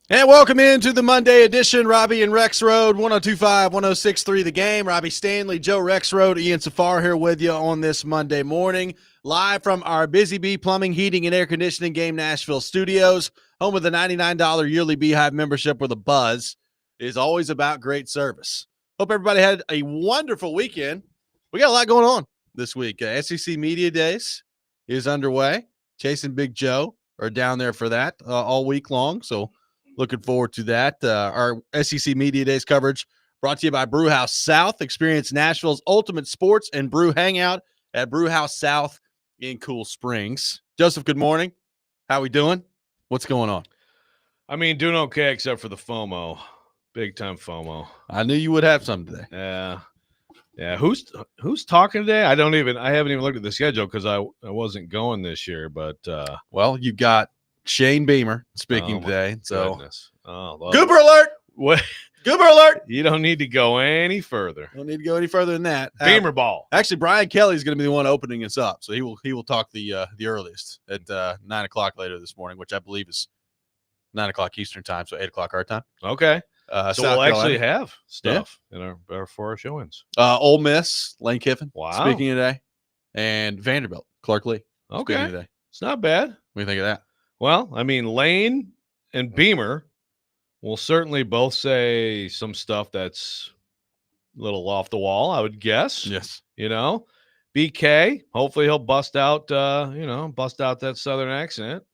And welcome into the Monday edition. Robby and Rexrode, 102.5, 106.3 The Game. Robby Stanley, Joe Rexrode, Ian Safar here with you on this Monday morning. Live from our Busy Bee Plumbing, Heating, and Air Conditioning Game Nashville studios. Home with a $99 yearly Beehive membership where the buzz is always about great service. Hope everybody had a wonderful weekend. We got a lot going on this week. SEC Media Days is underway. Chase and Big Joe are down there for that all week long, so looking forward to that. Our SEC Media Days coverage brought to you by Brewhouse South. Experience Nashville's ultimate sports and brew hangout at Brewhouse South in Cool Springs. Joseph, good morning. How we doing? What's going on? I mean, doing okay except for the FOMO. Big time FOMO. I knew you would have some today. Yeah. Who's talking today? I haven't even looked at the schedule because I wasn't going this year. But well, you got Shane Beamer speaking today. So goodness. Goober alert! What? Goober alert! You don't need to go any further. Don't need to go any further than that. Beamer ball. Actually, Brian Kelly is going to be the one opening us up, so he will talk the earliest at 9 o'clock later this morning, which I believe is 9 o'clock Eastern time, so 8 o'clock our time. Okay. So South we'll Carolina. Actually have stuff in for our showings. Ole Miss, Lane Kiffin, Wow. speaking today, and Vanderbilt, Clark Lee, speaking Okay. today. It's not bad. What do you think of that? Well, I mean, Lane and Beamer will certainly both say some stuff that's a little off the wall, I would guess. Yes. BK, hopefully he'll bust out that Southern accent.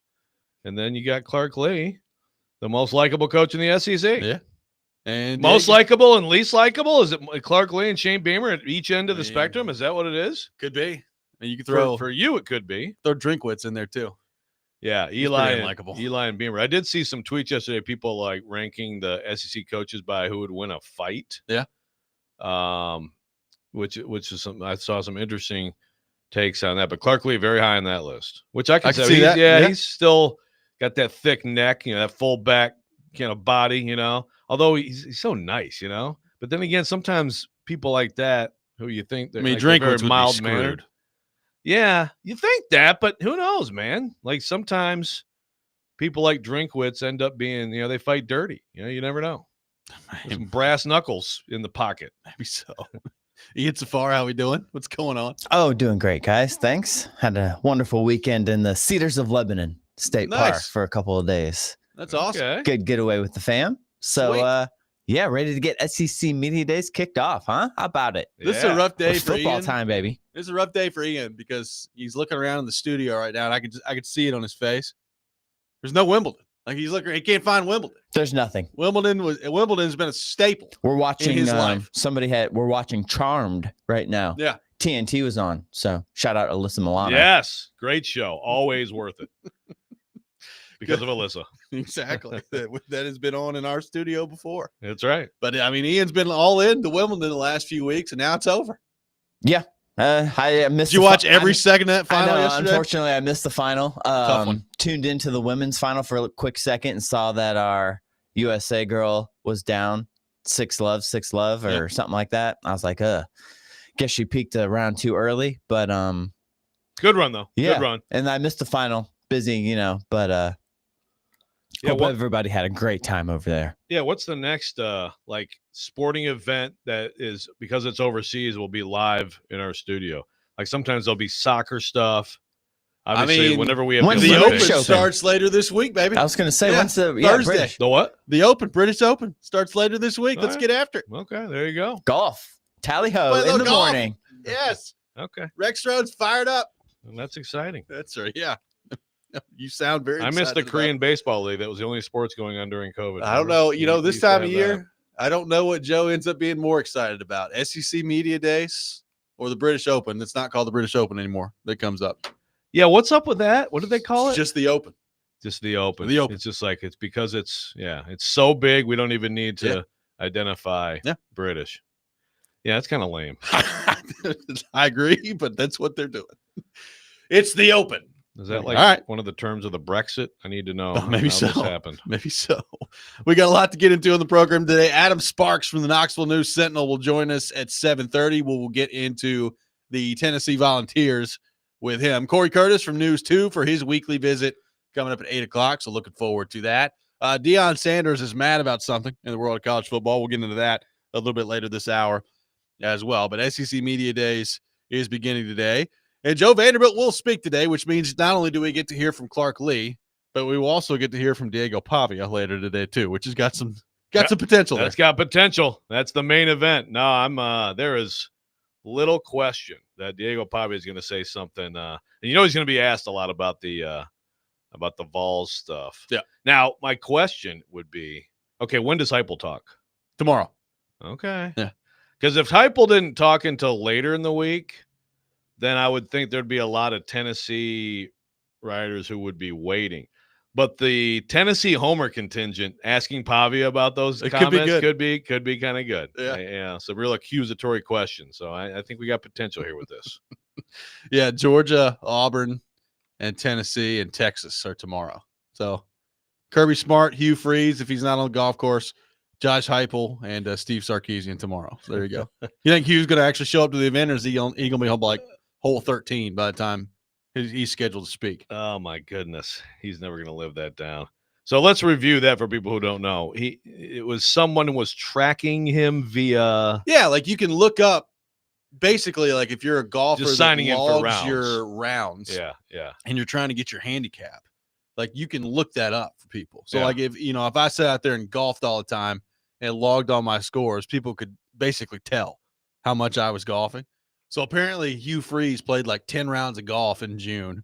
And then you got Clark Lee, the most likable coach in the SEC. Yeah. And most likable and least likable? Is it Clark Lee and Shane Beamer at each end of the spectrum? Is that what it is? Could be. And you could throw for you, it could be. Throw Drinkwitz in there too. Yeah, Eli and Beamer. I did see some tweets yesterday. People like ranking the SEC coaches by who would win a fight. Yeah. Which is some. I saw some interesting takes on that. But Clark Lee very high on that list. Which I can see that. Yeah, he's still got that thick neck. That full back kind of body. Although he's so nice. But then again, sometimes people like that who you think they're Drinkwitz very mild mannered. Yeah, you think that, but who knows, man? Like sometimes people like Drinkwitz end up being, they fight dirty. You never know. Some brass knuckles in the pocket. Maybe so. Ian Safar, how we doing? What's going on? Oh, doing great, guys. Thanks. Had a wonderful weekend in the Cedars of Lebanon State Park for a couple of days. That's awesome. Okay. Good getaway with the fam. So, yeah, ready to get SEC Media Days kicked off, huh? How about it? This is a rough day It's for football Ian. time, baby. This is a rough day for Ian because he's looking around in the studio right now, and I could see it on his face. There's no Wimbledon. Like he can't find Wimbledon. There's nothing. Wimbledon's been a staple. We're watching in his life. We're watching Charmed right now. Yeah. TNT was on. So shout out Alyssa Milano. Yes, great show. Always worth it. Because of Alyssa. Exactly. that has been on in our studio before. That's right. But I mean, Ian's been all in to Wimbledon the last few weeks, and now it's over. Yeah. I missed. Did you watch every second of that final yesterday? Unfortunately, I missed the final. Tough one. Tuned into the women's final for a quick second and saw that our USA girl was down 6-love or something like that. I was like, guess she peaked round too early, but good run though. Yeah. Good run. And I missed the final. Busy, but hope everybody had a great time over there. Yeah, what's the next sporting event that is, because it's overseas, will be live in our studio? Like sometimes there'll be soccer stuff. Obviously, whenever we have the Open starts later this week, baby. I was going to say, when's the Thursday? British. The what? The Open, British Open starts later this week. All Let's right. get after it. Okay, there you go. Golf. Tally-ho Play a in the little golf. morning. Yes. Okay, Rexrode's fired up. well, that's exciting. That's right. Yeah. You sound very I missed the excited Korean baseball league. That was the only sports going on during COVID. I don't know. This used to time of have year, I don't know what Joe ends up being more excited about. SEC Media Days or the British Open. It's not called the British Open anymore. That comes up. Yeah, what's up with that? What did they call It's it? just the Open. Just the Open. The Open. It's just like it's because it's so big we don't even need to identify British. Yeah, it's kind of lame. I agree, but that's what they're doing. It's the Open. Is that like All right. one of the terms of the Brexit? I need to know. Maybe how so. This happened. Maybe so. We got a lot to get into on the program today. Adam Sparks from the Knoxville News Sentinel will join us at 7:30. We'll get into the Tennessee Volunteers with him. Corey Curtis from News 2 for his weekly visit coming up at 8 o'clock. So looking forward to that. Deion Sanders is mad about something in the world of college football. We'll get into that a little bit later this hour as well. But SEC Media Days is beginning today. And Joe Vanderbilt will speak today, which means not only do we get to hear from Clark Lee, but we will also get to hear from Diego Pavia later today too, which has got some potential there. That's got potential. That's the main event. No, there is little question that Diego Pavia is going to say something. And he's going to be asked a lot about the Vols stuff. Yeah. Now, my question would be, okay, when does Heupel talk? Tomorrow. Okay. Yeah. Because if Heupel didn't talk until later in the week, then I would think there'd be a lot of Tennessee writers who would be waiting. But the Tennessee Homer contingent asking Pavia about those comments could be kind of good. Yeah. It's a real accusatory question. So I think we got potential here with this. Yeah, Georgia, Auburn, and Tennessee and Texas are tomorrow. So Kirby Smart, Hugh Freeze, if he's not on the golf course, Josh Heupel, and Steve Sarkisian tomorrow. So there you go. You think Hugh's going to actually show up to the event, or is he going to be home by like hole 13 by the time he's scheduled to speak? Oh, my goodness. He's never going to live that down. So let's review that for people who don't know. It was someone who was tracking him via. Yeah, like you can look up basically like if you're a golfer just that signing in for logs rounds. your rounds. Yeah. And you're trying to get your handicap. Like you can look that up for people. So Yeah. like if I sat out there and golfed all the time and logged all my scores, people could basically tell how much I was golfing. So apparently Hugh Freeze played like 10 rounds of golf in June,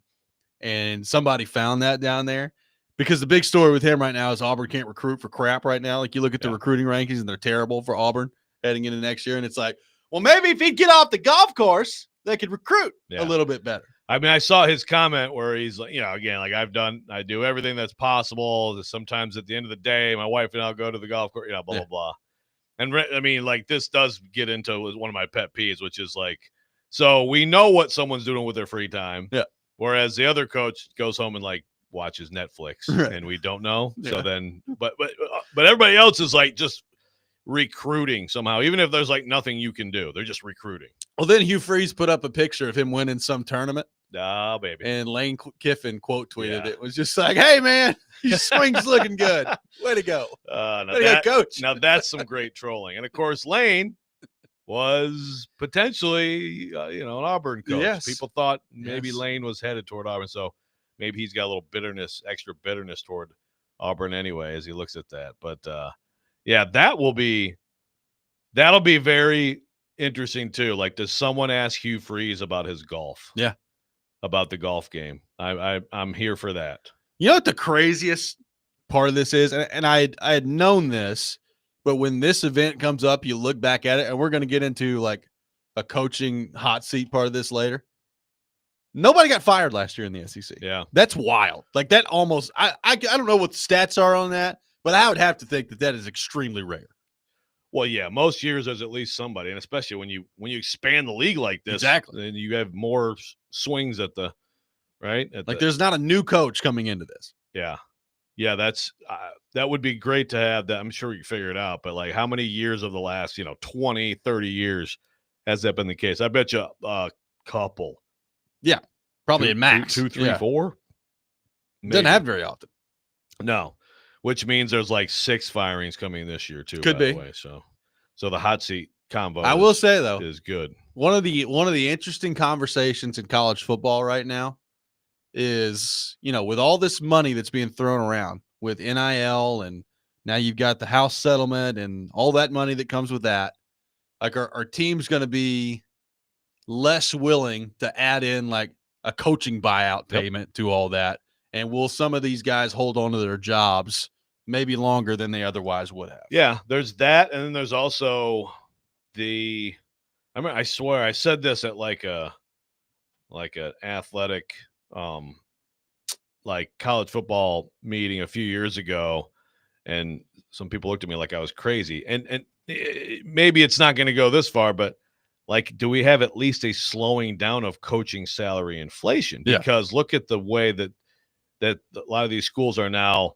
and somebody found that down there, because the big story with him right now is Auburn can't recruit for crap right now. Like you look at the recruiting rankings and they're terrible for Auburn heading into next year. And it's like, well, maybe if he'd get off the golf course, they could recruit a little bit better. I mean, I saw his comment where he's like, again, like I do everything that's possible. Sometimes at the end of the day, my wife and I'll go to the golf course, blah, blah. And I mean, like this does get into one of my pet peeves, which is like, so we know what someone's doing with their free time. Yeah. Whereas the other coach goes home and like watches Netflix and we don't know. Yeah. So then, but everybody else is like just recruiting somehow, even if there's like nothing you can do, they're just recruiting. Well, then Hugh Freeze put up a picture of him winning some tournament. Oh, baby. And Lane Kiffin quote tweeted it. Was just like, hey, man, your swing's looking good. Way to go. Way to go, coach. Now, that's some great trolling. And, of course, Lane was potentially, an Auburn coach. Yes. People thought maybe Lane was headed toward Auburn. So maybe he's got a little extra bitterness toward Auburn anyway as he looks at that. But, that'll be very interesting, too. Like, does someone ask Hugh Freeze about his golf? Yeah. About the golf game. I'm here for that. You know what the craziest part of this is? And I had known this, but when this event comes up, you look back at it, and we're going to get into like a coaching hot seat part of this later. Nobody got fired last year in the SEC. Yeah. That's wild. Like that almost, I don't know what the stats are on that, but I would have to think that is extremely rare. Well, yeah, most years there's at least somebody, and especially when you expand the league like this, exactly, then you have more swings at the right. There's not a new coach coming into this. Yeah, that's that would be great to have that. I'm sure you figure it out, but like how many years of the last 20, 30 years has that been the case? I bet you a couple. Yeah, probably at max 2, 3, 4. Maybe. Doesn't happen very often. No. Which means there's like 6 firings coming this year too. Could by be. The way. So the hot seat combo. I will say though, is good. One of the interesting conversations in college football right now is with all this money that's being thrown around with NIL, and now you've got the house settlement and all that money that comes with that. Like, are teams going to be less willing to add in like a coaching buyout payment to all that? And will some of these guys hold on to their jobs maybe longer than they otherwise would have? Yeah, there's that. And then there's also I swear I said this at like an athletic, like college football meeting a few years ago. And some people looked at me like I was crazy. And maybe it's not going to go this far, but like, do we have at least a slowing down of coaching salary inflation? Because look at the way that a lot of these schools are now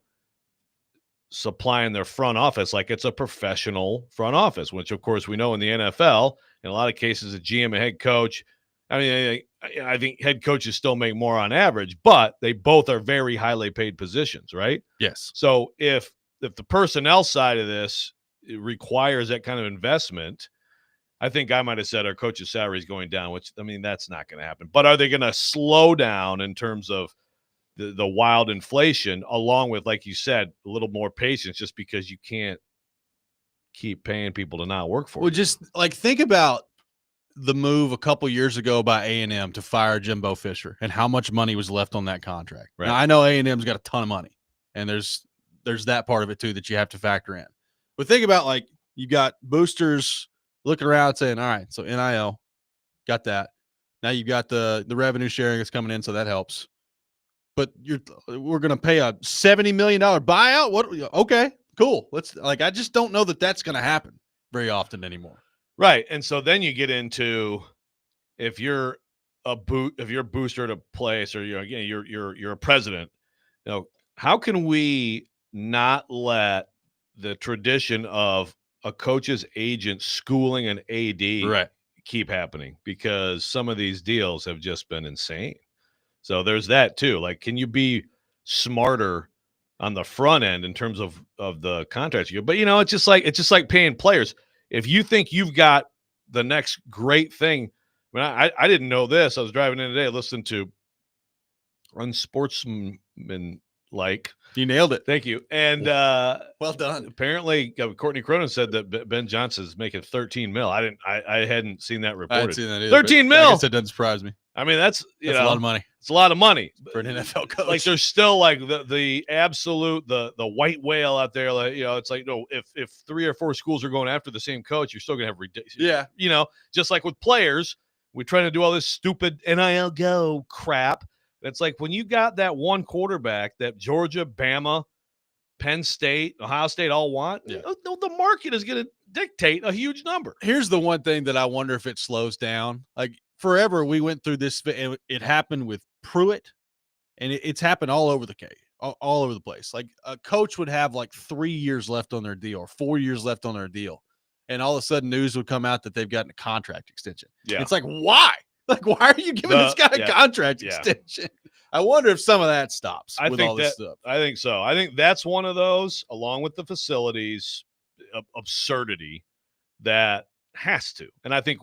supplying their front office like it's a professional front office, which, of course, we know in the NFL, in a lot of cases, a GM, a head coach, I mean, I think head coaches still make more on average, but they both are very highly paid positions, right? Yes. So if the personnel side of this requires that kind of investment, I think I might have said our coach's salary is going down, which, I mean, that's not going to happen. But are they going to slow down in terms of the wild inflation, along with, like you said, a little more patience, just because you can't keep paying people to not work for Well, you? just like think about the move a couple years ago by A&M to fire Jimbo Fisher and how much money was left on that contract. Right. Now, I know A&M's got a ton of money, and there's that part of it too that you have to factor in. But think about, like, you got boosters looking around saying, all right, so NIL, got that. Now you've got the revenue sharing that's coming in, so that helps. But we're going to pay a $70 million buyout? What? Okay, cool. I just don't know that that's going to happen very often anymore. Right. And so then you get into, if you're a booster at a place, or you're a president, how can we not let the tradition of a coach's agent schooling an AD keep happening? Because some of these deals have just been insane. So there's that too. Like, can you be smarter on the front end in terms of the contracts you? But it's just like paying players. If you think you've got the next great thing, I mean, I didn't know this. I was driving in today, listening to Unsportsmanlike. You nailed it. Thank you. And well done. Apparently, Courtney Cronin said that Ben Johnson's making $13 million. I hadn't seen that reported. I hadn't seen that either. $13 million. I guess that doesn't surprise me. I mean, that's a lot of money. It's a lot of money for an NFL coach. Like, there's still like the absolute the white whale out there. Like, it's like, no, if 3 or 4 schools are going after the same coach, you're still gonna have ridiculous. Yeah. Just like with players, we're trying to do all this stupid NIL go crap. It's like, when you got that one quarterback that Georgia, Bama, Penn State, Ohio State all want, the market is going to dictate a huge number. Here's the one thing that I wonder if it slows down. Like, forever we went through this, and it happened with Pruitt, and it's happened all over all over the place. Like, a coach would have like 3 years left on their deal or 4 years left on their deal, and all of a sudden news would come out that they've gotten a contract extension. Yeah. It's like, why? Like, why are you giving this guy a contract extension? I wonder if some of that stops with all this stuff. I think so. I think that's one of those, along with the facilities absurdity, that has to. And I think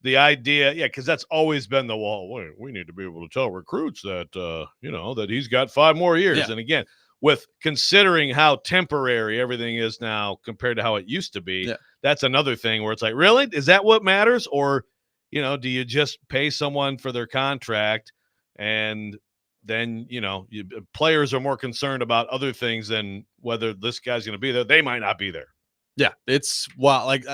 the idea, because that's always been the wall. We need to be able to tell recruits that, that he's got 5 more years. Yeah. And again, with considering how temporary everything is now compared to how it used to be, that's another thing where it's like, really? Is that what matters? Or, do you just pay someone for their contract, and then, players are more concerned about other things than whether this guy's going to be there. They might not be there. Yeah, it's wild. Like,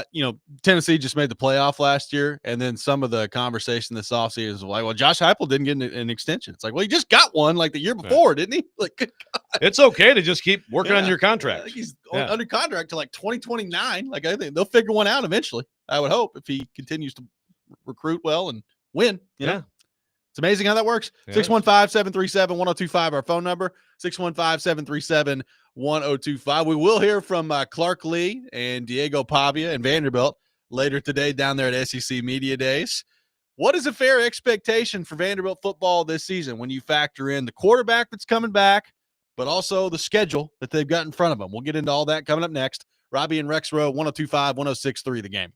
Tennessee just made the playoff last year, and then some of the conversation this offseason is like, well, Josh Heupel didn't get an extension. It's like, well, he just got one like the year before, didn't he? Like, good God. It's okay to just keep working on your contract. I think he's under contract to like 2029. Like, I think they'll figure one out eventually, I would hope, if he continues to recruit well and win. You know? It's amazing how that works. 615-737-1025, our phone number, 615-737-1025. We will hear from Clark Lee and Diego Pavia and Vanderbilt later today down there at SEC Media Days. What is a fair expectation for Vanderbilt football this season when you factor in the quarterback that's coming back, but also the schedule that they've got in front of them? We'll get into all that coming up next. Robby and Rexrode, 102.5, 106.3 The Game.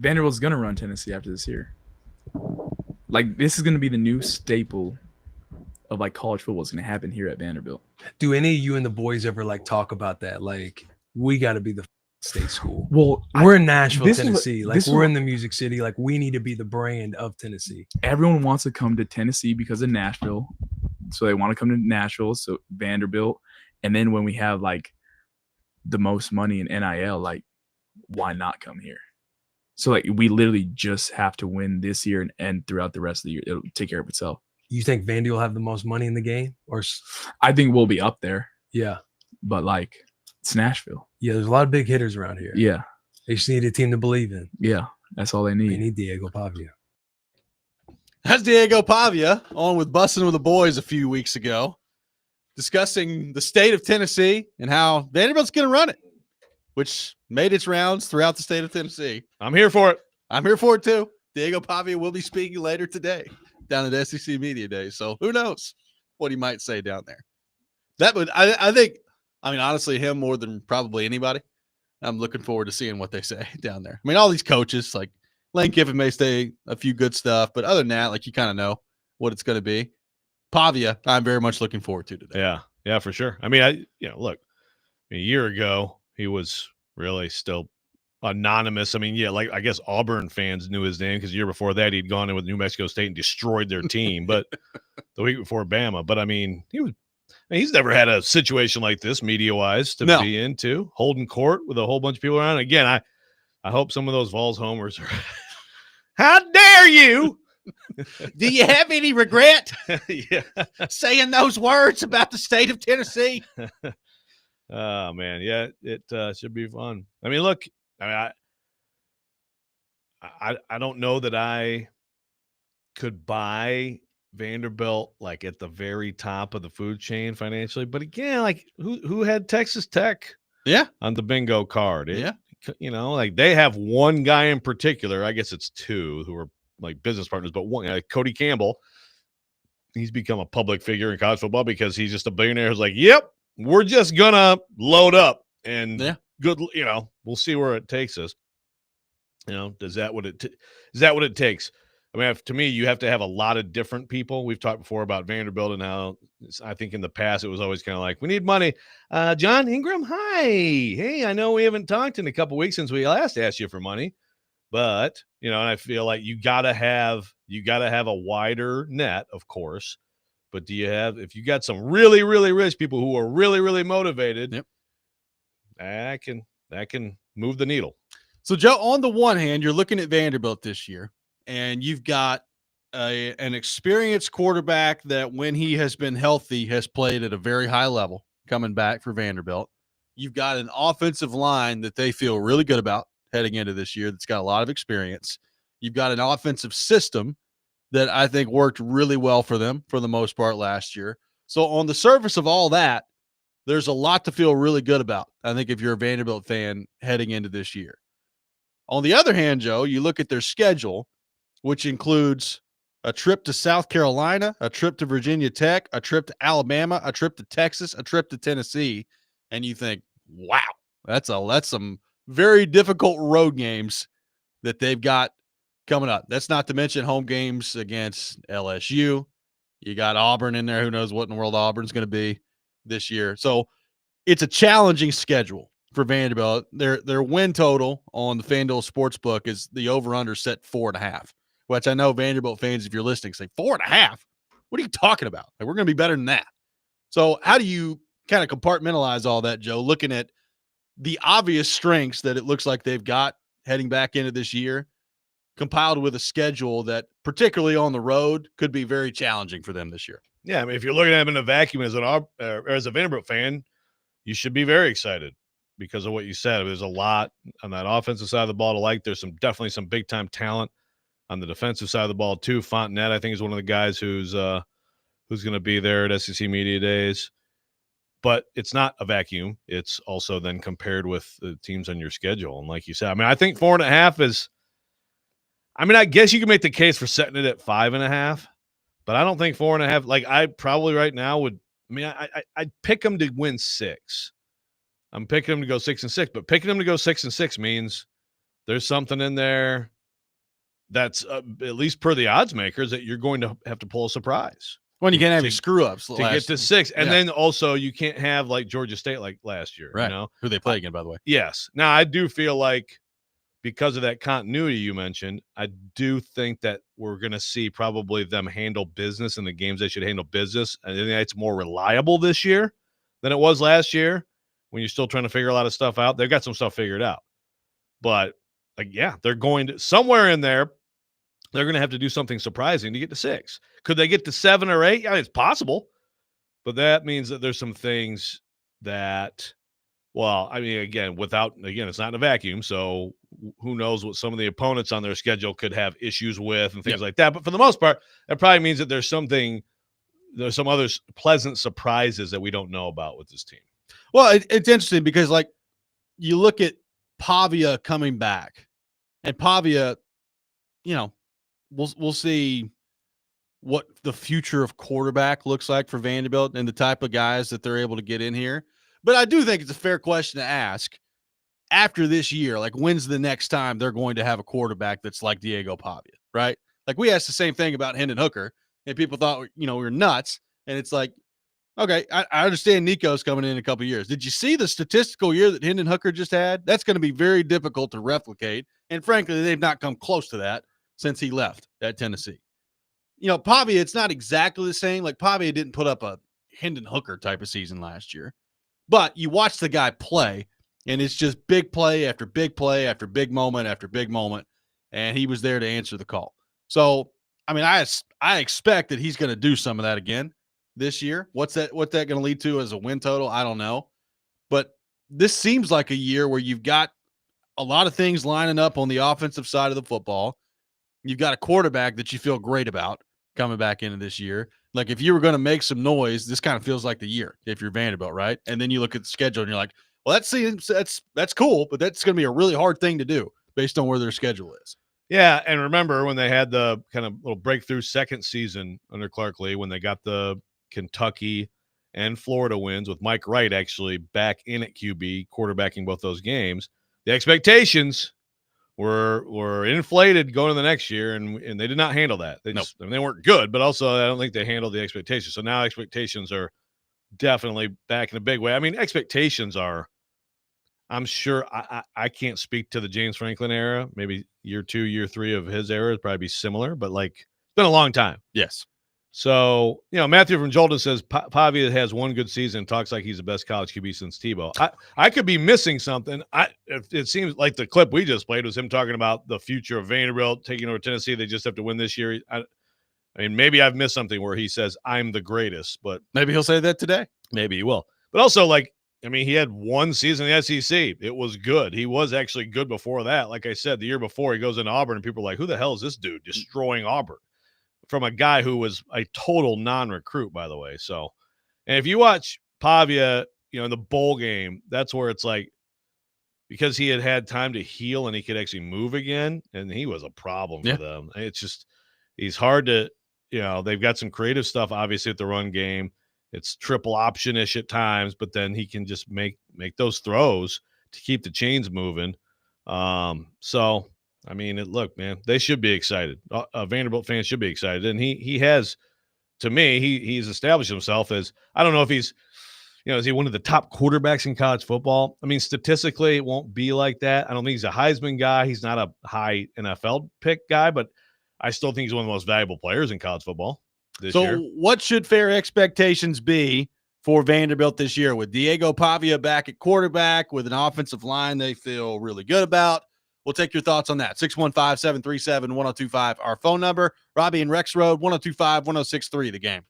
Vanderbilt's gonna run Tennessee after this year. Like, this is gonna be the new staple of like college football is gonna happen here at Vanderbilt. Do any of you and the boys ever like talk about that? Like, we got to be the state school. Well, We're in Nashville, this is what- Tennessee. Like, this is we're what- in the Music City. Like, we need to be the brand of Tennessee. everyone wants to come to Tennessee because of Nashville. So they want to come to Nashville, so Vanderbilt. And then when we have like the most money in NIL, like, why not come here? So like we literally just have to win this year and throughout the rest of the year. It'll take care of itself. You think Vandy will have the most money in the game? I think we'll be up there, Yeah. but like it's Nashville. Yeah, there's a lot of big hitters around here. Yeah. They just need a team to believe in. Yeah. That's all they They need. need Diego Pavia. That's Diego Pavia on with Bussin' with the Boys a few weeks ago, discussing the state of Tennessee and how Vanderbilt's going to run it, which made its rounds throughout the state of Tennessee. I'm here for it. I'm here for it too. Diego Pavia will be speaking later today down at SEC Media Day. So who knows what he might say down there. That would, I think, I mean, honestly, him more than probably anybody. I'm looking forward to seeing what they say down there. I mean, all these coaches, like Lane Kiffin may say a few good stuff, but other than that, like you kind of know what it's going to be. Pavia, I'm very much looking forward to today. Yeah. Yeah, for sure. I mean, look, a year ago, he was really still anonymous. I mean, yeah, like I guess Auburn fans knew his name because the year before that he'd gone in with New Mexico State and destroyed their team. But the week before Bama, but I mean, he's never had a situation like this media wise to be into, holding court with a whole bunch of people around. Again, I hope some of those Vols homers are. How dare you? Do you have any regret Yeah. saying those words about the state of Tennessee? Oh man, yeah, it should be fun. I mean, look, I mean, I don't know that I could buy Vanderbilt like at the very top of the food chain financially, but again, like who had Texas Tech? Yeah, on the bingo card. Yeah. You know, like they have one guy in particular. I guess it's two who are like business partners, but one, Cody Campbell. He's become a public figure in college football because he's just a billionaire who's like, yep, we're just gonna load up and good. You know, we'll see where it takes us. You know, is that what it takes? I mean, to me, you have to have a lot of different people. We've talked before about Vanderbilt and how I think in the past it was always kind of like, we need money. John Ingram, hi. Hey, I know we haven't talked in a couple weeks since we last asked you for money, but you know, and I feel like you gotta have a wider net, of course. But if you got some really, really rich people who are really, really motivated, that can move the needle. So, Joe, on the one hand, you're looking at Vanderbilt this year, and you've got an experienced quarterback that, when he has been healthy, has played at a very high level coming back for Vanderbilt. You've got an offensive line that they feel really good about heading into this year that's got a lot of experience. You've got an offensive system that I think worked really well for them for the most part last year. So on the surface of all that, there's a lot to feel really good about, I think, if you're a Vanderbilt fan heading into this year. On the other hand, Joe, you look at their schedule, which includes a trip to South Carolina, a trip to Virginia Tech, a trip to Alabama, a trip to Texas, a trip to Tennessee, and you think, wow, that's some very difficult road games that they've got coming up. That's not to mention home games against LSU. You got Auburn in there. Who knows what in the world Auburn's going to be this year. So it's a challenging schedule for Vanderbilt. Their win total on the FanDuel Sportsbook is the over-under set 4.5, which I know Vanderbilt fans, if you're listening, say 4.5. What are you talking about? Like, we're going to be better than that. So how do you kind of compartmentalize all that, Joe, looking at the obvious strengths that it looks like they've got heading back into this year, compiled with a schedule that, particularly on the road, could be very challenging for them this year? Yeah, I mean, if you're looking at them in a vacuum as a Vanderbilt fan, you should be very excited because of what you said. There's a lot on that offensive side of the ball to like. There's definitely some big time talent on the defensive side of the ball too. Fontenette, I think, is one of the guys who's going to be there at SEC Media Days. But it's not a vacuum. It's also then compared with the teams on your schedule. And like you said, I mean, I think 4.5 is. I mean, I guess you can make the case for setting it at 5.5, but I don't think 4.5. Like, I probably right now would. I mean, I'd pick them to win 6. I'm picking them to go 6-6, but picking them to go 6-6 means there's something in there that's at least per the odds makers that you're going to have to pull a surprise. When you can't have any screw ups to get to 6. And then also you can't have like Georgia State like last year, right? You know Who they play again, by the way. Yes. Now I do feel like because of that continuity you mentioned, I do think that we're going to see probably them handle business in the games they should handle business. And I think it's more reliable this year than it was last year when you're still trying to figure a lot of stuff out. They've got some stuff figured out. But like, yeah, they're going to somewhere in there. They're going to have to do something surprising to get to 6. Could they get to 7 or 8? Yeah, it's possible. But that means that there's some things that, well, I mean, again, it's not in a vacuum. So who knows what some of the opponents on their schedule could have issues with and things like that. But for the most part, that probably means that there's some other pleasant surprises that we don't know about with this team. Well, it's interesting because like you look at Pavia coming back, and Pavia, we'll see what the future of quarterback looks like for Vanderbilt and the type of guys that they're able to get in here. But I do think it's a fair question to ask after this year, like when's the next time they're going to have a quarterback that's like Diego Pavia, right? Like we asked the same thing about Hendon Hooker, and people thought, we were nuts. And it's like, okay, I understand Nico's coming in a couple of years. Did you see the statistical year that Hendon Hooker just had? That's going to be very difficult to replicate. And frankly, they've not come close to that since he left at Tennessee. Pavia, it's not exactly the same. Like Pavia didn't put up a Hendon Hooker type of season last year. But you watch the guy play, and it's just big play after big play after big moment after big moment, and he was there to answer the call. So, I mean, I expect that he's going to do some of that again this year. What's that going to lead to as a win total? I don't know. But this seems like a year where you've got a lot of things lining up on the offensive side of the football. You've got a quarterback that you feel great about coming back into this year. Like if you were going to make some noise, this kind of feels like the year if you're Vanderbilt, right? And then you look at the schedule and you're like, well, that's cool, but that's going to be a really hard thing to do based on where their schedule is. Yeah, and remember when they had the kind of little breakthrough second season under Clark Lee when they got the Kentucky and Florida wins with Mike Wright actually back in at QB, quarterbacking both those games. The expectations were inflated going to the next year, and they did not handle that. They weren't good, but also I don't think they handled the expectations. So now expectations are definitely back in a big way. I mean, expectations are, I'm sure I can't speak to the James Franklin era. Maybe year 2, year 3 of his era would probably be similar, but like it's been a long time. Yes. So, Matthew from Jolden says Pavia has one good season, talks like he's the best college QB since Tebow. I could be missing something. It seems like the clip we just played was him talking about the future of Vanderbilt taking over Tennessee. They just have to win this year. I mean, maybe I've missed something where he says, I'm the greatest, but maybe he'll say that today. Maybe he will. But also, he had one season in the SEC. It was good. He was actually good before that. Like I said, the year before, he goes into Auburn, and people are like, who the hell is this dude destroying Auburn? From a guy who was a total non-recruit, by the way. So, and if you watch Pavia, in the bowl game, that's where it's like, because he had time to heal and he could actually move again, and he was a problem for them. It's just, he's hard to, they've got some creative stuff, obviously, at the run game. It's triple option-ish at times, but then he can just make those throws to keep the chains moving. So, I mean, look, man, they should be excited. Vanderbilt fans should be excited. And he has, to me, he's established himself as, I don't know if he's, is he one of the top quarterbacks in college football? I mean, statistically, it won't be like that. I don't think he's a Heisman guy. He's not a high NFL pick guy, but I still think he's one of the most valuable players in college football this year. So what should fair expectations be for Vanderbilt this year with Diego Pavia back at quarterback with an offensive line they feel really good about? We'll take your thoughts on that. 615-737-1025, our phone number. Robby and Rexrode, 1025-1063, the game.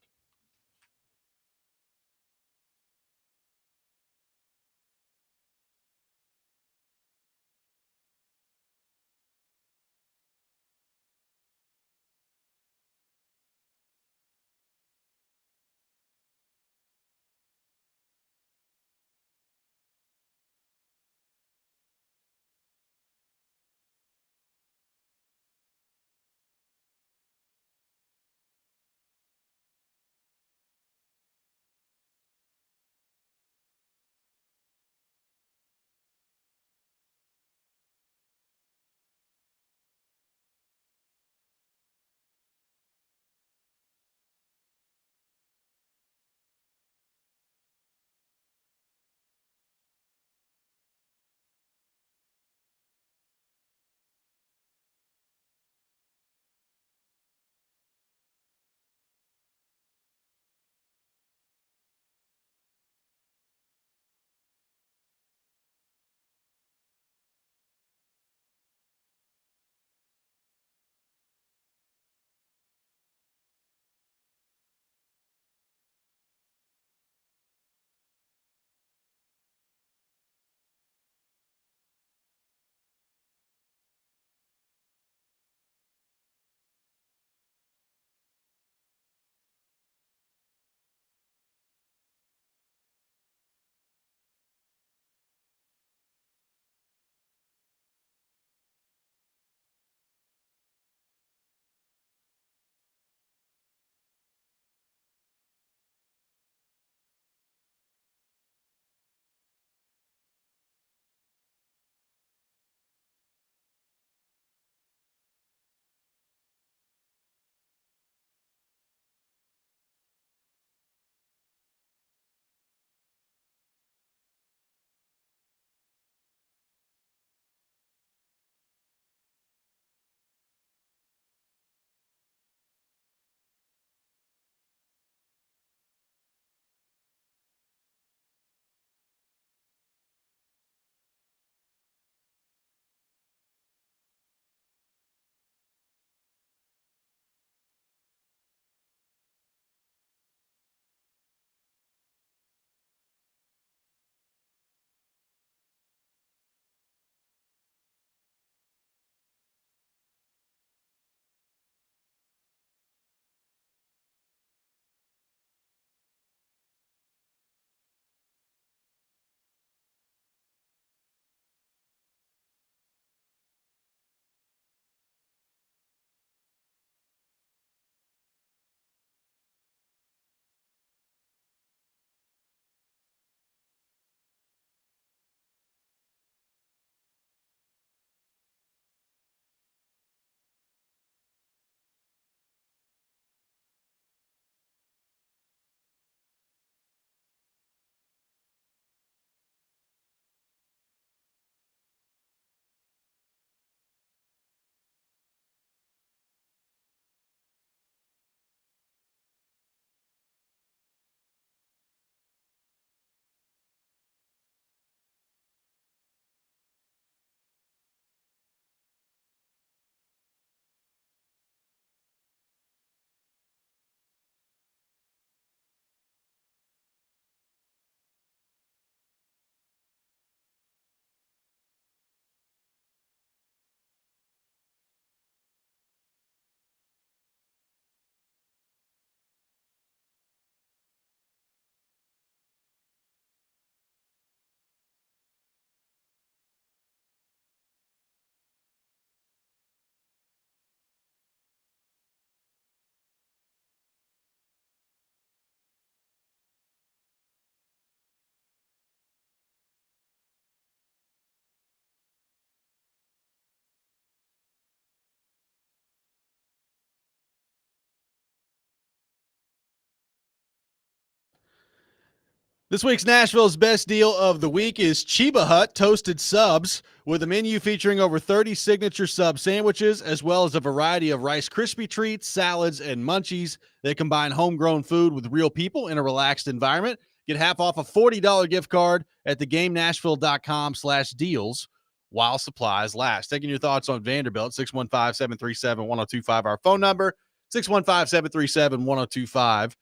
This week's Nashville's best deal of the week is Chiba Hut Toasted Subs, with a menu featuring over 30 signature sub sandwiches, as well as a variety of Rice Krispie treats, salads, and munchies. They combine homegrown food with real people in a relaxed environment. Get half off a $40 gift card at thegamenashville.com/deals while supplies last. Taking your thoughts on Vanderbilt, 615-737-1025, our phone number, 615-737-1025.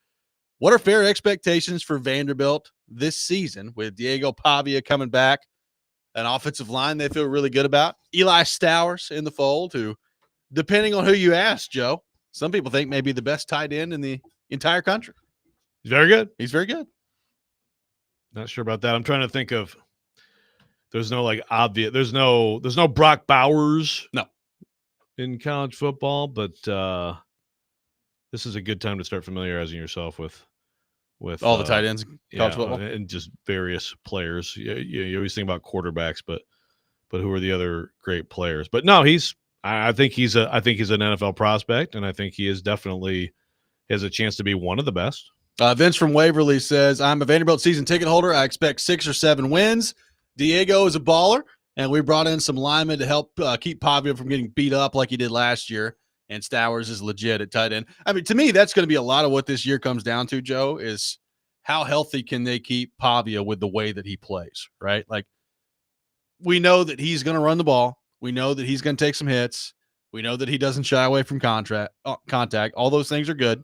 What are fair expectations for Vanderbilt this season with Diego Pavia coming back, an offensive line they feel really good about, Eli Stowers in the fold, who, depending on who you ask, Joe, some people think may be the best tight end in the entire country. He's very good. He's very good. Not sure about that. I'm trying to think of. There's no obvious. There's no Brock Bowers. No. In college football, but this is a good time to start familiarizing yourself with all the tight ends in college football and just various players. You always think about quarterbacks, but who are the other great players? But no, I think he's an NFL prospect, and I think he is definitely has a chance to be one of the best. Vince from Waverly says, I'm a Vanderbilt season ticket holder. I expect 6 or 7 wins. Diego is a baller, and we brought in some linemen to help keep Pavia from getting beat up like he did last year. And Stowers is legit at tight end. I mean, to me, that's going to be a lot of what this year comes down to, Joe, is how healthy can they keep Pavia with the way that he plays, right? Like, we know that he's going to run the ball. We know that he's going to take some hits. We know that he doesn't shy away from contact. All those things are good.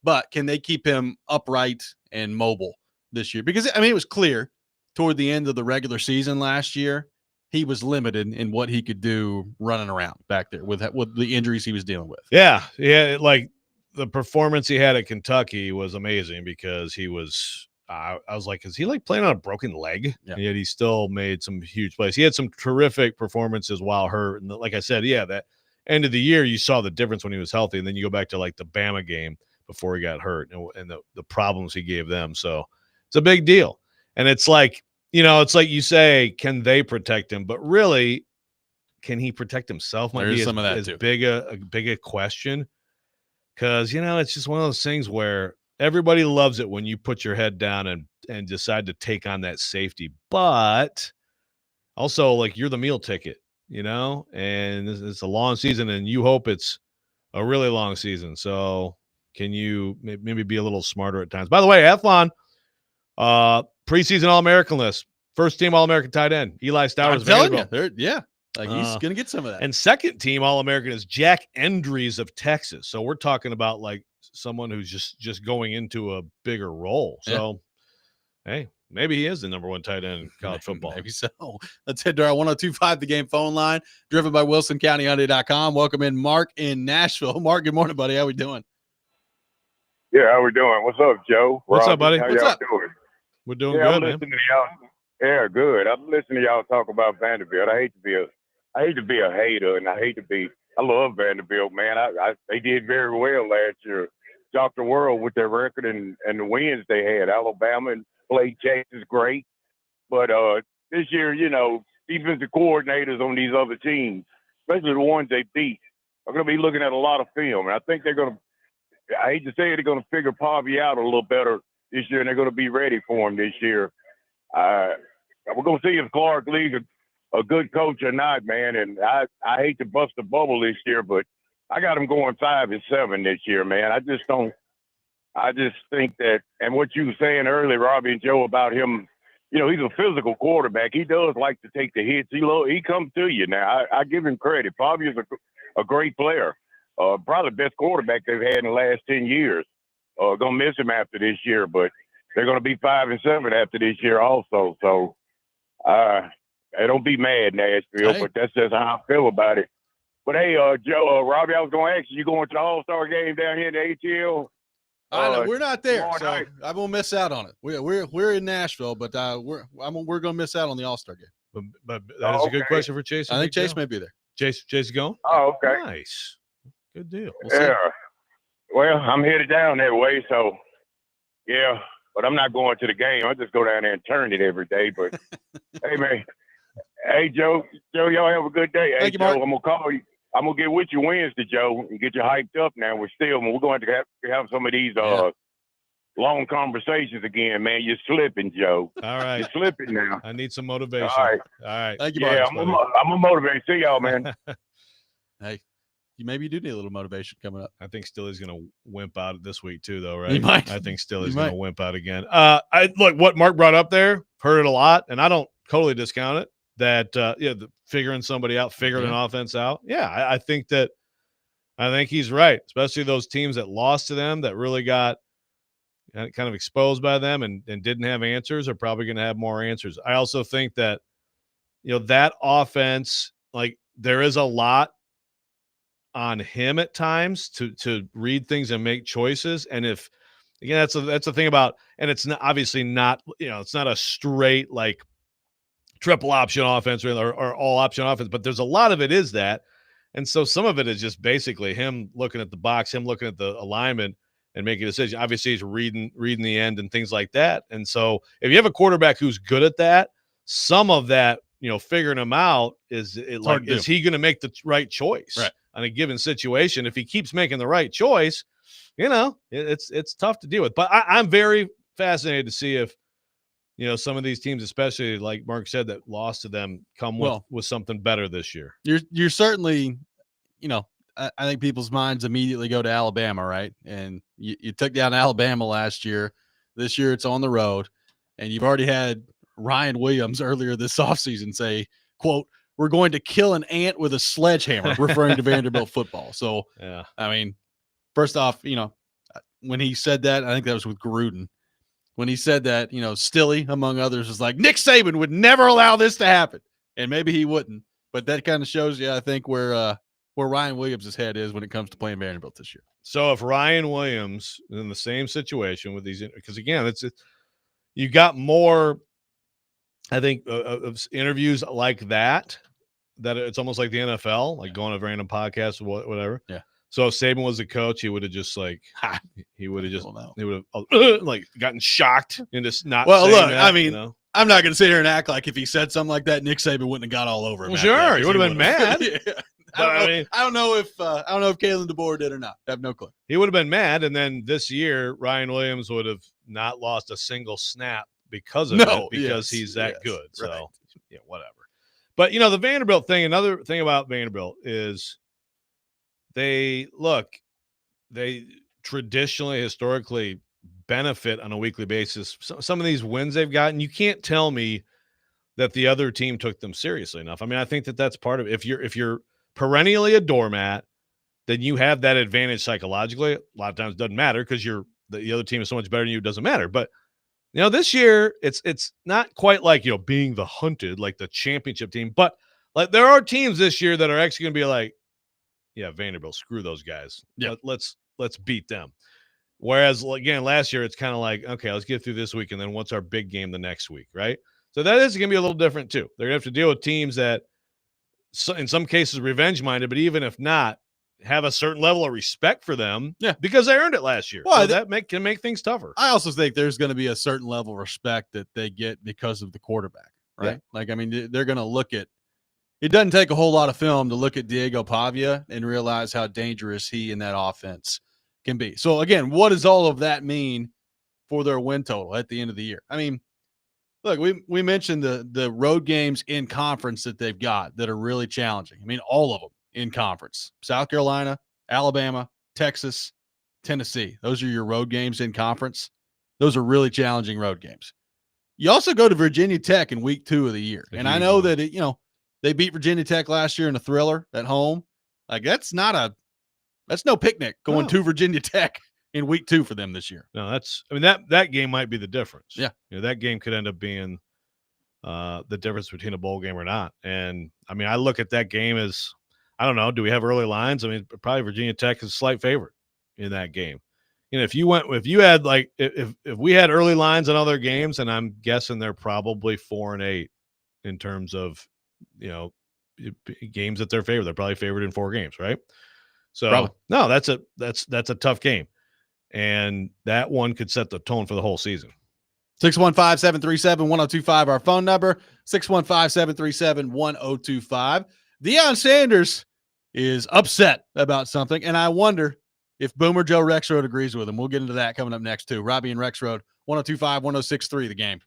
But can they keep him upright and mobile this year? Because, I mean, it was clear toward the end of the regular season last year, he was limited in what he could do running around back there with the injuries he was dealing with. Yeah. Like the performance he had at Kentucky was amazing because he was. I was like, is he like playing on a broken leg? Yeah. And yet he still made some huge plays. He had some terrific performances while hurt. And like I said, that end of the year, you saw the difference when he was healthy. And then you go back to like the Bama game before he got hurt and the problems he gave them. So it's a big deal. And it's like, it's like you say, can they protect him? But really, can he protect himself? Might be some of that as too. big a question. Because, it's just one of those things where everybody loves it when you put your head down and decide to take on that safety. But also, like, you're the meal ticket, and it's a long season, and you hope it's a really long season. So can you maybe be a little smarter at times? By the way, Athlon, preseason All-American list. First team All-American tight end, Eli Stowers. I'm telling you, he's going to get some of that. And second team All-American is Jack Endries of Texas. So we're talking about like someone who's just going into a bigger role. So, hey, maybe he is the number 1 tight end in college football. Maybe so. Let's head to our 102.5 The Game phone line, driven by WilsonCountyHyundai.com. Welcome in Mark in Nashville. Mark, good morning, buddy. How we doing? Yeah, how we doing? What's up, Joe? What's Robby? up, buddy? How What's y'all up? doing? We're doing I'm good, man. listening to y'all. Yeah, good. I'm listening to y'all talk about Vanderbilt. I hate to be a hater, and I love Vanderbilt, man. They did very well last year. Shocked the world with their record and the wins they had. Alabama and played Texas great, but this year, defensive coordinators on these other teams, especially the ones they beat, are going to be looking at a lot of film, and I think they're going to. I hate to say it, they're going to figure Pavia out a little better this year, and they're going to be ready for him this year. We're going to see if Clark Lee's a good coach or not, man. And I hate to bust the bubble this year, but I got him going 5-7 this year, man. I just think that, and what you were saying earlier, Robby and Joe, about him, he's a physical quarterback. He does like to take the hits. He comes to you now. I give him credit. Pavia's a great player. Probably the best quarterback they've had in the last 10 years. Gonna miss him after this year, but they're gonna be 5-7 after this year also. So, don't be mad, Nashville, but that's just how I feel about it. But hey, Joe, Robby, I was gonna ask you going to the All-Star game down here in the ATL? We're not there, so night. I won't miss out on it. We're in Nashville, but we're gonna miss out on the All-Star game. But that is a good okay. question for Chase. I think Chase may be there. Chase is going? Oh, okay. Nice. Good deal. Yeah. Well, I'm headed down that way, so yeah. But I'm not going to the game. I just go down there and turn it every day. But hey, man. Hey, Joe, y'all have a good day. Hey, Thank you, Joe, Mark. I'm gonna call you. I'm gonna get with you Wednesday, Joe, and get you hyped up. Now we're going to have some of these long conversations again, man. You're slipping, Joe. All right. You're slipping now. I need some motivation. All right. All right. Thank you, Yeah, Marcus. I'm gonna motivate. See y'all, man. Hey, maybe you do need a little motivation coming up. I think Stilly's going to wimp out this week too, though, He right? might. I think Stilly's He going to might. wimp out again. I look what Mark brought up there. Heard it a lot, and I don't totally discount it. That figuring somebody out, figuring an offense out. Yeah, I think he's right, especially those teams that lost to them that really got kind of exposed by them and didn't have answers are probably going to have more answers. I also think that that offense, like there is a lot on him at times to read things and make choices. And if again, that's the thing about, and it's not obviously not, it's not a straight like triple option offense or all option offense, but there's a lot of it is that. And so some of it is just basically him looking at the box, him looking at the alignment and making a decision. Obviously he's reading the end and things like that. And so if you have a quarterback who's good at that, some of that, figuring him out is he going to make the right choice on a given situation? If he keeps making the right choice, it's tough to deal with. But I'm very fascinated to see if, some of these teams, especially like Mark said, that lost to them, come with something better this year. You're certainly, I think people's minds immediately go to Alabama, right? And you took down Alabama last year. This year it's on the road, and you've already had Ryan Williams earlier this offseason say, quote, "We're going to kill an ant with a sledgehammer," referring to Vanderbilt football. So, yeah, I mean, first off, when he said that, I think that was with Gruden. When he said that, Stilly, among others, was like, Nick Saban would never allow this to happen. And maybe he wouldn't. But that kind of shows you, I think, where Ryan Williams' head is when it comes to playing Vanderbilt this year. So if Ryan Williams is in the same situation with these, because again, you got more, I think, of interviews like that it's almost like the NFL, like going to random podcasts or whatever. Yeah. So if Saban was the coach, he would have just like gotten shocked and just not. Well, look, that, I mean, I'm not going to sit here and act like if he said something like that, Nick Saban wouldn't have got all over him. Well, sure, he would have been mad. Yeah. I don't know if Kalen DeBoer did or not. I have no clue. He would have been mad, and then this year Ryan Williams would have not lost a single snap because of it, because he's that good. So right. Yeah, whatever. But the Vanderbilt thing. Another thing about Vanderbilt is they traditionally, historically benefit on a weekly basis. Some of these wins they've gotten, you can't tell me that the other team took them seriously enough. I mean, I think that's part of it. If you're perennially a doormat, then you have that advantage psychologically. A lot of times it doesn't matter because the other team is so much better than you. It doesn't matter. But this year it's not quite like being the hunted, like the championship team. But like there are teams this year that are actually going to be like, yeah, Vanderbilt, screw those guys. Yeah, let's beat them. Whereas again, last year it's kind of like, okay, let's get through this week, and then what's our big game the next week, right? So that is going to be a little different too. They're going to have to deal with teams that, in some cases, revenge-minded, but even if not, have a certain level of respect for them, because they earned it last year. Well, so that can make things tougher. I also think there's going to be a certain level of respect that they get because of the quarterback, right? Yeah. Like, I mean, they're going to look at. It doesn't take a whole lot of film to look at Diego Pavia and realize how dangerous he and that offense can be. So again, what does all of that mean for their win total at the end of the year? I mean, look, we mentioned the road games in conference that they've got that are really challenging. I mean, all of them in conference. South Carolina, Alabama, Texas, Tennessee. Those are your road games in conference. Those are really challenging road games. You also go to Virginia Tech in week 2 of the year. And I know that they beat Virginia Tech last year in a thriller at home. Like that's no picnic going to Virginia Tech in week 2 for them this year. No, that game might be the difference. Yeah. That game could end up being the difference between a bowl game or not. And I mean, I look at that game as, I don't know, do we have early lines? I mean, probably Virginia Tech is a slight favorite in that game. If we had early lines on other games, and I'm guessing they're probably 4-8 in terms of, games that they're favored. They're probably favored in 4 games, right? So probably. No, that's a tough game. And that one could set the tone for the whole season. 615-737-1025, our phone number, 615-737-1025. Deion Sanders is upset about something, and I wonder if Boomer Joe Rexrode agrees with him. We'll get into that coming up next, too. Robby and Rexrode, 102.5, 106.3, The Game.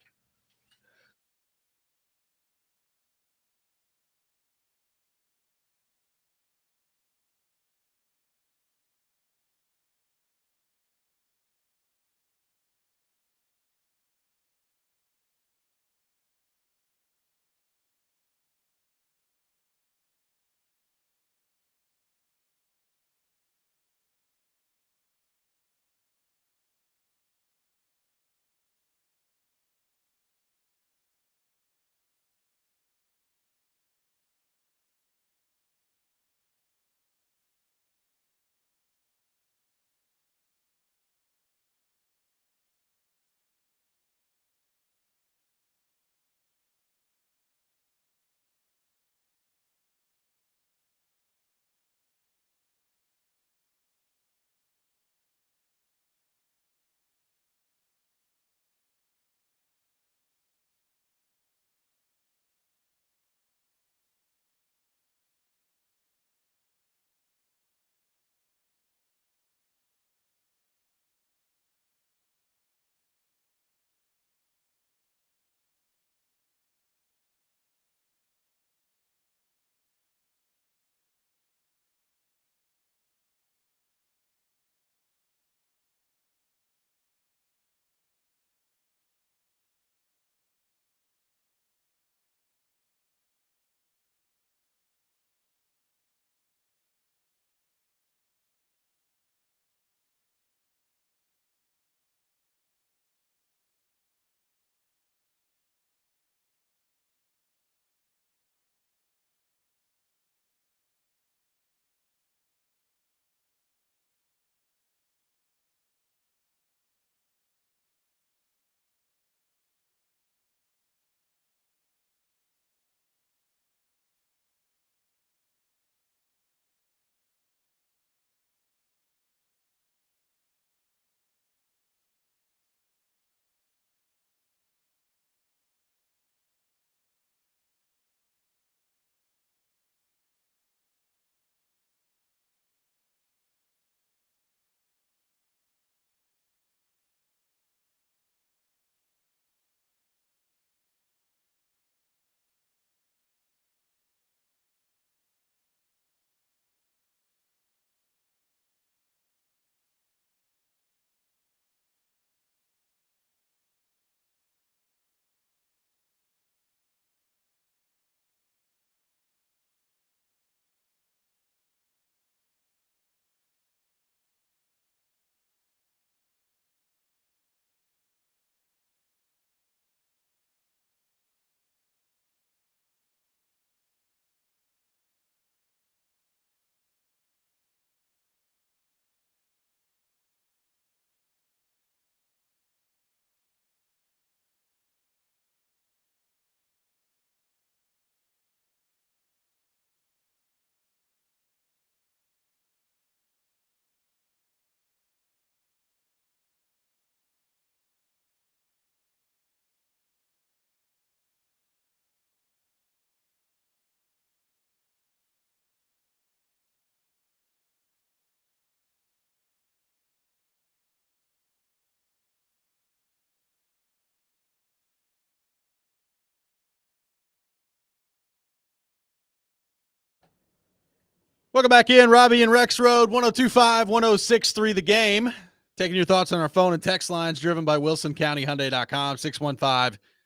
Welcome back in. Robby and Rexrode, 102.5, 106.3, The Game. Taking your thoughts on our phone and text lines driven by WilsonCountyHyundai.com,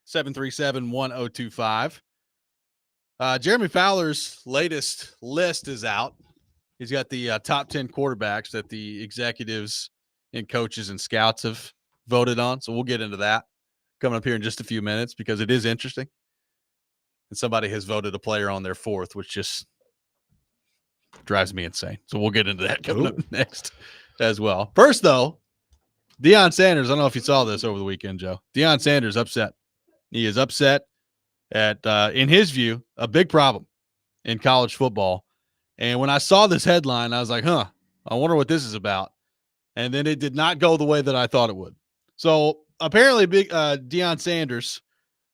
615-737-1025. Jeremy Fowler's latest list is out. He's got the top 10 quarterbacks that the executives and coaches and scouts have voted on. So we'll get into that coming up here in just a few minutes because it is interesting. And somebody has voted a player on their fourth, which just drives me insane. So we'll get into that coming up next as well. First, though, Deion Sanders. I don't know if you saw this over the weekend, Joe. Deion Sanders upset. He is upset at, in his view, a big problem in college football. And when I saw this headline, I was like, I wonder what this is about. And then it did not go the way that I thought it would. So apparently Deion Sanders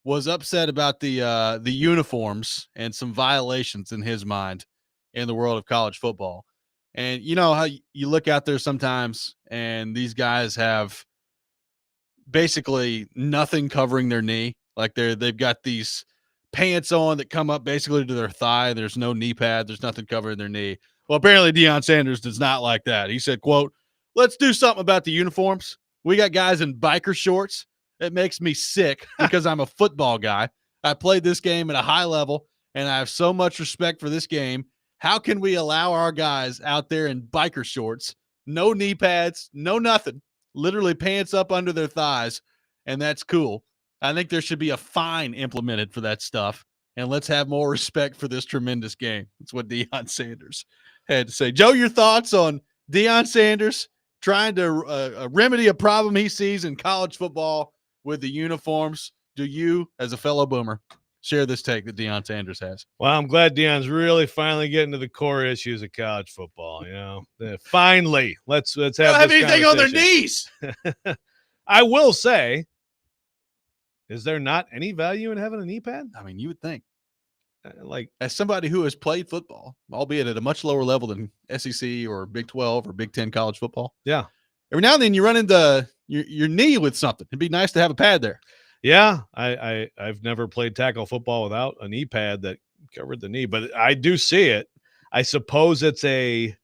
was upset about the uniforms and some violations in his mind in the world of college football. And you know how you look out there sometimes and these guys have basically nothing covering their knee. Like they've got these pants on that come up basically to their thigh. There's no knee pad. There's nothing covering their knee. Well, apparently Deion Sanders does not like that. He said, quote, "Let's do something about the uniforms. We got guys in biker shorts. It makes me sick because I'm a football guy. I played this game at a high level, and I have so much respect for this game. How can we allow our guys out there in biker shorts, no knee pads, no nothing, literally pants up under their thighs, and that's cool? I think there should be a fine implemented for that stuff, and let's have more respect for this tremendous game." That's what Deion Sanders had to say. Joe, your thoughts on Deion Sanders trying to remedy a problem he sees in college football with the uniforms? Do you, as a fellow boomer, share this take that Deion Sanders has? Well, I'm glad Deion's really finally getting to the core issues of college football. You know, finally, let's have. They don't have anything on their knees. I will say, is there not any value in having a knee pad? I mean, you would think. Like, As somebody who has played football, albeit at a much lower level than SEC or Big 12 or Big 10 college football. Yeah. Every now and then you run into your knee with something. It'd be nice to have a pad there. Yeah, I've never played tackle football without a knee pad that covered the knee, but I do see it. I suppose is it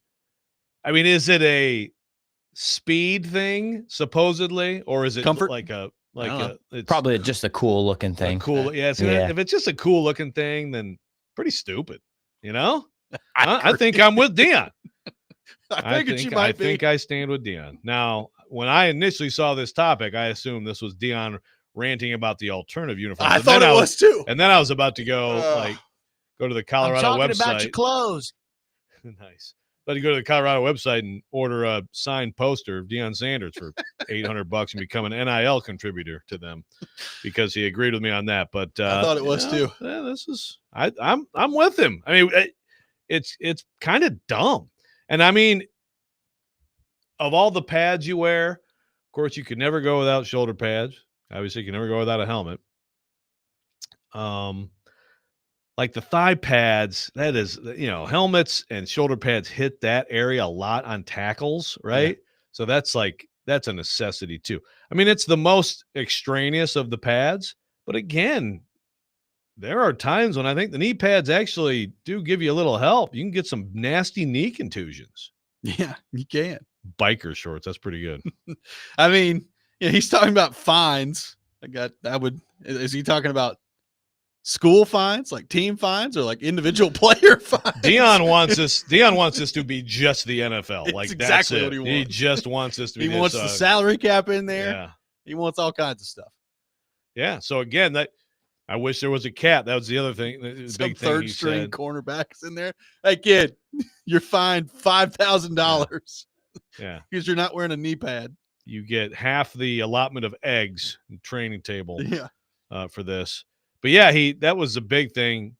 a speed thing supposedly, or is it Comfort? It's Probably just a cool looking thing. cool? Yeah, if it's just a cool looking thing, then pretty stupid. You know, I think I'm with Deion. I think I stand with Deion. Now, when I initially saw this topic, I assumed this was Deion ranting about the alternative uniforms. I thought it was too. And then I was about to go to the Colorado website. About your clothes. Nice. But to go to the Colorado website and order a signed poster of Deion Sanders for $800 and become an NIL contributor to them, because he agreed with me on that. But I thought it was too. Yeah, I'm with him. I mean, it's kind of dumb. And I mean, of all the pads you wear, of course, you could never go without shoulder pads. Obviously, you can never go without a helmet. Like the thigh pads, that is, helmets and shoulder pads hit that area a lot on tackles, right? Yeah. So that's a necessity too. I mean, it's the most extraneous of the pads, but again, there are times when I think the knee pads actually do give you a little help. You can get some nasty knee contusions. Yeah, you can. Biker shorts, that's pretty good. I mean, he's talking about fines. Is he talking about school fines, like team fines, or like individual player fines? Deion wants this to be just the NFL. It's like exactly that's what it. he wants. He just wants this to be. He wants the salary cap in there. Yeah. He wants all kinds of stuff. Yeah. So again, I wish there was a cap. That was the other thing. The big thing third string cornerbacks in there. Hey kid, you're fined $5,000. Yeah. Because you're not wearing a knee pad. You get half the allotment of eggs in training table. Yeah. For this. But yeah, that was a big thing,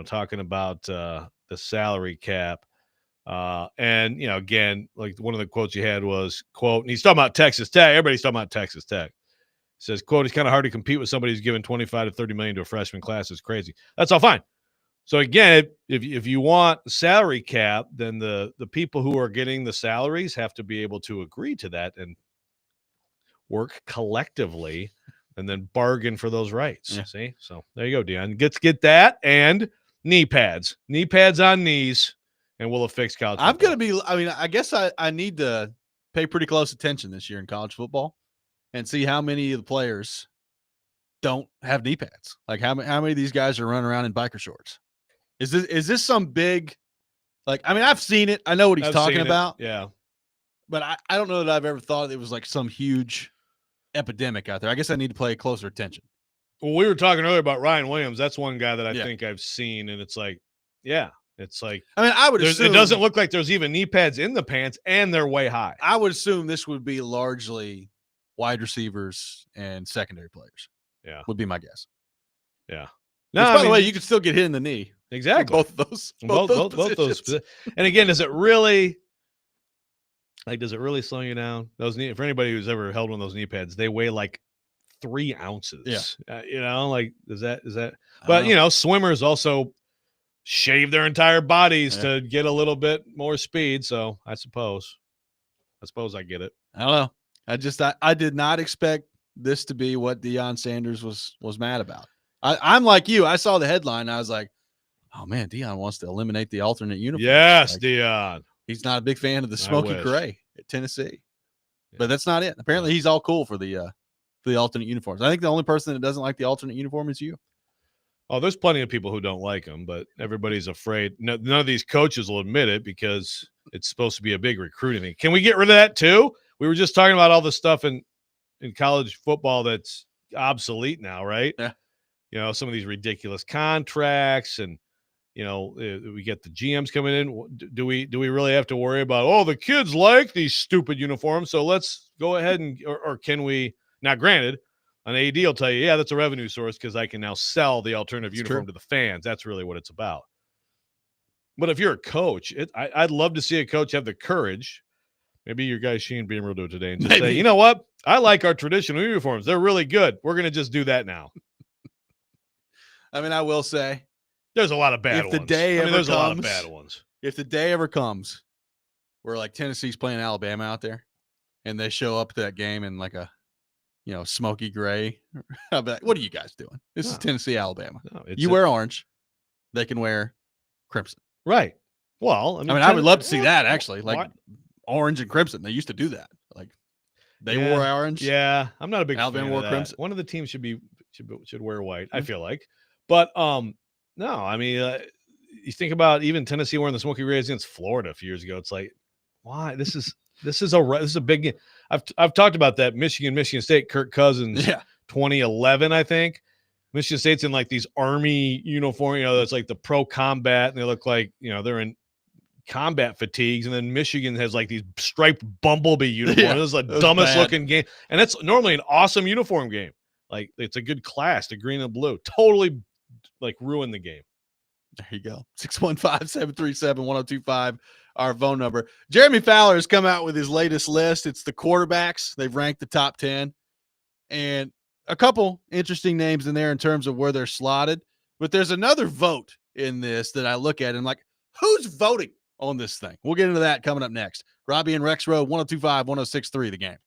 talking about the salary cap. And, again, like one of the quotes you had was, quote, and he's talking about Texas Tech. Everybody's talking about Texas Tech. He says, quote, "It's kind of hard to compete with somebody who's giving $25 to $30 million to a freshman class. It's crazy." That's all fine. So again, if you want salary cap, then the people who are getting the salaries have to be able to agree to that and work collectively and then bargain for those rights. Yeah. See? So there you go, Deion. Get that and knee pads. Knee pads on knees, and we'll have fixed college football. I guess I need to pay pretty close attention this year in college football and see how many of the players don't have knee pads. Like how many of these guys are running around in biker shorts? Is this some big, I've seen it. I know what he's talking about. Yeah. But I don't know that I've ever thought it was like some huge epidemic out there. I guess I need to pay closer attention. Well, we were talking earlier about Ryan Williams. That's one guy that I think I've seen, and it's like, yeah, it's like, I would assume it doesn't look like there's even knee pads in the pants, and they're way high. I would assume this would be largely wide receivers and secondary players. Yeah, would be my guess. Yeah. No, by the way, you could still get hit in the knee. Exactly. Both of those. Both those. And again, does it really slow you down? Those knee, for anybody who's ever held one of those knee pads, they weigh like 3 ounces. Yeah. Is that? But swimmers also shave their entire bodies Yeah. to get a little bit more speed. So I suppose I get it. I don't know. I did not expect this to be what Deion Sanders was mad about. I'm like you. I saw the headline. And I was like, oh man, Deion wants to eliminate the alternate uniform. Yes, Like, Dion. he's not a big fan of the I smoky wish. gray at Tennessee. Yeah. But that's not it. Apparently, he's all cool for the alternate uniforms. I think the only person that doesn't like the alternate uniform is you. Oh, there's plenty of people who don't like them, but everybody's afraid. No, none of these coaches will admit it because it's supposed to be a big recruiting thing. Can we get rid of that too? We were just talking about all the stuff in college football that's obsolete now, right? Yeah. You know, some of these ridiculous contracts, and you know, we get the GMs coming in. Do we really have to worry about, oh, the kids like these stupid uniforms, so let's go ahead and or can we? Now, granted, an AD will tell you, yeah, that's a revenue source because I can now sell the alternative uniform to the fans. That's really what it's about. But if you're a coach, I'd love to see a coach have the courage. Maybe your guy Sheen Beamer will do it today and just say, you know what? I like our traditional uniforms. They're really good. We're going to just do that now. I mean, I will say, there's a lot of bad ones. There's a lot of bad ones. If the day ever comes where like Tennessee's playing Alabama out there and they show up to that game in like a, smoky gray, I'll be like, what are you guys doing? This is Tennessee, Alabama. No, you wear orange. They can wear crimson. Right. Well, I would love to see that actually. Like orange and crimson. They used to do that. Like they wore orange. Yeah. I'm not a big Alabama fan wore of that. crimson. One of the teams should wear white, I feel like. But no, you think about even Tennessee wearing the smoky grays against Florida a few years ago. It's like, why? This is a big game. I've talked about that Michigan State, Kirk Cousins, 2011, I think. Michigan State's in like these Army uniform, that's like the pro combat, and they look like, they're in combat fatigues. And then Michigan has like these striped bumblebee uniforms. This is the dumbest looking game. And that's normally an awesome uniform game. Like it's a good class, the green and blue. Totally like ruin the game. There you go. 615-737-1025, our phone number. Jeremy Fowler has come out with his latest list. It's the quarterbacks. They've ranked the top 10. And a couple interesting names in there in terms of where they're slotted. But there's another vote in this that I look at and like, who's voting on this thing? We'll get into that coming up next. Robby and Rexrode, 102.5, 106.3 The Game.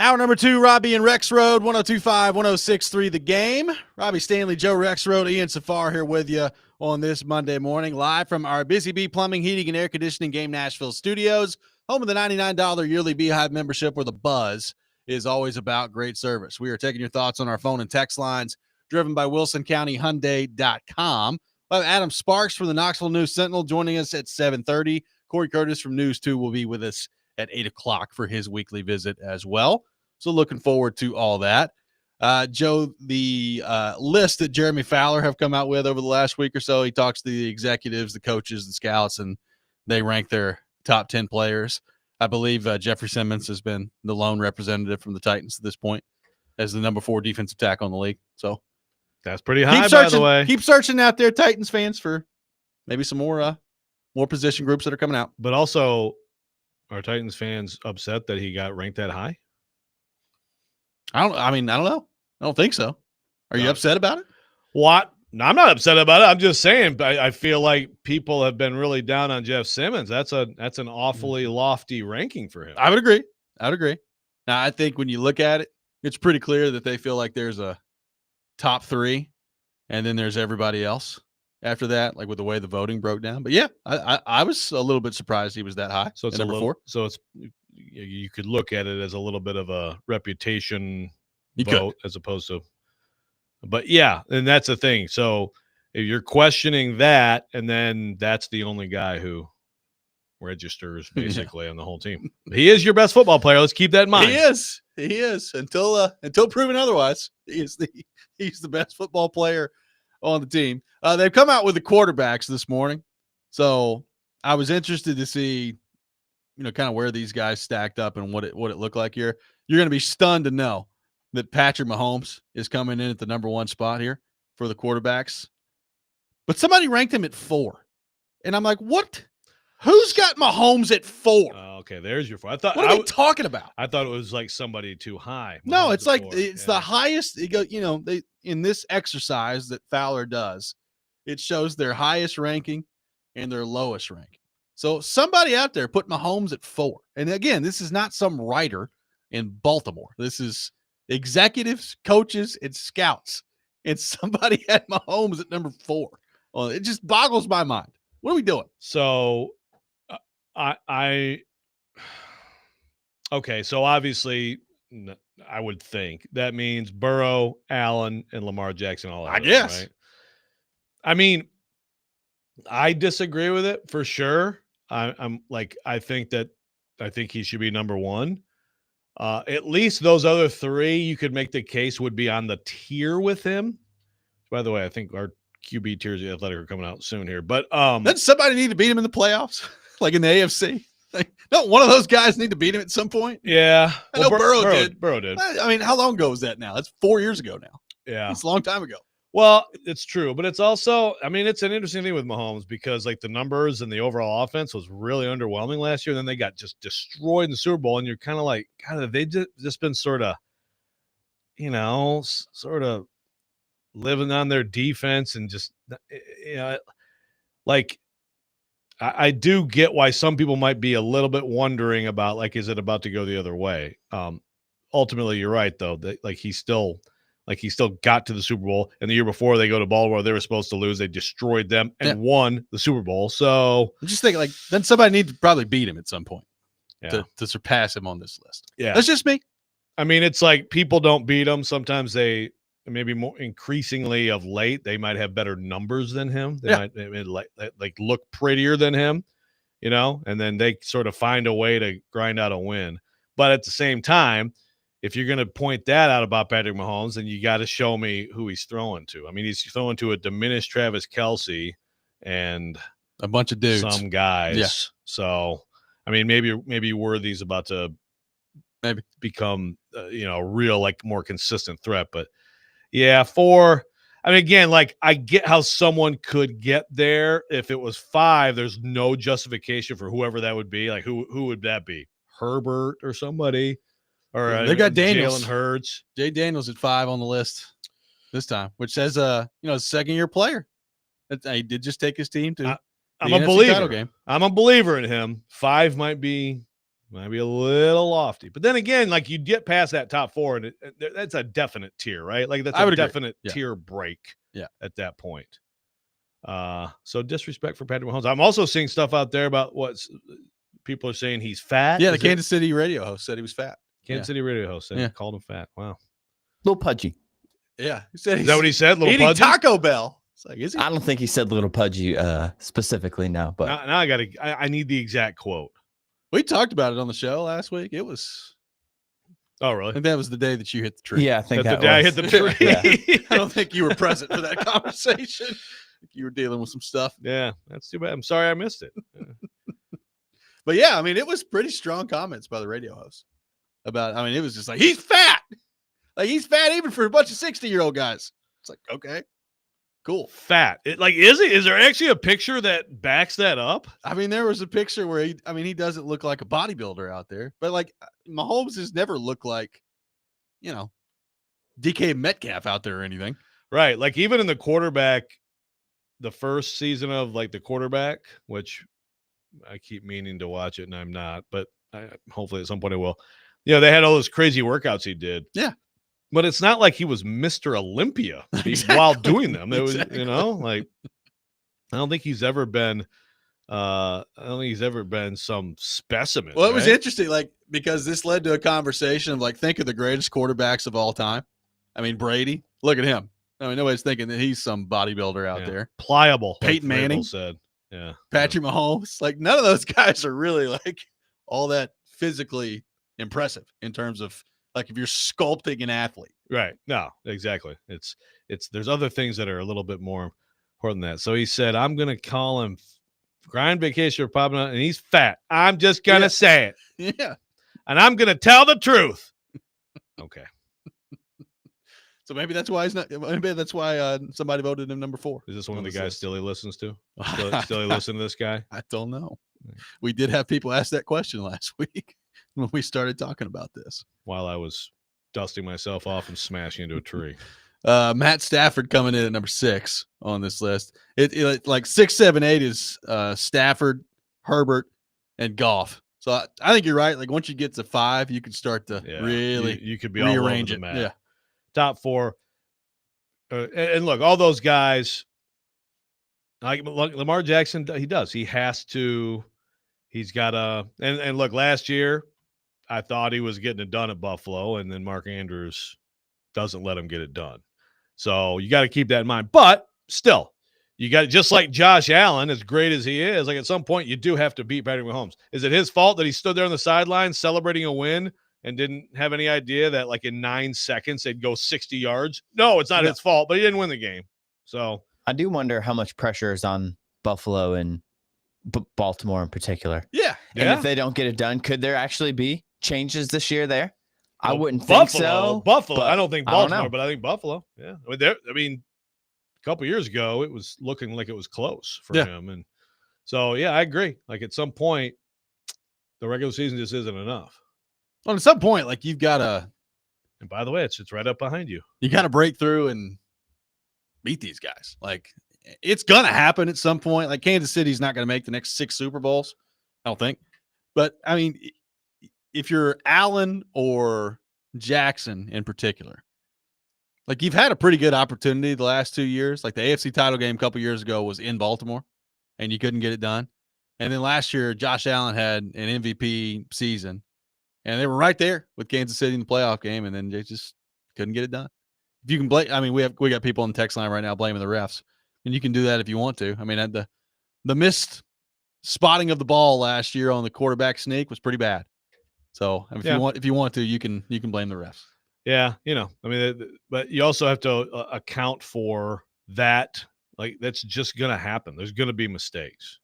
Hour number 2, Robby and Rexrode, 102.5, 106.3 The Game. Robby Stanley, Joe Rexrode, Ian Safar here with you on this Monday morning, live from our Busy Bee Plumbing, Heating, and Air Conditioning Game Nashville studios, home of the $99 yearly Beehive membership where the buzz is always about great service. We are taking your thoughts on our phone and text lines, driven by WilsonCountyHyundai.com. We'll have Adam Sparks from the Knoxville News Sentinel joining us at 7:30. Corey Curtis from News 2 will be with us at 8 o'clock for his weekly visit as well. So looking forward to all that. Joe, the list that Jeremy Fowler have come out with over the last week or so, he talks to the executives, the coaches, the scouts, and they rank their top 10 players. I believe Jeffrey Simmons has been the lone representative from the Titans at this point as the number 4 defensive tackle in the league. So that's pretty high, searching, by the way. Keep searching out there, Titans fans, for maybe some more position groups that are coming out. But also, are Titans fans upset that he got ranked that high? I don't know. I don't think so. Are you upset about it? What? No, I'm not upset about it. I'm just saying I feel like people have been really down on Jeff Simmons. That's an awfully lofty ranking for him. I would agree. Now, I think when you look at it, it's pretty clear that they feel like there's a top 3, and then there's everybody else after that, like with the way the voting broke down. But yeah, I was a little bit surprised he was that high. So it's number 4. So it's, you could look at it as a little bit of a reputation vote as opposed to, but yeah, and that's the thing. So if you're questioning that, and then that's the only guy who registers basically on the whole team. He is your best football player. Let's keep that in mind. He is until proven otherwise. He's the best football player on the team. They've come out with the quarterbacks this morning, so I was interested to see, kind of where these guys stacked up and what it looked like here. You're going to be stunned to know that Patrick Mahomes is coming in at the number 1 spot here for the quarterbacks, but somebody ranked him at 4, and I'm like, what? Who's got Mahomes at 4? Okay, there's your 4. What are we talking about? I thought it was like somebody too high. No, it's like it's the highest. They in this exercise that Fowler does, it shows their highest ranking and their lowest ranking. So somebody out there put Mahomes at 4. And again, this is not some writer in Baltimore. This is executives, coaches, and scouts. And somebody had Mahomes at number 4. Well, it just boggles my mind. What are we doing? So okay, so obviously I would think that means Burrow, Allen, and Lamar Jackson all I guess. Right? I mean, I disagree with it for sure. I think he should be number 1. At least those other 3 you could make the case would be on the tier with him. By the way, I think our QB tiers of Athletic are coming out soon here. But doesn't somebody need to beat him in the playoffs, like in the AFC? Like, don't one of those guys need to beat him at some point? Yeah, I know Burrow did. Burrow did. I mean, how long ago was that now? That's 4 years ago now. Yeah, it's a long time ago. Well, it's true, but it's also, I mean, it's an interesting thing with Mahomes because like the numbers and the overall offense was really underwhelming last year. And then they got just destroyed in the Super Bowl. And you're kind of like, God, have they just been sort of living on their defense and just, like, I do get why some people might be a little bit wondering about, like, is it about to go the other way? Ultimately, you're right, though, that he still got to the Super Bowl, and the year before they go to Baltimore, they were supposed to lose. They destroyed them and won the Super Bowl. So I'm just thinking, like, then somebody needs to probably beat him at some point to surpass him on this list. Yeah, that's just me. I mean, it's like people don't beat him. Sometimes they maybe more increasingly of late they might have better numbers than him. They might like look prettier than him, and then they sort of find a way to grind out a win. But at the same time, if you're going to point that out about Patrick Mahomes, then you got to show me who he's throwing to. I mean, he's throwing to a diminished Travis Kelce and a bunch of dudes, some guys. Yeah. So, I mean, maybe Worthy's about to become, a real, like, more consistent threat. But yeah, 4. I mean, again, like, I get how someone could get there. If it was 5, there's no justification for whoever that would be. Like, who would that be? Herbert or somebody? Or they got Daniels. Jalen Hurts. Jay Daniels at 5 on the list this time, which says, second-year player. He did just take his team to I'm the a NFC believer. title game. I'm a believer in him. 5 might be Might be a little lofty. But then again, like you get past that top 4, and that's a definite tier, right? Like that's a definite tier break at that point. So disrespect for Patrick Mahomes. I'm also seeing stuff out there about what people are saying he's fat. Yeah, the Kansas City radio host said he was fat. Kansas City radio host said called him fat. Wow. Little pudgy. Yeah. He said is that what he said? Little eating pudgy? Taco Bell. It's like, is he? I don't think he said little pudgy specifically, no. But now I need the exact quote. We talked about it on the show last week. It was. Oh, I really? think that was the day that you hit the tree. yeah, I think That's that the day I was. hit the tree. I don't think you were present for that conversation. You were dealing with some stuff. Yeah, that's too bad. I'm sorry I missed it. But yeah, I mean, it was pretty strong comments by the radio host about, I mean, it was just like, he's fat. Like, he's fat even for a bunch of 60-year-old guys. It's like, okay, cool. Fat. Is there actually a picture that backs that up? I mean, there was a picture where he doesn't look like a bodybuilder out there, but like Mahomes has never looked like, DK Metcalf out there or anything. Right. Like even in the quarterback, the first season of like the quarterback, which I keep meaning to watch it and I'm not, but hopefully at some point I will. They had all those crazy workouts he did. Yeah. But it's not like he was Mr. Olympia while doing them. It was, like I don't think he's ever been some specimen. Well, it was interesting, like, because this led to a conversation of like, think of the greatest quarterbacks of all time. I mean, Brady, look at him. I mean, nobody's thinking that he's some bodybuilder out there. Pliable. Peyton like Manning said. Yeah. Patrick Mahomes. Like, none of those guys are really like all that physically impressive in terms of like if you're sculpting an athlete. Right. No, exactly. It's there's other things that are a little bit more important than that. So he said, I'm going to call him Grind Vacation for popping out, and he's fat. I'm just going to say it. Yeah. And I'm going to tell the truth. Okay. So maybe that's why he's not. Maybe that's why somebody voted him number 4. Is this one of the guys Stilly listens to? Stilly listen to this guy? I don't know. We did have people ask that question last week when we started talking about this. While I was dusting myself off and smashing into a tree. Matt Stafford coming in at number 6 on this list. It like 6, 7, 8 is Stafford, Herbert, and Goff. So I think you're right. Like once you get to 5, you can start to really you could be rearrange all over the it. map. Yeah. Top 4. And look, all those guys, like Lamar Jackson, he does. He has to. He's got to. And look, last year, I thought he was getting it done at Buffalo, and then Mark Andrews doesn't let him get it done. So you got to keep that in mind. But still, you got just like Josh Allen, as great as he is, like at some point you do have to beat Patrick Mahomes. Is it his fault that he stood there on the sideline celebrating a win and didn't have any idea that like in 9 seconds they'd go 60 yards? No, it's not his fault, but he didn't win the game. So I do wonder how much pressure is on Buffalo and Baltimore in particular. Yeah. And if they don't get it done, could there actually be changes this year there? I wouldn't Buffalo, think so. Buffalo. I don't think Baltimore, know. but I think Buffalo. Yeah. I mean, a couple years ago, it was looking like it was close for him. And so, yeah, I agree. Like at some point, the regular season just isn't enough. Well, at some point, like you've got to. And by the way, it's right up behind you. You got to break through and beat these guys. Like it's going to happen at some point. Like Kansas City's not going to make the next 6 Super Bowls, I don't think. But I mean, if you're Allen or Jackson in particular, like you've had a pretty good opportunity the last 2 years. Like the AFC title game a couple years ago was in Baltimore and you couldn't get it done. And then last year, Josh Allen had an MVP season and they were right there with Kansas City in the playoff game. And then they just couldn't get it done. If you can blame, I mean, we got people on the text line right now blaming the refs, and you can do that if you want to. I mean, the missed spotting of the ball last year on the quarterback sneak was pretty bad. So if you want to, you can blame the refs. Yeah, I mean, but you also have to account for that. Like that's just going to happen. There's going to be mistakes,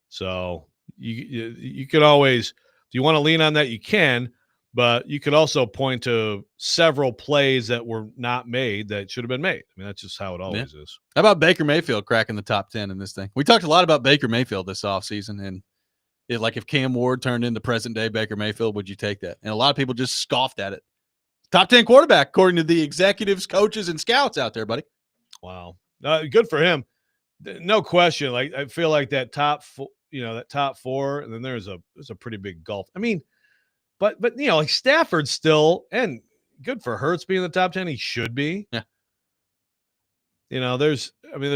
So you could always, if you want to lean on that, you can. But you could also point to several plays that were not made that should have been made. I mean, that's just how it always is. How about Baker Mayfield cracking the top 10 in this thing? We talked a lot about Baker Mayfield this offseason, and if Cam Ward turned into present-day Baker Mayfield, would you take that? And a lot of people just scoffed at it. Top 10 quarterback, according to the executives, coaches, and scouts out there, buddy. Wow. Good for him. No question. Like I feel like that top that top 4, and then there's a pretty big gulf. I mean, but like Stafford's still, and good for Hurts being in the top 10. He should be. Yeah. There's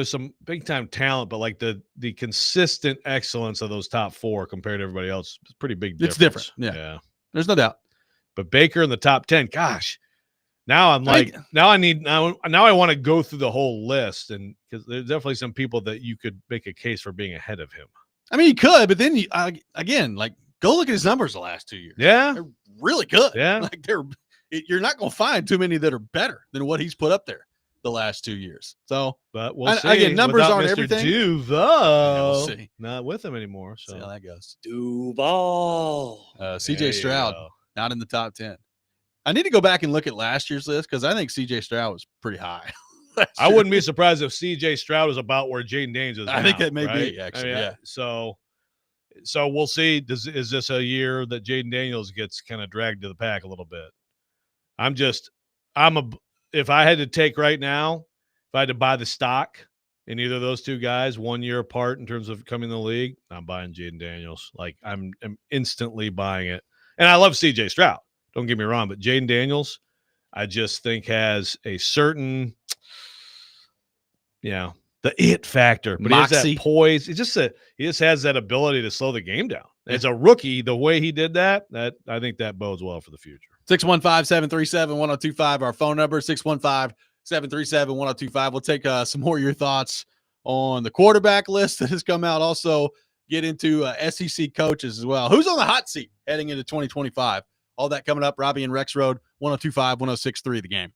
some big time talent, but like the consistent excellence of those top 4 compared to everybody else is pretty big difference. It's different. Yeah. There's no doubt. But Baker in the top 10, gosh. Now I'm like, now I want to go through the whole list, and because there's definitely some people that you could make a case for being ahead of him. I mean, you could, but then again, like, go look at his numbers the last 2 years. Yeah, they're really good. Yeah, like you're not going to find too many that are better than what he's put up there the last 2 years. So, but we'll see. Again, numbers without aren't Mr. everything. Duval, we'll see. Not with him anymore. So see how that goes. Duval. CJ Stroud not in the top 10. I need to go back and look at last year's list because I think CJ Stroud was pretty high. I wouldn't be surprised if CJ Stroud was about where Jaden Daniels is. I think that may be actually. Yeah. So we'll see. Is this a year that Jaden Daniels gets kind of dragged to the pack a little bit? If I had to take right now, if I had to buy the stock in either of those two guys 1 year apart in terms of coming in the league, I'm buying Jaden Daniels. Like I'm instantly buying it. And I love CJ Stroud. Don't get me wrong, but Jaden Daniels, I just think has a certain, the it factor. But Moxie. He has that poise. He just has that ability to slow the game down. As a rookie, the way he did that I think that bodes well for the future. 615-737-1025, our phone number, 615-737-1025. We'll take some more of your thoughts on the quarterback list that has come out. Also, get into SEC coaches as well. Who's on the hot seat heading into 2025? All that coming up. Robby and Rexrode, 102.5, 106.3 The Game.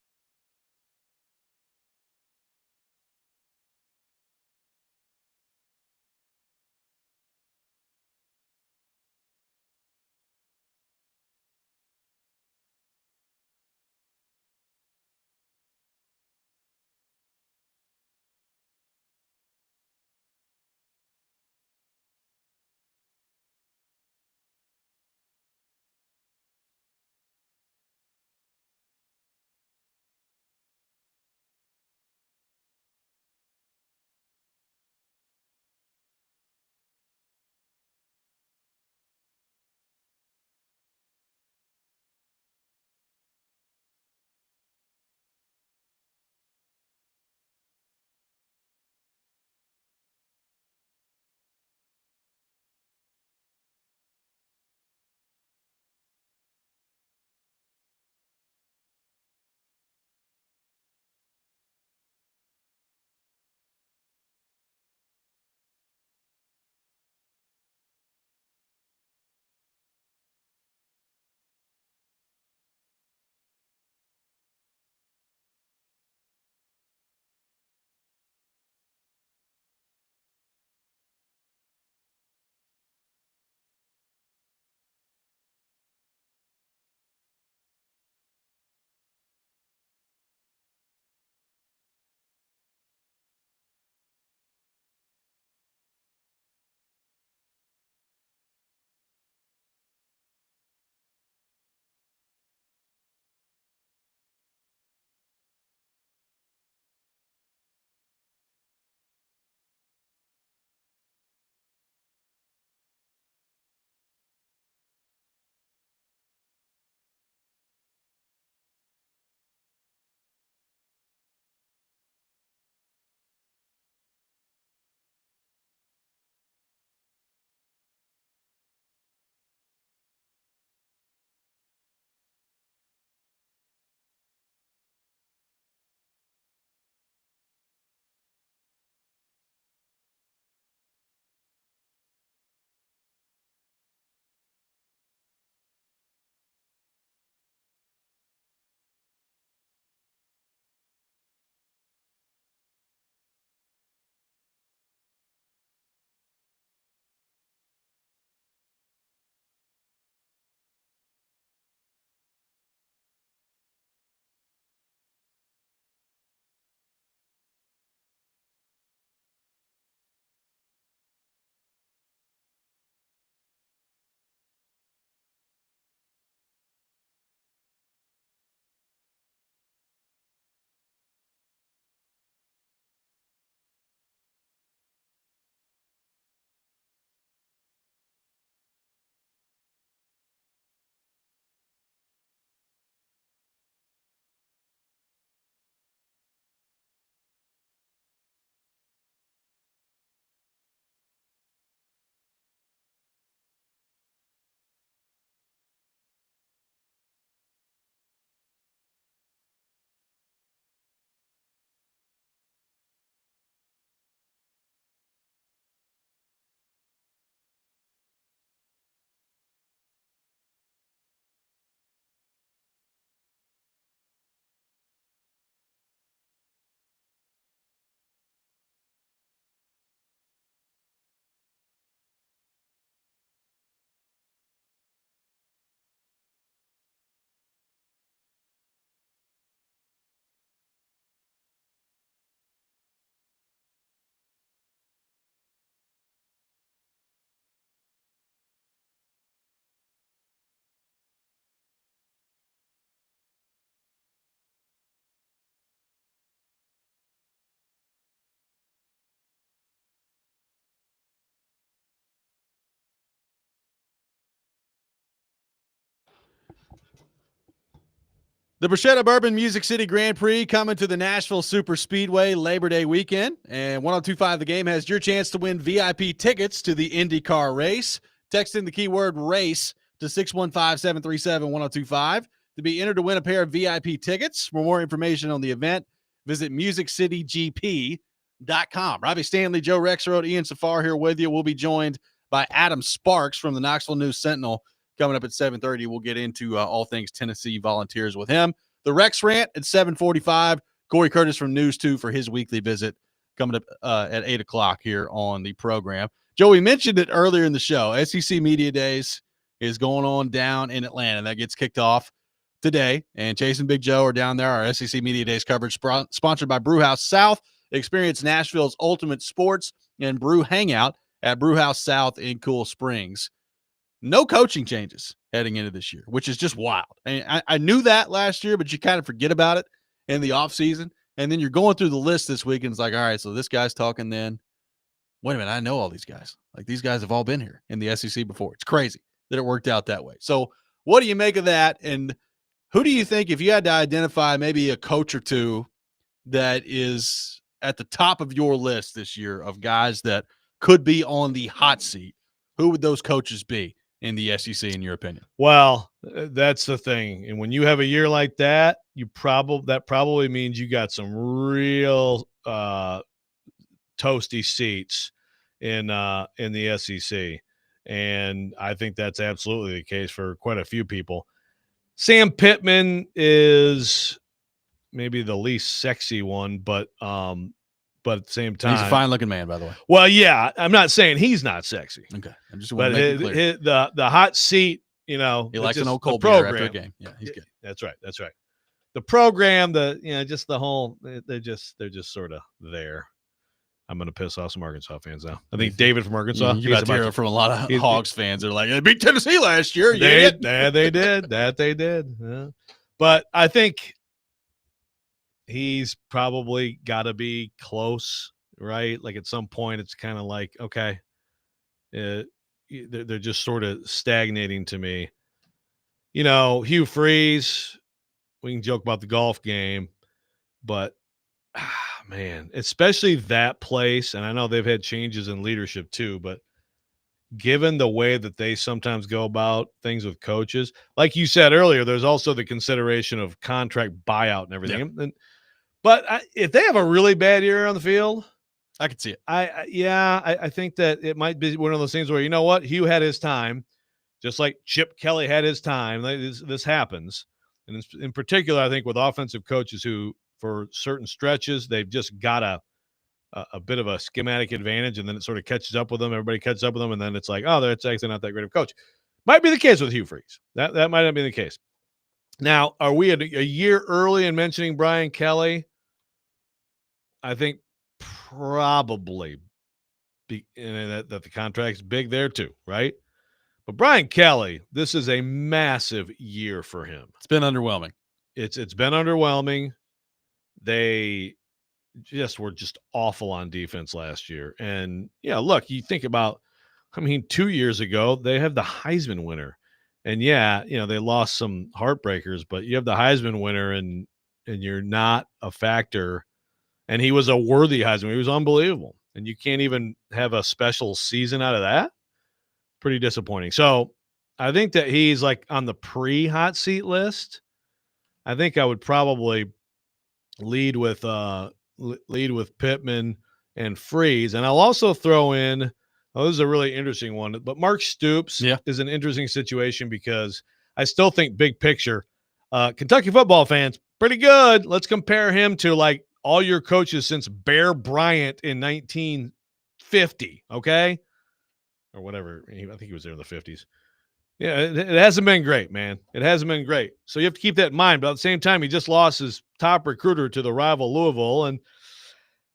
The Bruschetta Bourbon Music City Grand Prix coming to the Nashville Super Speedway Labor Day weekend. And 1025 The Game has your chance to win VIP tickets to the IndyCar race. Text in the keyword race to 615-737-1025 to be entered to win a pair of VIP tickets. For more information on the event, visit musiccitygp.com. Robbie Stanley, Joe Rexrode, Ian Safar here with you. We'll be joined by Adam Sparks from the Knoxville News Sentinel coming up at 7:30. We'll get into all things Tennessee Volunteers with him. The Rex Rant at 7:45. Corey Curtis from News 2 for his weekly visit coming up at 8 o'clock here on the program. Joe, we mentioned it earlier in the show. SEC Media Days is going on down in Atlanta. That gets kicked off today, and Chase and Big Joe are down there. Our SEC Media Days coverage sponsored by Brewhouse South. Experience Nashville's ultimate sports and brew hangout at Brewhouse South in Cool Springs. No coaching changes heading into this year, which is just wild. I knew that last year, but you kind of forget about it in the offseason. And then you're going through the list this week, and it's like, all right, so this guy's talking then. Wait a minute, I know all these guys. Like, these guys have all been here in the SEC before. It's crazy that it worked out that way. So what do you make of that? And who do you think, if you had to identify maybe a coach or two that is at the top of your list this year of guys that could be on the hot seat, who would those coaches be in the SEC, in your opinion? Well, that's the thing. And when you have a year like that, that probably means you got some real toasty seats in the SEC. And I think that's absolutely the case for quite a few people. Sam Pittman is maybe the least sexy one, but at the same time, he's a fine-looking man, by the way. Well, yeah, I'm not saying he's not sexy. Okay, I just want to make it clear. The hot seat, he likes an old cold beer after a game. Yeah, he's good. That's right. The program, just the whole, they're just sort of there. I'm going to piss off some Arkansas fans now. I think David from Arkansas. You're about to hear from a lot of Hogs fans. They're like, they beat Tennessee last year. They did. Yeah. But I think he's probably got to be close, right? Like at some point, it's kind of like, okay, they're just sort of stagnating to me. Hugh Freeze, we can joke about the golf game, but man, especially that place, and I know they've had changes in leadership too, but given the way that they sometimes go about things with coaches, like you said earlier, there's also the consideration of contract buyout and everything. Yeah. But if they have a really bad year on the field, I could see it. I think that it might be one of those things where, you know what, Hugh had his time, just like Chip Kelly had his time. This happens. And in particular, I think with offensive coaches who, for certain stretches, they've just got a bit of a schematic advantage, and then it sort of catches up with them. Everybody catches up with them, and then it's like, oh, that's actually not that great of a coach. Might be the case with Hugh Freeze. That might not be the case. Now, are we a year early in mentioning Brian Kelly? I think probably that the contract's big there too, right? But Brian Kelly, this is a massive year for him. It's been underwhelming. It's been underwhelming. They were just awful on defense last year. And, look, you think about, 2 years ago, they have the Heisman winner. And, they lost some heartbreakers, but you have the Heisman winner and you're not a factor. And he was a worthy Heisman. He was unbelievable. And you can't even have a special season out of that. Pretty disappointing. So I think that he's like on the pre-hot seat list. I think I would probably lead with Pittman and Freeze. And I'll also throw in, this is a really interesting one, but Mark Stoops is an interesting situation because I still think big picture, Kentucky football fans, pretty good. Let's compare him to like all your coaches since Bear Bryant in 1950, okay? Or whatever. I think he was there in the 50s. Yeah, it hasn't been great, man. It hasn't been great. So you have to keep that in mind. But at the same time, he just lost his top recruiter to the rival Louisville. And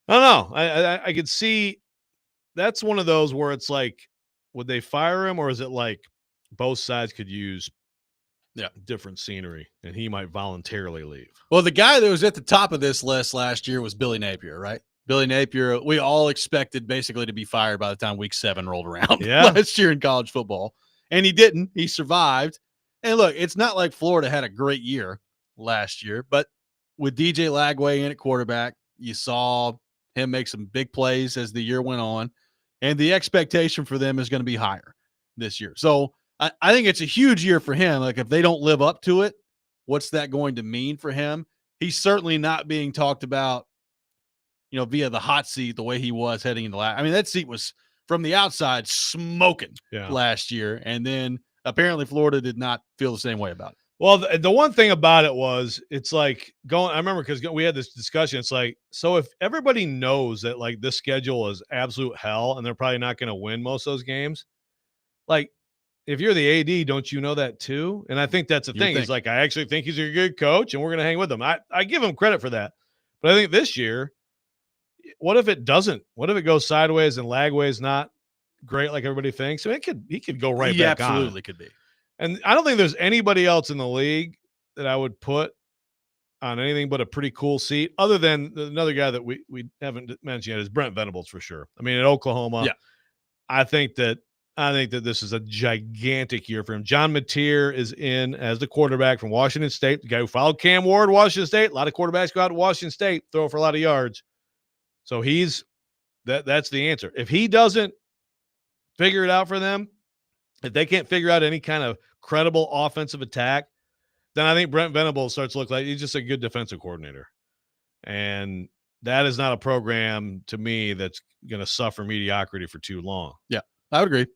I don't know. I could see that's one of those where it's like, would they fire him, or is it like both sides could use different scenery and he might voluntarily leave? Well, the guy that was at the top of this list last year was Billy Napier, right? Billy Napier, we all expected basically to be fired by the time week 7 rolled around last year in college football. And he didn't. He survived. And look, it's not like Florida had a great year last year. But with DJ Lagway in at quarterback, you saw him make some big plays as the year went on, and the expectation for them is going to be higher this year. So I think it's a huge year for him. Like, if they don't live up to it, what's that going to mean for him? He's certainly not being talked about, via the hot seat the way he was heading into last. I mean, that seat was from the outside smoking last year, and then apparently Florida did not feel the same way about it. Well, the one thing about it was, it's like I remember because we had this discussion. It's like, so if everybody knows that like this schedule is absolute hell and they're probably not going to win most of those games, like if you're the AD, don't you know that too? And I think that's the thing. It's like, I actually think he's a good coach and we're going to hang with him. I give him credit for that. But I think this year, what if it doesn't? What if it goes sideways and Lagway's not great like everybody thinks? I mean, he could go right back on. Absolutely could be. And I don't think there's anybody else in the league that I would put on anything but a pretty cool seat, other than another guy that we haven't mentioned yet is Brent Venables for sure. I mean, at Oklahoma, I think that this is a gigantic year for him. John Mateer is in as the quarterback from Washington State, the guy who followed Cam Ward, Washington State. A lot of quarterbacks go out to Washington State, throw for a lot of yards. So that's the answer. If he doesn't figure it out for them, if they can't figure out any kind of credible offensive attack, then I think Brent Venables starts to look like he's just a good defensive coordinator. And that is not a program to me that's going to suffer mediocrity for too long. Yeah, I would agree.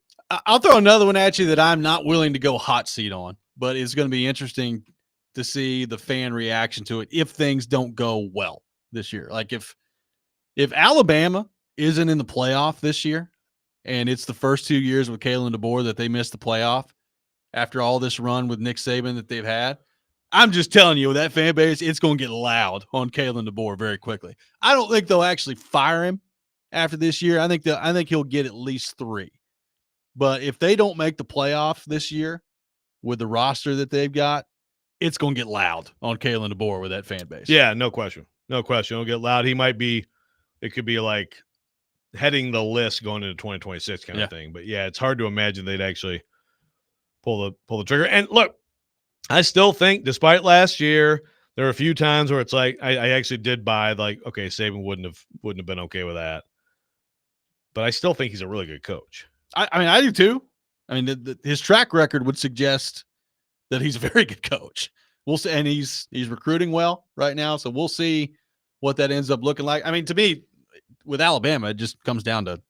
I'll throw another one at you that I'm not willing to go hot seat on, but it's going to be interesting to see the fan reaction to it if things don't go well this year. Like if Alabama isn't in the playoff this year, and it's the first 2 years with Kalen DeBoer that they missed the playoff after all this run with Nick Saban that they've had, I'm just telling you, that fan base, it's going to get loud on Kalen DeBoer very quickly. I don't think they'll actually fire him after this year. I think he'll get at least 3. But if they don't make the playoff this year with the roster that they've got, it's going to get loud on Kalen DeBoer with that fan base. Yeah, no question. No question. It'll get loud. It could be like heading the list going into 2026 kind of thing. But yeah, it's hard to imagine they'd actually pull the trigger. And look, I still think, despite last year, there are a few times where it's like I actually did buy, like, okay, Saban wouldn't have been okay with that. But I still think he's a really good coach. I mean, I do too. I mean, his track record would suggest that he's a very good coach. We'll see, and he's recruiting well right now, so we'll see what that ends up looking like. I mean, to me, with Alabama, it just comes down to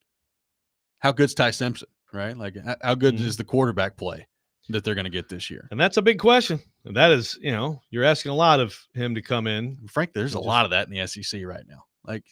how good's Ty Simpson, right? Like, how good is the quarterback play that they're going to get this year? And that's a big question. And that is, you're asking a lot of him to come in. Frankly, there's a lot of that in the SEC right now. Like,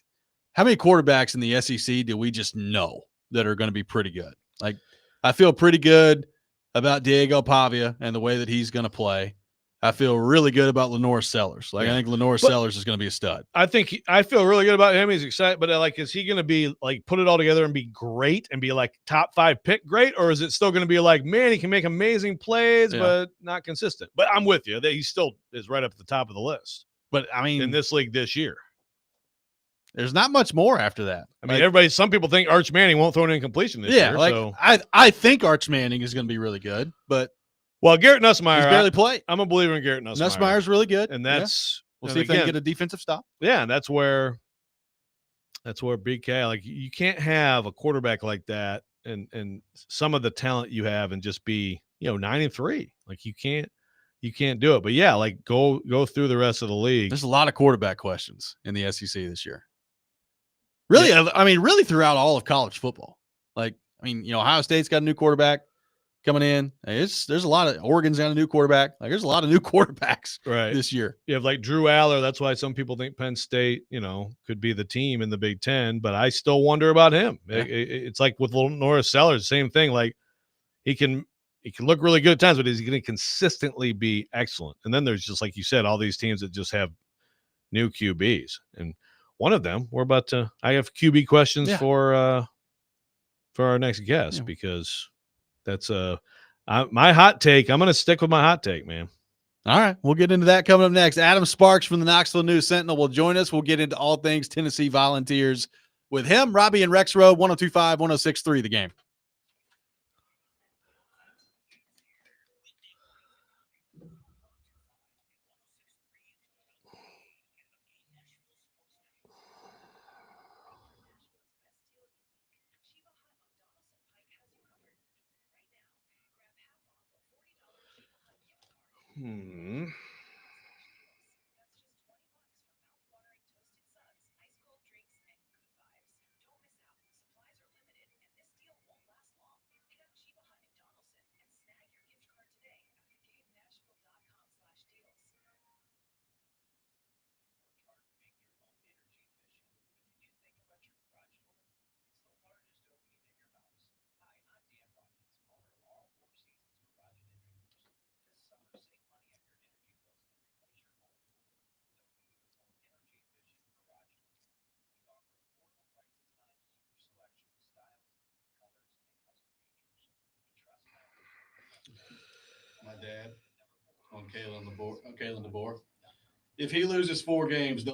how many quarterbacks in the SEC do we just know that are going to be pretty good? Like, I feel pretty good about Diego Pavia and the way that he's going to play. I feel really good about Lenore Sellers. Like, I think Lenore Sellers is going to be a stud. I feel really good about him. He's excited, but is he going to be like, put it all together and be great and be like top 5 pick great? Or is it still going to be like, man, he can make amazing plays, but not consistent? But I'm with you that he still is right up at the top of the list. But I mean, in this league this year, there's not much more after that. I mean, some people think Arch Manning won't throw an incompletion this year. So. I think Arch Manning is going to be really good, but well, Garrett Nussmeier, he's barely played. I'm a believer in Garrett Nussmeier. Nussmeier's really good, and that's we'll see if they can get a defensive stop. Yeah, and that's where BK, like, you can't have a quarterback like that and some of the talent you have and just be 9-3. Like, you can't do it. But yeah, like go through the rest of the league. There's a lot of quarterback questions in the SEC this year. Really, I mean, really throughout all of college football. Like, I mean, Ohio State's got a new quarterback coming in. There's a lot of Oregon's got a new quarterback. Like, there's a lot of new quarterbacks this year. You have like Drew Aller. That's why some people think Penn State, could be the team in the Big Ten. But I still wonder about him. Yeah. It's like with Lenore Sellers, same thing. Like, he can look really good at times, but is he going to consistently be excellent? And then there's just, like you said, all these teams that just have new QBs. And one of them, I have QB questions for our next guest, because that's my hot take. I'm going to stick with my hot take, man. All right. We'll get into that coming up next. Adam Sparks from the Knoxville News Sentinel will join us. We'll get into all things Tennessee Volunteers with him, Robby and Rexrode, 102.5, 106.3 The Game. Hmm. My dad on Kalen DeBoer. If he loses 4 games,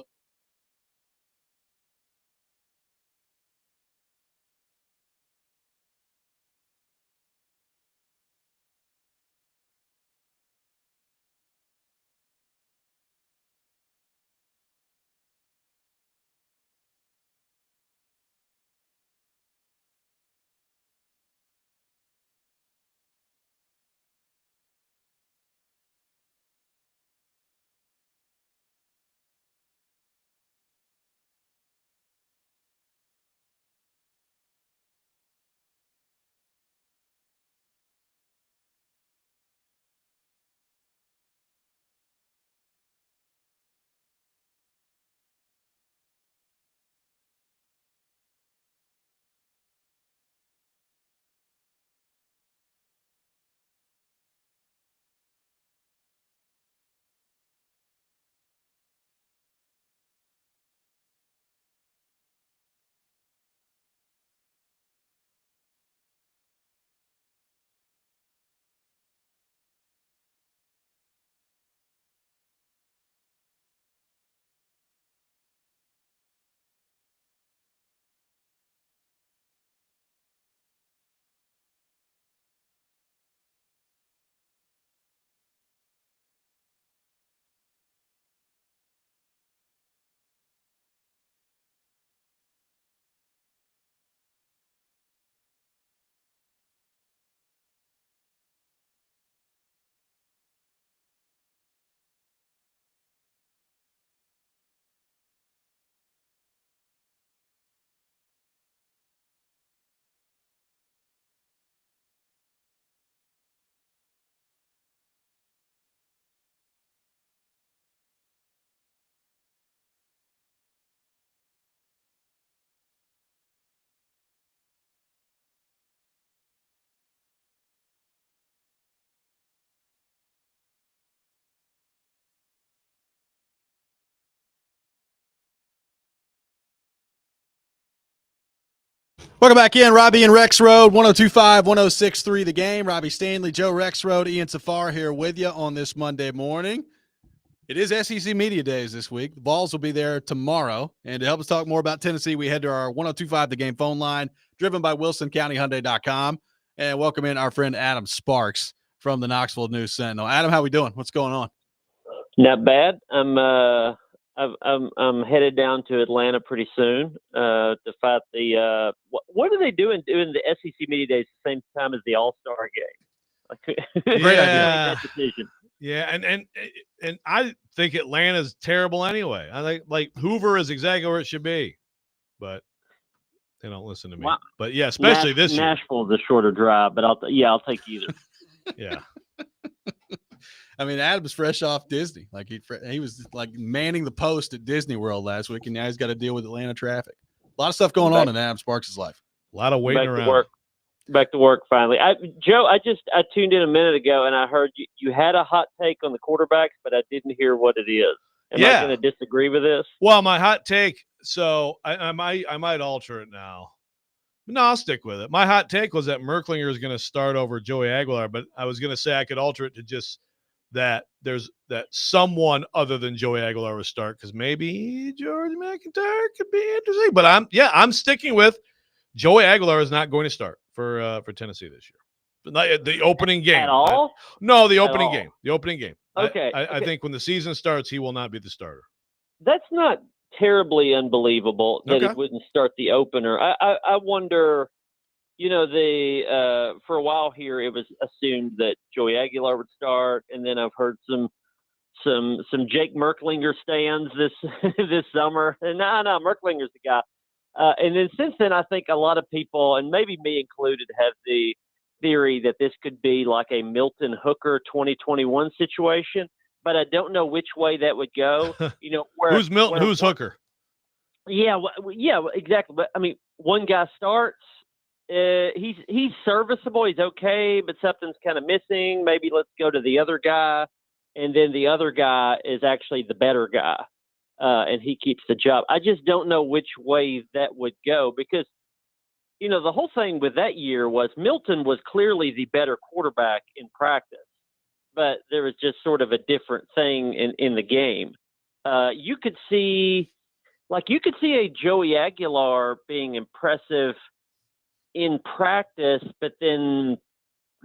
Welcome back in, Robby and Rexrode, 102.5, 106.3 The Game. Robby Stanley, Joe Rexrode, Ian Safar here with you on this Monday morning. It is SEC Media Days this week. The Vols will be there tomorrow. And to help us talk more about Tennessee, we head to our 102.5 The Game phone line, driven by WilsonCountyHyundai.com. And welcome in our friend Adam Sparks from the Knoxville News Sentinel. Adam, how we doing? What's going on? Not bad. I'm headed down to Atlanta pretty soon to fight the. What are they doing the SEC Media Days at the same time as the All-Star game? Great Yeah. idea. Decision. Yeah, and I think Atlanta's terrible anyway. I think like Hoover is exactly where it should be, but they don't listen to me. Wow. But yeah, especially this year. Nashville's a shorter drive, but I'll take either. Yeah. I mean, Adam's fresh off Disney. Like he was like manning the post at Disney World last week, and now he's got to deal with Atlanta traffic. A lot of stuff going on in Adam Sparks' life. A lot of waiting around. Back to work finally. Joe, I tuned in a minute ago and I heard you had a hot take on the quarterbacks, but I didn't hear what it is. Am I going to disagree with this? Well, my hot take. So I might alter it now. No, I'll stick with it. My hot take was that Merklinger is going to start over Joey Aguilar, but I was going to say I could alter it to just that that someone other than Joey Aguilar will start because maybe George McIntyre could be interesting. But I'm sticking with Joey Aguilar is not going to start for Tennessee this year. The opening game at all? No, the opening game. The opening game. Okay. I think when the season starts, he will not be the starter. That's not terribly unbelievable that Okay. he wouldn't start the opener. I wonder for a while here, it was assumed that Joey Aguilar would start, and then I've heard some Jake Merklinger stands this this summer. And no, Merklinger's the guy. And then since then, I think a lot of people, and maybe me included, have the theory that this could be like a Milton Hooker 2021 situation. But I don't know which way that would go. Who's Milton? Who's Hooker? Yeah, exactly. But I mean, one guy starts. He's serviceable. He's okay, but something's kind of missing. Maybe let's go to the other guy, and then the other guy is actually the better guy, and he keeps the job. I just don't know which way that would go because, the whole thing with that year was Milton was clearly the better quarterback in practice, but there was just sort of a different thing in the game. You could see a Joey Aguilar being impressive in practice, but then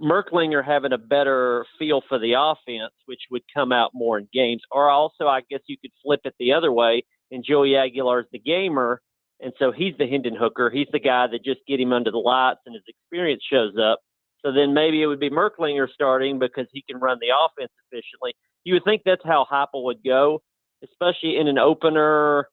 Merklinger having a better feel for the offense, which would come out more in games. Or also, I guess you could flip it the other way, and Joey Aguilar's the gamer, and so he's the Hendon Hooker. He's the guy that just get him under the lights, and his experience shows up. So then maybe it would be Merklinger starting because he can run the offense efficiently. You would think that's how Heupel would go, especially in an opener,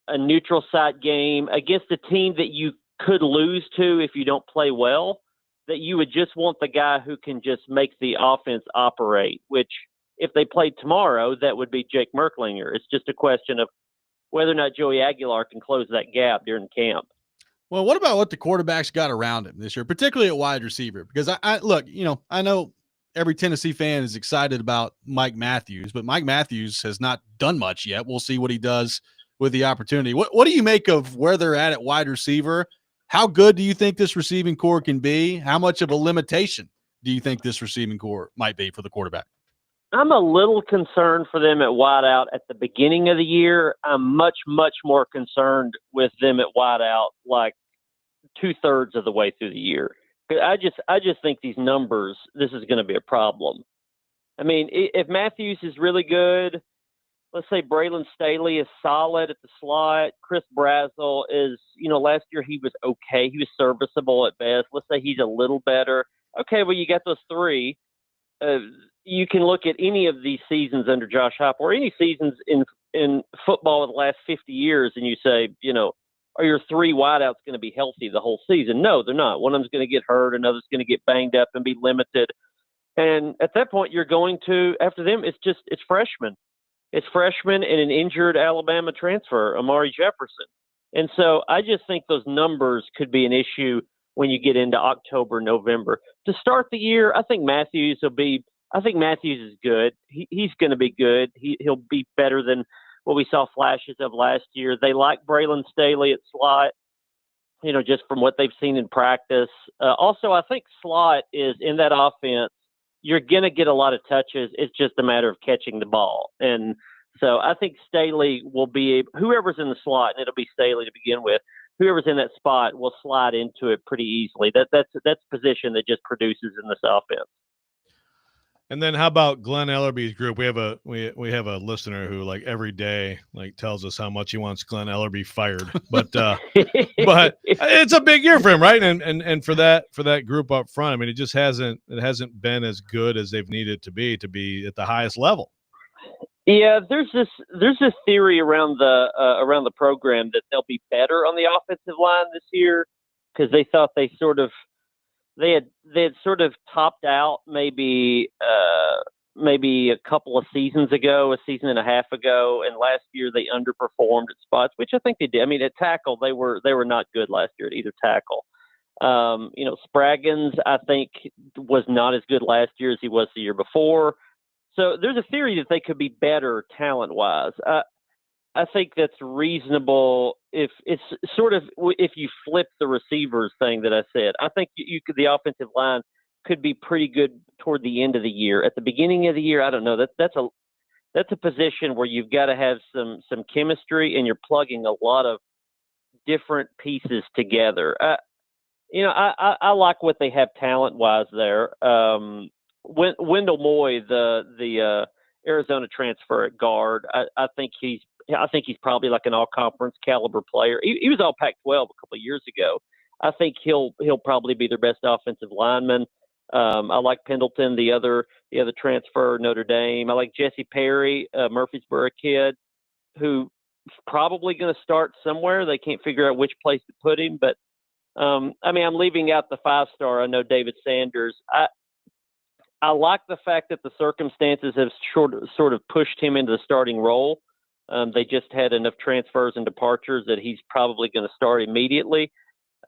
a neutral site game against a team that you could lose to if you don't play well, that you would just want the guy who can just make the offense operate, which if they played tomorrow, that would be Jake Merklinger. It's just a question of whether or not Joey Aguilar can close that gap during camp. Well, what about what the quarterbacks got around him this year, particularly at wide receiver? Because I look, I know every Tennessee fan is excited about Mike Matthews, but Mike Matthews has not done much yet. We'll see what he does with the opportunity. What do you make of where they're at wide receiver? How good do you think this receiving core can be? How much of a limitation do you think this receiving core might be for the quarterback? I'm a little concerned for them at wideout at the beginning of the year. I'm much, much more concerned with them at wideout like 2/3 of the way through the year. I just think these numbers, this is going to be a problem. I mean, if Matthews is really good, let's say Braylon Staley is solid at the slot. Chris Brazzell is, last year he was okay. He was serviceable at best. Let's say he's a little better. Okay, well, you got those three. You can look at any of these seasons under Josh Heupel or any seasons in football in the last 50 years, and you say, are your three wideouts going to be healthy the whole season? No, they're not. One of them's going to get hurt. Another's going to get banged up and be limited. And at that point, you're going to, after them, it's freshmen. It's freshman and an injured Alabama transfer, Amari Jefferson. And so I just think those numbers could be an issue when you get into October, November. To start the year, I think Matthews is good. He's going to be good. He'll be better than what we saw flashes of last year. They like Braylon Staley at slot, just from what they've seen in practice. Also, I think slot is in that offense. You're going to get a lot of touches. It's just a matter of catching the ball. And so I think Staley will be whoever's in the slot, and it'll be Staley to begin with, whoever's in that spot will slide into it pretty easily. That's a position that just produces in this offense. And then how about Glenn Ellerby's group? We have a listener who every day tells us how much he wants Glenn Ellerby fired. But but it's a big year for him, right? And for that group up front, I mean, it hasn't been as good as they've needed to be at the highest level. Yeah, there's this theory around the program that they'll be better on the offensive line this year because they thought they had sort of topped out maybe a couple of seasons ago, a season and a half ago, and last year they underperformed at spots, which I think they did. I mean, at tackle they were not good last year at either tackle. Spraggins I think was not as good last year as he was the year before. So there's a theory that they could be better talent-wise. I think that's reasonable if you flip the receivers thing that I said. I think the offensive line could be pretty good toward the end of the year. At the beginning of the year, I don't know. That's a position where you've got to have some chemistry and you're plugging a lot of different pieces together. I like what they have talent-wise there. Wendell Moy, the Arizona transfer at guard, I think he's probably like an all-conference caliber player. He was all Pac-12 a couple of years ago. I think he'll probably be their best offensive lineman. I like Pendleton, the other transfer, Notre Dame. I like Jesse Perry, Murfreesboro kid, who's probably going to start somewhere. They can't figure out which place to put him. But, I'm leaving out the 5-star. I know David Sanders. I like the fact that the circumstances have sort of pushed him into the starting role. They just had enough transfers and departures that he's probably going to start immediately.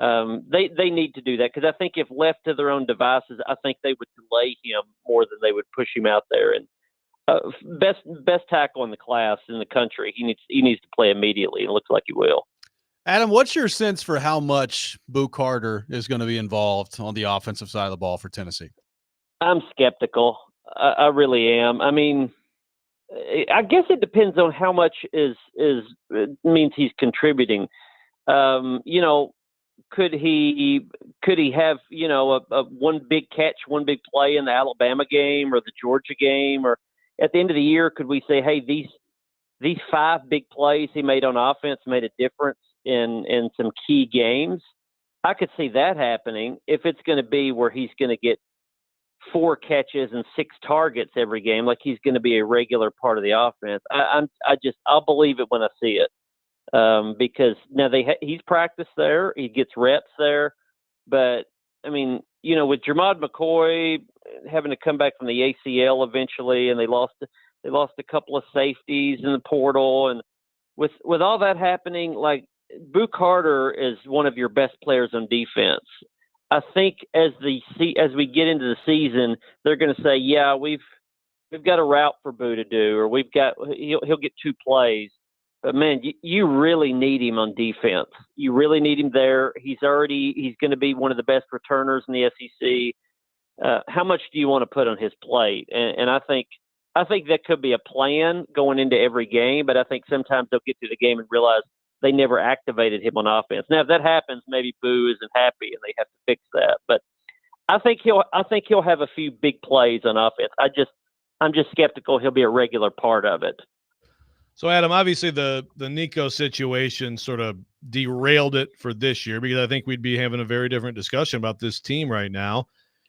They need to do that, because I think if left to their own devices, I think they would delay him more than they would push him out there. And best tackle in the class in the country, he needs to play immediately, and it looks like he will. Adam, what's your sense for how much Boo Carter is going to be involved on the offensive side of the ball for Tennessee? I'm skeptical. I really am. I mean, I guess it depends on how much means he's contributing. Could he have, a one big catch, one big play in the Alabama game or the Georgia game, or at the end of the year, could we say, hey, these 5 big plays he made on offense made a difference in some key games? I could see that happening. If it's going to be where he's going to get 4 catches and 6 targets every game, like he's going to be a regular part of the offense, I'll believe it when I see it. Because now he's practiced there, he gets reps there, but I mean, with Jermod McCoy having to come back from the ACL eventually, and they lost a couple of safeties in the portal, and with all that happening, like, Boo Carter is one of your best players on defense. I think as we get into the season, they're going to say, yeah, we've got a route for Boo to do, or he'll get 2 plays. But man, you really need him on defense. You really need him there. He's going to be one of the best returners in the SEC. How much do you want to put on his plate? And I think that could be a plan going into every game. But I think sometimes they'll get to the game and realize they never activated him on offense. Now, if that happens, maybe Boo isn't happy and they have to fix that. But I think he'll have a few big plays on offense. I'm just skeptical he'll be a regular part of it. So, Adam, obviously the Nico situation sort of derailed it for this year, because I think we'd be having a very different discussion about this team right now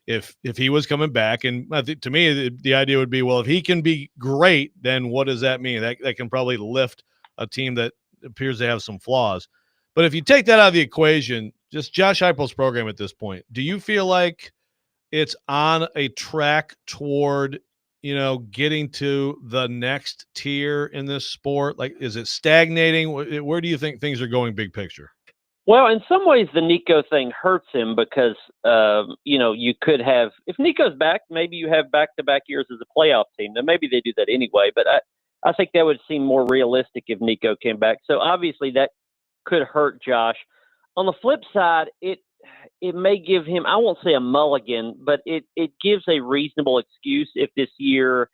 if he was coming back. And I think, to me, the idea would be, well, if he can be great, then what does that mean? That can probably lift a team that appears to have some flaws. But if you take that out of the equation, just Josh Heupel's program at this point, do you feel like it's on a track toward getting to the next tier in this sport? Like, is it stagnating? Where do you think things are going big picture? Well, in some ways, the Nico thing hurts him because, you could have, if Nico's back, maybe you have back-to-back years as a playoff team. Now, maybe they do that anyway, but I think that would seem more realistic if Nico came back. So obviously that could hurt Josh. On the flip side, it may give him, I won't say a mulligan, but it gives a reasonable excuse if this year,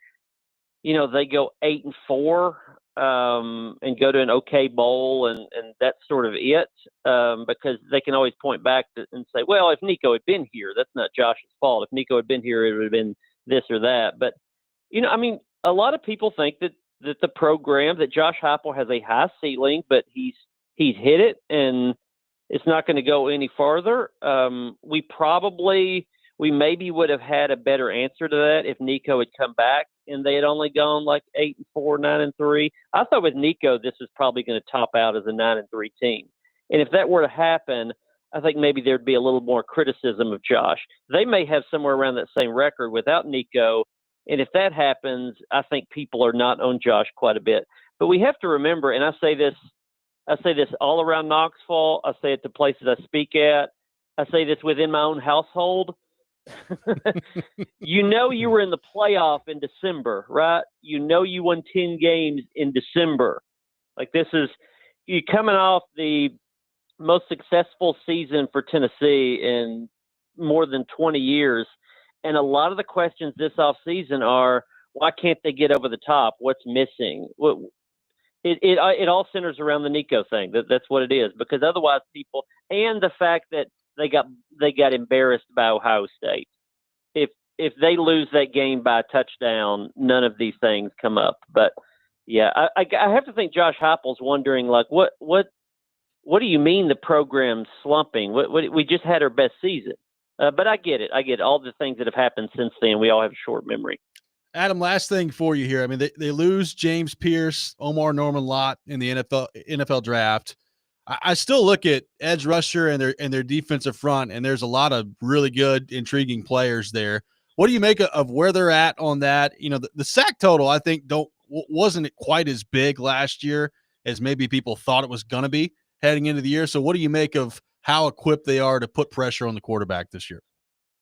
they go 8-4 and go to an okay bowl, and that's sort of it, because they can always point back and say, well, if Nico had been here, that's not Josh's fault. If Nico had been here, it would have been this or that. But, a lot of people think that the program, that Josh Heupel has a high ceiling, but he's hit it, and it's not going to go any farther. We maybe would have had a better answer to that if Nico had come back and they had only gone like 8-4, 9-3. I thought with Nico, this was probably going to top out as a 9-3 team. And if that were to happen, I think maybe there'd be a little more criticism of Josh. They may have somewhere around that same record without Nico. And if that happens, I think people are not on Josh quite a bit. But we have to remember, and I say this all around Knoxville. I say it to places I speak at. I say this within my own household. You were in the playoff in December, right? You won 10 games in December. Like, this is you coming off the most successful season for Tennessee in more than 20 years. And a lot of the questions this offseason are, why can't they get over the top? What's missing? It all centers around the Nico thing. That's what it is, because otherwise people, and the fact that they got embarrassed by Ohio State. If they lose that game by a touchdown, none of these things come up. But yeah, I have to think Josh Heupel's wondering, like, what what do you mean the program's slumping? We just had our best season. But I get it. I get all the things that have happened since then. We all have a short memory. Adam, last thing for you here. I mean, they lose James Pierce, Omar Norman Lott in the NFL draft. I still look at edge rusher and their defensive front, and there's a lot of really good, intriguing players there. What do you make of where they're at on that? You know, the sack total, I think, wasn't quite as big last year as maybe people thought it was going to be heading into the year. So what do you make of how equipped they are to put pressure on the quarterback this year?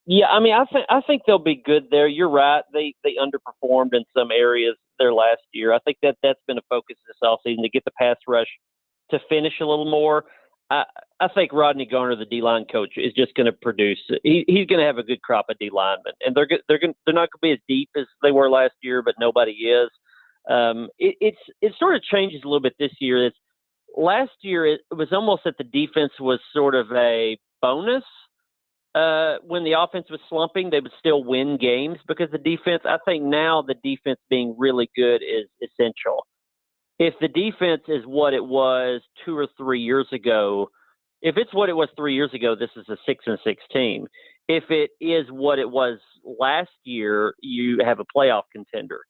Yeah, I mean, I think they'll be good there. You're right. They underperformed in some areas their last year. I think that's been a focus this offseason to get the pass rush to finish a little more. I think Rodney Garner, the D-line coach, is just going to produce. He's going to have a good crop of D linemen, and they're not going to be as deep as they were last year, but nobody is. It sort of changes a little bit this year. Last year it was almost that the defense was sort of a bonus. When the offense was slumping, they would still win games because the defense. I think now the defense being really good is essential. If the defense is what it was 2 or 3 years ago, if it's what it was 3 years ago, this is a 6-6 team. If it is what it was last year, you have a playoff contender.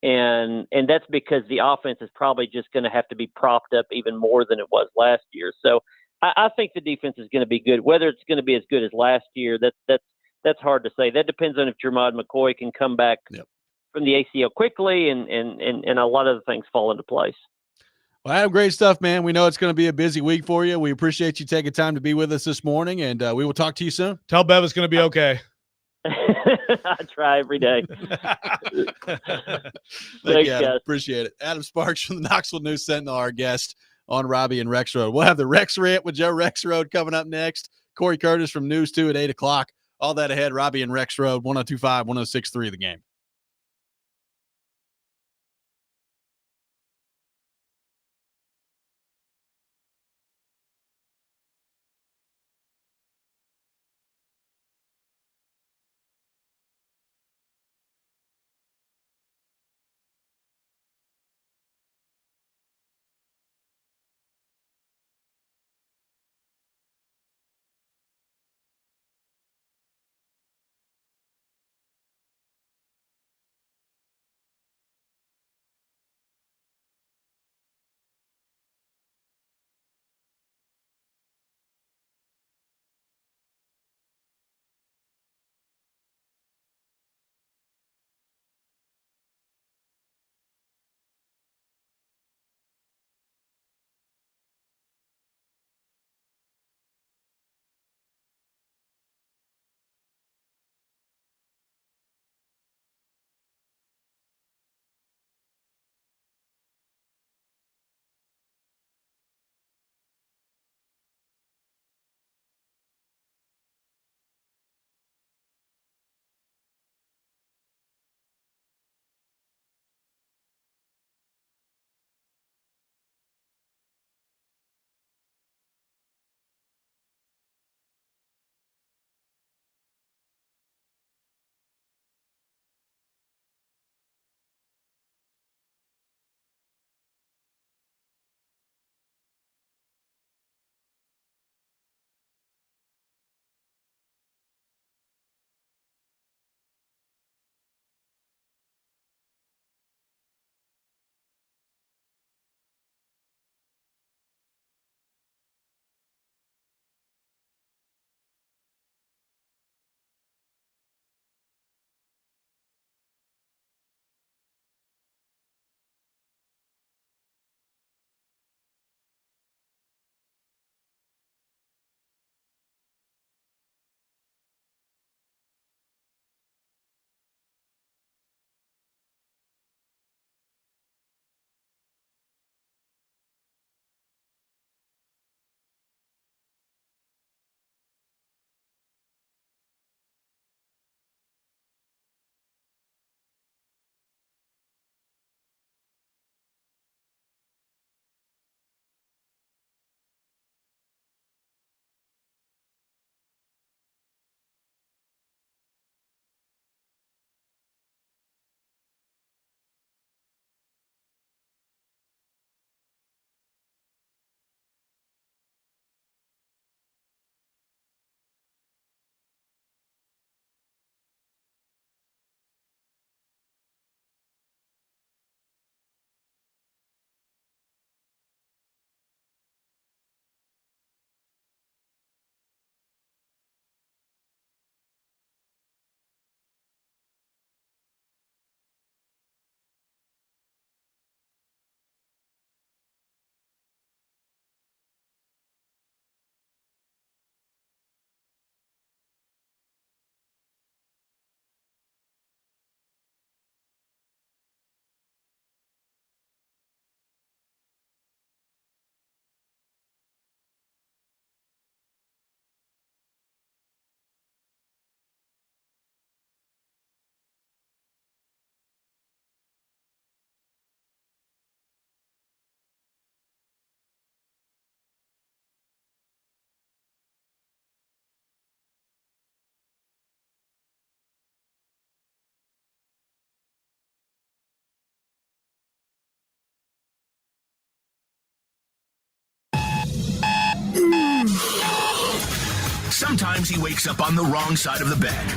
And that's because the offense is probably just going to have to be propped up even more than it was last year. So I think the defense is going to be good. Whether it's going to be as good as last year, that's hard to say. That depends on if Jermod McCoy can come back from the ACL quickly, and a lot of the things fall into place. Well, Adam, great stuff, man. We know it's going to be a busy week for you. We appreciate you taking time to be with us this morning, and we will talk to you soon. Tell Bev it's going to be okay. I try every day. Thank you, Adam. Appreciate it. Adam Sparks from the Knoxville News Sentinel, our guest on Robby and Rexrode. We'll have the Rex Rant with Joe Rexrode coming up next. Corey Curtis from News 2 at 8 o'clock. All that ahead. Robby and Rexrode, 102.5, 106.3 The Game. Sometimes he wakes up on the wrong side of the bed.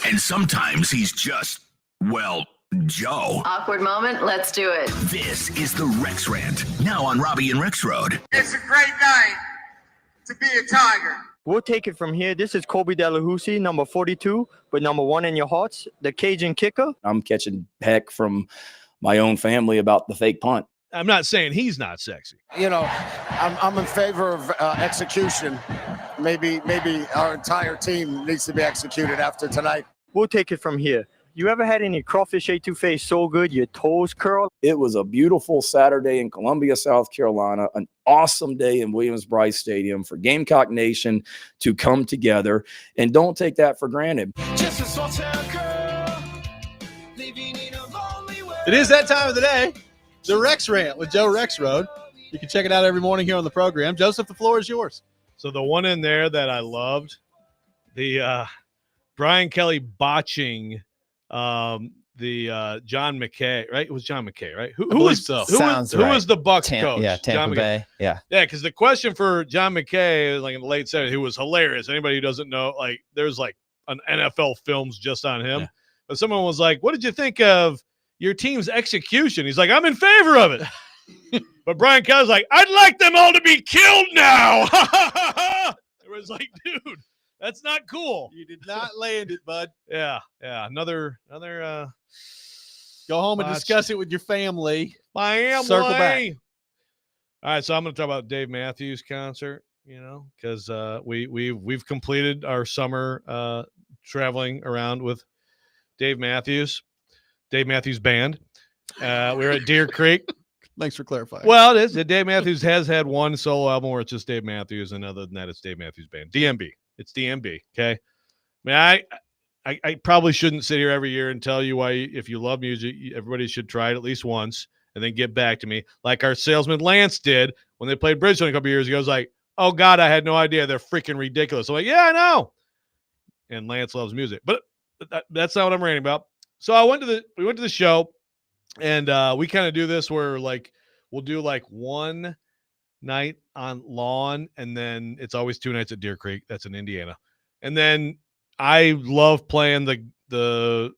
And sometimes he's just, well, Joe. Awkward moment. Let's do it. This is the Rex Rant, now on Robby and Rexrode. It's a great night to be a Tiger. We'll take it from here. This is Kobe Delahousie, number 42, with number 1 in your hearts, the Cajun kicker. I'm catching heck from my own family about the fake punt. I'm not saying he's not sexy. You know, I'm in favor of execution. Maybe our entire team needs to be executed after tonight. We'll take it from here. You ever had any crawfish etouffee so good your toes curl? It was a beautiful Saturday in Columbia, South Carolina, an awesome day in Williams-Brice Stadium for Gamecock Nation to come together, and don't take that for granted. It is that time of the day, the Rex Rant with Joe Rexrode. You can check it out every morning here on the program. Joseph, the floor is yours. So the one in there that I loved, the Brian Kelly botching the John McKay, right? It was John McKay, right? Who was so. Who was the Bucks coach? Yeah, Tampa Bay. Yeah, because the question for John McKay, like in the late 70s, who was hilarious. Anybody who doesn't know, like there's like an NFL films just on him. Yeah. But someone was like, "What did you think of your team's execution?" He's like, "I'm in favor of it." But Brian Kelly's like, "I'd like them all to be killed now." It was like, dude, that's not cool. You did not land it, bud. Yeah. Another. Go home and discuss it with your family. Circle back. All right, so I'm going to talk about Dave Matthews concert. You know, because we've completed our summer traveling around with Dave Matthews Band. We were at Deer Creek. Thanks for clarifying. Well, it is. Dave Matthews has had one solo album where it's just Dave Matthews, and other than that, it's Dave Matthews Band. DMB. It's DMB. Okay. I mean, I probably shouldn't sit here every year and tell you why, if you love music, everybody should try it at least once and then get back to me. Like our salesman Lance did when they played Bridgestone a couple years ago. I was like, "Oh God, I had no idea. They're freaking ridiculous." I'm like, "Yeah, I know." And Lance loves music, but that's not what I'm ranting about. So we went to the show, and we kind of do this where like we'll do like one night on lawn, and then it's always 2 nights at Deer Creek. That's in Indiana. And then I love playing the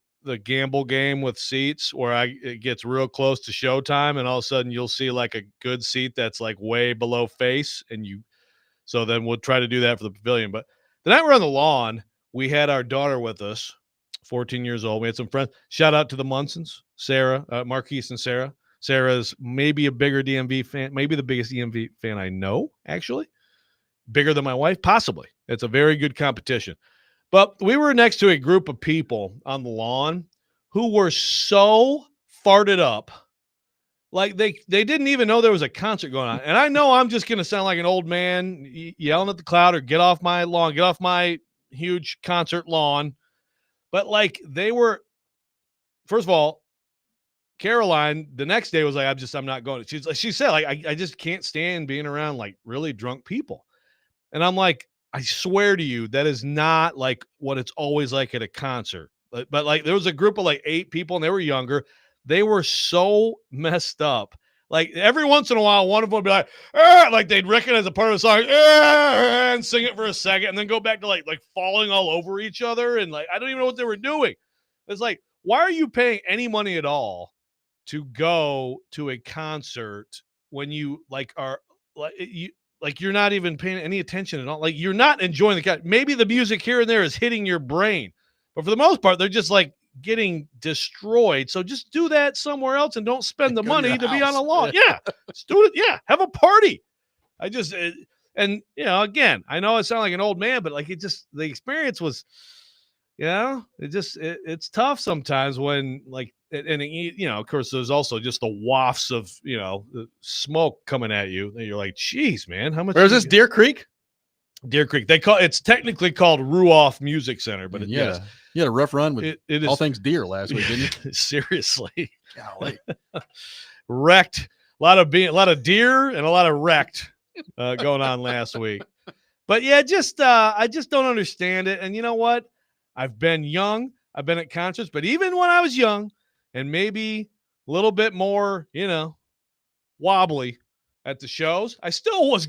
gamble game with seats where it gets real close to showtime, and all of a sudden you'll see like a good seat that's like way below face, so then we'll try to do that for the pavilion. But the night we're on the lawn, we had our daughter with us, 14 years old. We had some friends. Shout out to the Munsons, Sarah, Marquise and Sarah. Sarah's maybe a bigger DMV fan, maybe the biggest DMV fan I know, actually. Bigger than my wife, possibly. It's a very good competition. But we were next to a group of people on the lawn who were so farted up, like they didn't even know there was a concert going on. And I know I'm just going to sound like an old man yelling at the cloud, or get off my lawn, get off my huge concert lawn. But like they were, first of all, Caroline the next day was like, I'm not going. She said, like, I just can't stand being around like really drunk people. And I'm like, I swear to you, that is not like what it's always like at a concert. But like there was a group of like 8 people, and they were younger. They were so messed up. Like every once in a while, one of them would be like they'd recognize a part of the song, and sing it for a second, and then go back to like falling all over each other. And like, I don't even know what they were doing. It's like, why are you paying any money at all to go to a concert when you like are like you're not even paying any attention at all? Like you're not enjoying the concert. Maybe the music here and there is hitting your brain, but for the most part, they're just like getting destroyed. So just do that somewhere else and don't spend the money to be on a lawn. Yeah. Just do it. Yeah. Have a party. And you know, again, I know I sound like an old man, but like the experience was, it's tough sometimes when like, and you know, of course there's also just the wafts of, the smoke coming at you. And you're like, geez, man, how much? Where is this? Deer Creek? Deer Creek. It's technically called Ruoff Music Center, but you had a rough run with all things deer last week, didn't you? Seriously. Golly. Wrecked. A lot of deer and a lot of wrecked going on last week. But yeah, I just don't understand it. And you know what? I've been young. I've been at concerts, but even when I was young and maybe a little bit more, wobbly, at the shows, I still was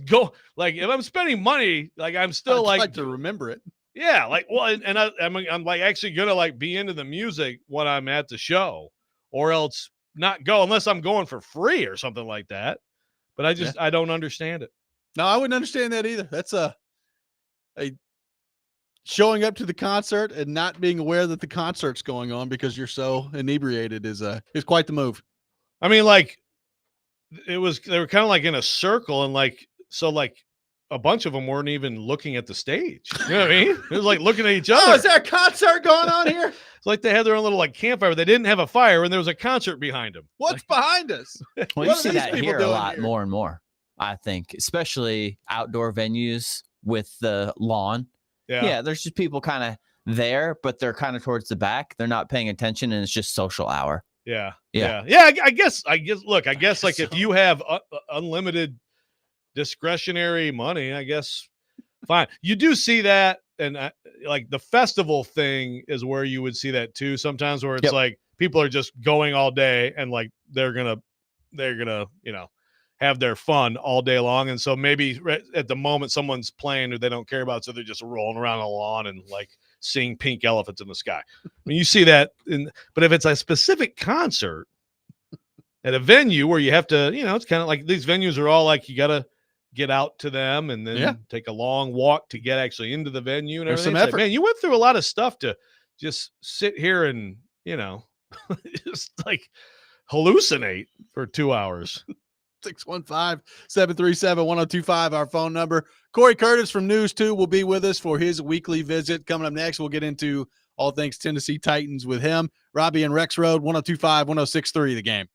like if I'm spending money, like I'm still I'd like to remember it. yeah, like well, and I'm like actually gonna like be into the music when I'm at the show, or else not go unless I'm going for free or something like that. But I don't understand it. No, I wouldn't understand that either. That's a showing up to the concert and not being aware that the concert's going on because you're so inebriated is quite the move. I mean, like they were kind of like in a circle, and like so like a bunch of them weren't even looking at the stage. You know what I mean? It was like looking at each other. Oh, is there a concert going on here? It's like they had their own little like campfire. They didn't have a fire, and there was a concert behind them. What's behind us? Well, you see that here a lot more and more, I think, especially outdoor venues with the lawn. Yeah, there's just people kind of there, but they're kind of towards the back. They're not paying attention, and it's just social hour. Yeah. Yeah. I guess. Look, I guess like if you have unlimited discretionary money, I guess fine. You do see that, and like the festival thing is where you would see that too. Sometimes where it's like people are just going all day, and like they're gonna have their fun all day long, and so maybe at the moment someone's playing who they don't care about, so they're just rolling around the lawn and like seeing pink elephants in the sky. I mean, you see that but if it's a specific concert at a venue where you have to, it's kind of like these venues are all like you gotta get out to them and then take a long walk to get actually into the venue and everything. There's some effort. Man, you went through a lot of stuff to just sit here and just like hallucinate for 2 hours. 615-737-1025, our phone number. Corey Curtis from News 2 will be with us for his weekly visit. Coming up next, we'll get into all things Tennessee Titans with him. Robby and Rexrode, 1025-1063, The Game.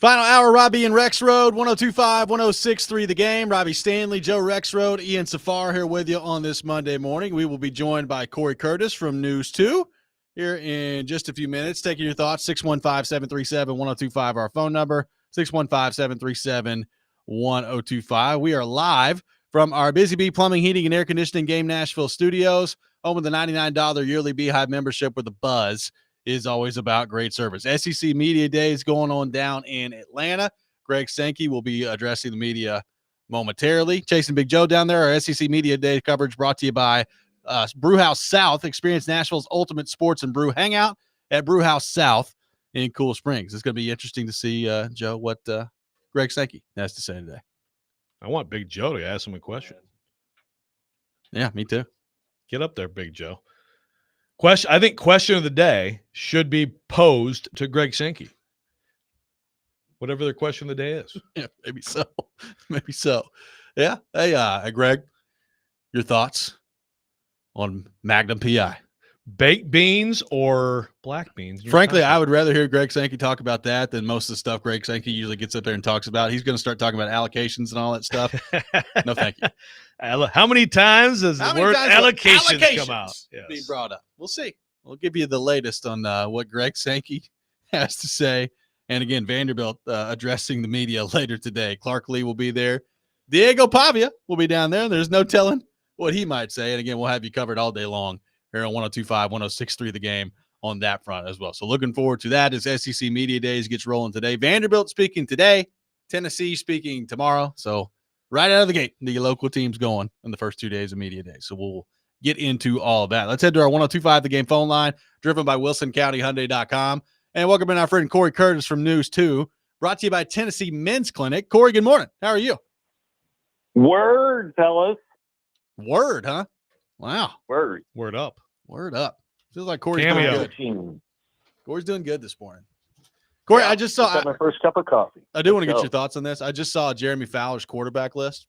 Final hour, Robby and Rexrode, 102.5, 106.3 The Game. Robby Stanley, Joe Rexrode, Ian Safar here with you on this Monday morning. We will be joined by Corey Curtis from News 2 here in just a few minutes. Taking your thoughts, 615-737-1025, our phone number, 615-737-1025. We are live from our Busy Bee Plumbing, Heating, and Air Conditioning Game Nashville studios, home of the $99 yearly Beehive membership where the buzz is always about great service. SEC Media Day is going on down in Atlanta. Greg Sankey will be addressing the media momentarily. Chasing Big Joe down there. Our SEC Media Day coverage brought to you by Brewhouse South. Experience Nashville's ultimate sports and brew hangout at Brewhouse South in Cool Springs. It's going to be interesting to see, Joe, what Greg Sankey has to say today. I want Big Joe to ask him a question. Yeah, me too. Get up there, Big Joe. I think question of the day should be posed to Greg Sankey. Whatever their question of the day is. Yeah, maybe so. Maybe so. Yeah. Hey, Greg, your thoughts on Magnum PI? Baked beans or black beans? Frankly, I would rather hear Greg Sankey talk about that than most of the stuff Greg Sankey usually gets up there and talks about. He's going to start talking about allocations and all that stuff. No, thank you. How many times does the word allocations come out? Yes. Be brought up. We'll see. We'll give you the latest on what Greg Sankey has to say. And again, Vanderbilt addressing the media later today. Clark Lee will be there. Diego Pavia will be down there. There's no telling what he might say. And again, we'll have you covered all day long here on 102.5, 106.3 The Game on that front as well. So looking forward to that as SEC Media Days gets rolling today. Vanderbilt speaking today. Tennessee speaking tomorrow. So right out of the gate, the local team's going in the first 2 days of Media Day. So we'll get into all of that. Let's head to our 102.5 The Game phone line, driven by WilsonCountyHyundai.com. And welcome in our friend Corey Curtis from News 2, brought to you by Tennessee Men's Clinic. Corey, good morning. How are you? Word, fellas. Word, huh? Wow. Word. Word up. Word up. Feels like Corey's Cameo. doing good. Corey's doing good this morning. Corey, I just saw my first cup of coffee. I do want to get your thoughts on this. I just saw Jeremy Fowler's quarterback list,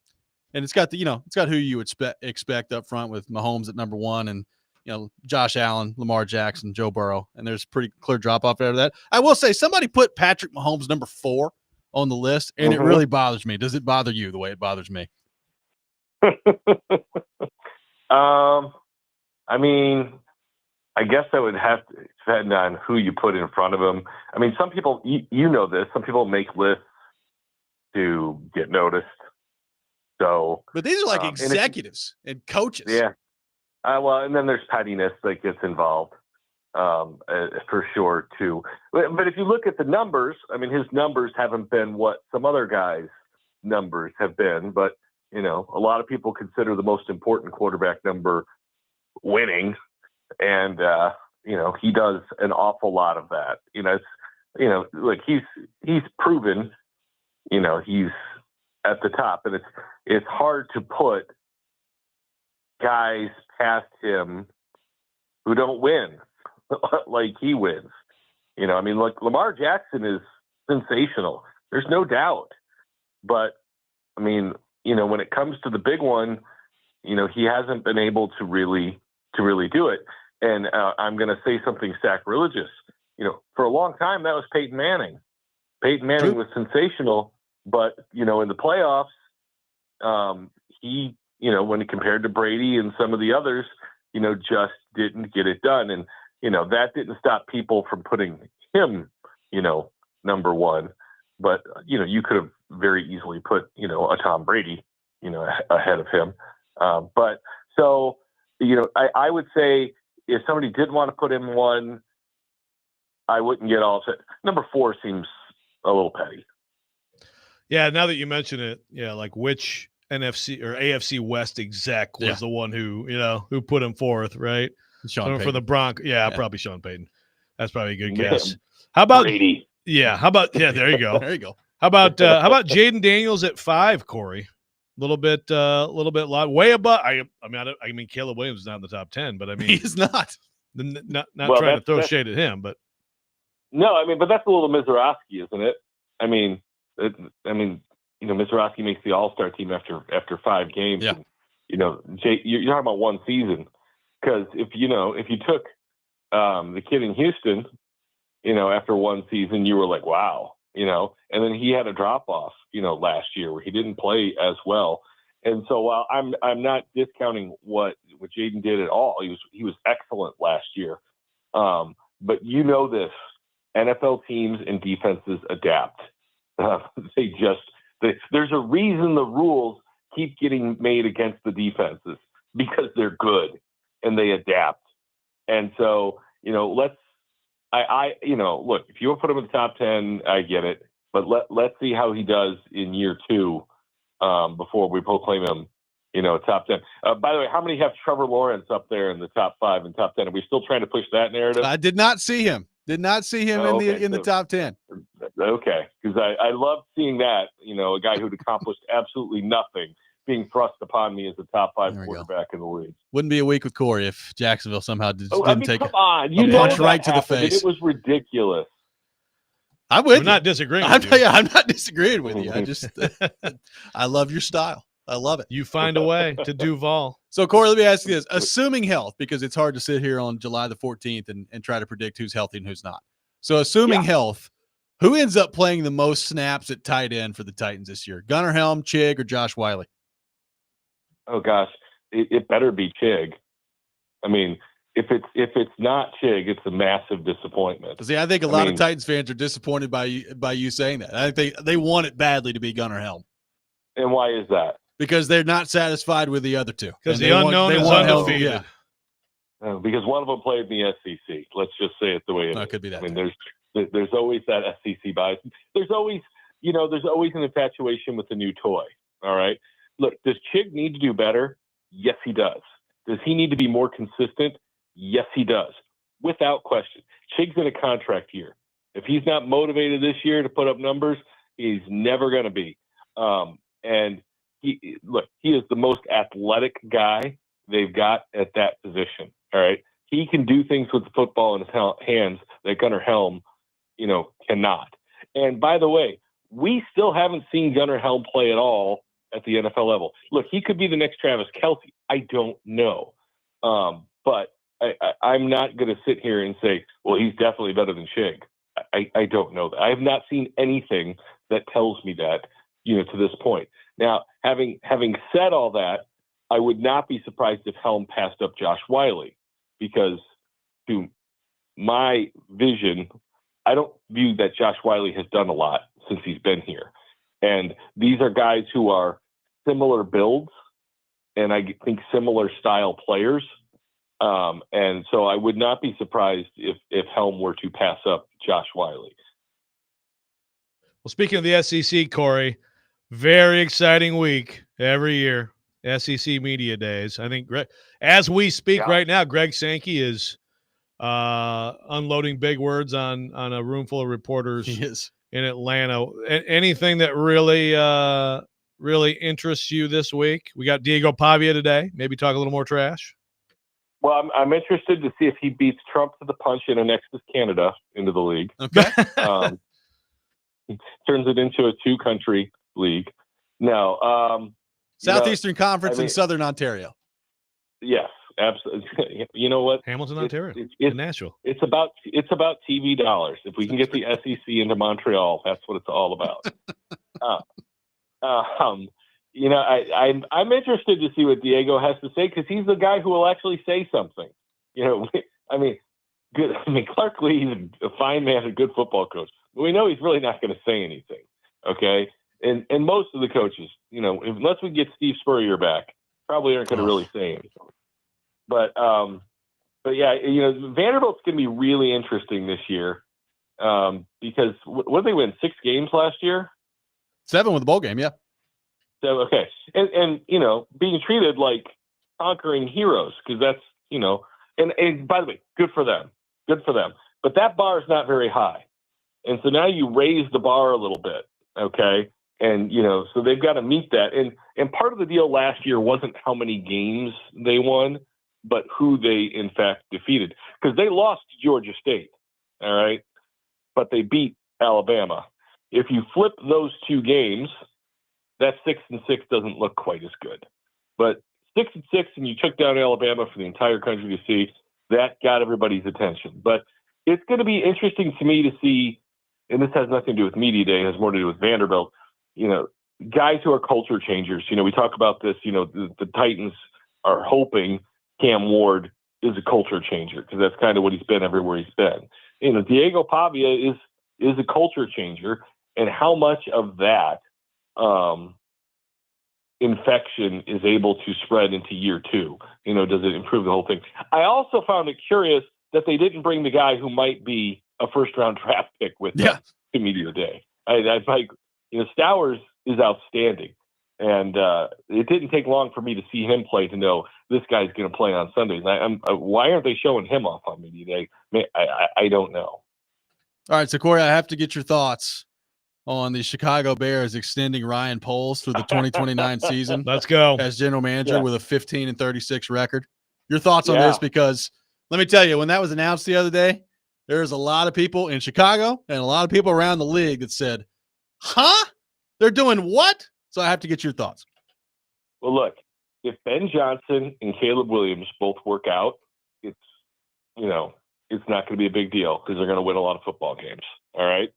and it's got it's got who you would expect up front with Mahomes at number 1, and Josh Allen, Lamar Jackson, Joe Burrow, and there's a pretty clear drop off after that. I will say somebody put Patrick Mahomes number 4 on the list, and it really bothers me. Does it bother you the way it bothers me? I mean, I guess that would have to depend on who you put in front of him. I mean, some people, you know this, some people make lists to get noticed. So, but these are like executives and coaches. Yeah. Well, and then there's pettiness that gets involved for sure too. But if you look at the numbers, I mean, his numbers haven't been what some other guys' numbers have been. But a lot of people consider the most important quarterback number winning, and he does an awful lot of that. Like he's proven, he's at the top, and it's hard to put guys past him who don't win like he wins. I mean, like Lamar Jackson is sensational. There's no doubt. But I mean, when it comes to the big one, he hasn't been able to really do it. And I'm going to say something sacrilegious. For a long time, that was Peyton Manning. Peyton Manning was sensational, but, in the playoffs, he, when compared to Brady and some of the others, just didn't get it done. And, that didn't stop people from putting him, number 1. But, you could have very easily put, a Tom Brady, ahead of him. But so, I would say if somebody did want to put him 1, I wouldn't get all upset. Number 4 seems a little petty. Yeah, now that you mention it, like which NFC or AFC West exec was the one who put him forth, right? Sean for the Broncos. Yeah, probably Sean Payton. That's probably a good guess. Man, how about Brady? Yeah, how about there you go. There you go. How about Jaden Daniels at 5, Corey? A little bit way above. I mean, Caleb Williams is not in the top 10, but I mean, he's not. Not Well, trying to throw that's- shade at him, but No, I mean, but that's a little Mizorowski, isn't it? I mean, Mizorowski makes the All-Star team after 5 games. Yeah. And, Jay, you're talking about one season, because if you took the kid in Houston, after one season, you were like, wow, and then he had a drop off, last year where he didn't play as well. And so while I'm not discounting what Jaden did at all, he was excellent last year. But this NFL teams and defenses adapt. There's a reason the rules keep getting made against the defenses, because they're good and they adapt. And so, look, if you put him in the top 10, I get it, but let's see how he does in year 2 before we proclaim him, top 10. By the way, how many have Trevor Lawrence up there in the top 5 and top 10? Are we still trying to push that narrative? I did not see him. In the top 10. Okay, because I love seeing that, a guy who'd accomplished absolutely nothing being thrust upon me as a top 5 quarterback in the league. Wouldn't be a week with Corey if Jacksonville somehow didn't take come a on. punch right to the face. It was ridiculous. I'm not disagreeing with you. I'm not disagreeing with you. I just I love your style. I love it. You find a way to Duval. So, Corey, let me ask you this. Assuming health, because it's hard to sit here on July the 14th and try to predict who's healthy and who's not. So, assuming health, who ends up playing the most snaps at tight end for the Titans this year? Gunnar Helm, Chig, or Josh Wiley? Oh, gosh. It better be Chig. I mean, if it's not Chig, it's a massive disappointment. See, I think a lot of Titans fans are disappointed by you saying that. I think they want it badly to be Gunnar Helm. And why is that? Because they're not satisfied with the other two. Because the unknown is undefeated. Because one of them played in the SEC. Let's just say it the way it is. It could be that. I mean, there's always that SEC bias. There's always an infatuation with the new toy. All right. Look, does Chig need to do better? Yes, he does. Does he need to be more consistent? Yes, he does. Without question. Chig's in a contract year. If he's not motivated this year to put up numbers, he's never going to be. And he is the most athletic guy they've got at that position. All right. He can do things with the football in his hands that Gunnar Helm, cannot. And by the way, we still haven't seen Gunnar Helm play at all at the NFL level. Look, he could be the next Travis Kelce. I don't know. But I'm not going to sit here and say, well, he's definitely better than Chig. I don't know that. I have not seen anything that tells me that, to this point. Now, having said all that, I would not be surprised if Helm passed up Josh Wiley, because to my vision, I don't view that Josh Wiley has done a lot since he's been here. And these are guys who are similar builds and I think similar style players. And so I would not be surprised if Helm were to pass up Josh Wiley. Well, speaking of the SEC, Corey, very exciting week every year, SEC Media Days. I think as we speak right now, Greg Sankey is unloading big words on a room full of reporters in Atlanta. Anything that really interests you this week? We got Diego Pavia today. Maybe talk a little more trash. Well, I'm interested to see if he beats Trump to the punch and annexes Canada into the league. Okay. Turns it into a 2-country league. No. Southeastern Conference in Southern Ontario. Yes, absolutely. You know what? Hamilton, Ontario. It's Nashville. It's about TV dollars. If we can get the SEC into Montreal, that's what it's all about. I'm interested to see what Diego has to say, because he's the guy who will actually say something. Clark Lee, he's a fine man, a good football coach, but we know he's really not going to say anything. Okay. And most of the coaches, unless we get Steve Spurrier back, probably aren't going to really say anything. But yeah, Vanderbilt's going to be really interesting this year, because what did they win? 6 games last year? 7 with the bowl game. Yeah. So, okay. And being treated like conquering heroes, because that's, and by the way, good for them. But that bar is not very high. And so now you raise the bar a little bit. Okay. And, so they've got to meet that. And part of the deal last year wasn't how many games they won, but who they in fact defeated, because they lost to Georgia State. All right. But they beat Alabama. If you flip those 2 games, that 6-6 doesn't look quite as good. But 6-6, and you took down Alabama for the entire country to see, that got everybody's attention. But it's going to be interesting to me to see and this has nothing to do with media day, it has more to do with Vanderbilt, guys who are culture changers. We talk about this, the Titans are hoping Cam Ward is a culture changer because that's kind of what he's been everywhere he's been. Diego Pavia is a culture changer, and how much of that infection is able to spread into year two? Does it improve the whole thing? I also found it curious that they didn't bring the guy who might be a first-round draft pick with them to media day. I like, Stowers is outstanding, and it didn't take long for me to see him play to know this guy's going to play on Sundays. Why aren't they showing him off on media day? I don't know. All right, so Corey, I have to get your thoughts on the Chicago Bears extending Ryan Poles through the 2029 season. Let's go. As general manager with a 15-36 record. Your thoughts on this? Because let me tell you, when that was announced the other day, there's a lot of people in Chicago and a lot of people around the league that said, huh? They're doing what? So I have to get your thoughts. Well, look, if Ben Johnson and Caleb Williams both work out, it's not going to be a big deal because they're going to win a lot of football games. All right.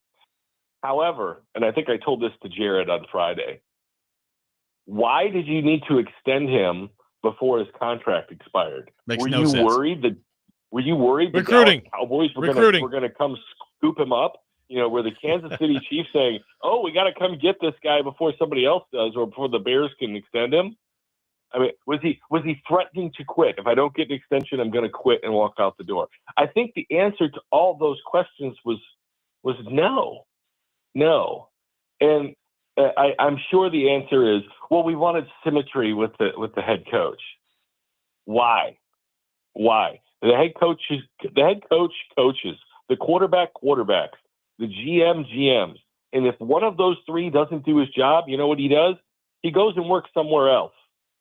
However, and I think I told this to Jared on Friday, why did you need to extend him before his contract expired? Makes were no you sense. Worried that the Recruiting. Dallas Cowboys were going to come scoop him up? Were the Kansas City Chiefs saying, "Oh, we got to come get this guy before somebody else does, or before the Bears can extend him"? I mean, was he threatening to quit? If I don't get an extension, I'm going to quit and walk out the door. I think the answer to all those questions was no. And I'm sure the answer is, well, we wanted symmetry with the head coach. Why? The head coach coaches, the quarterback quarterbacks, the GMs. And if one of those three doesn't do his job, you know what he does? He goes and works somewhere else.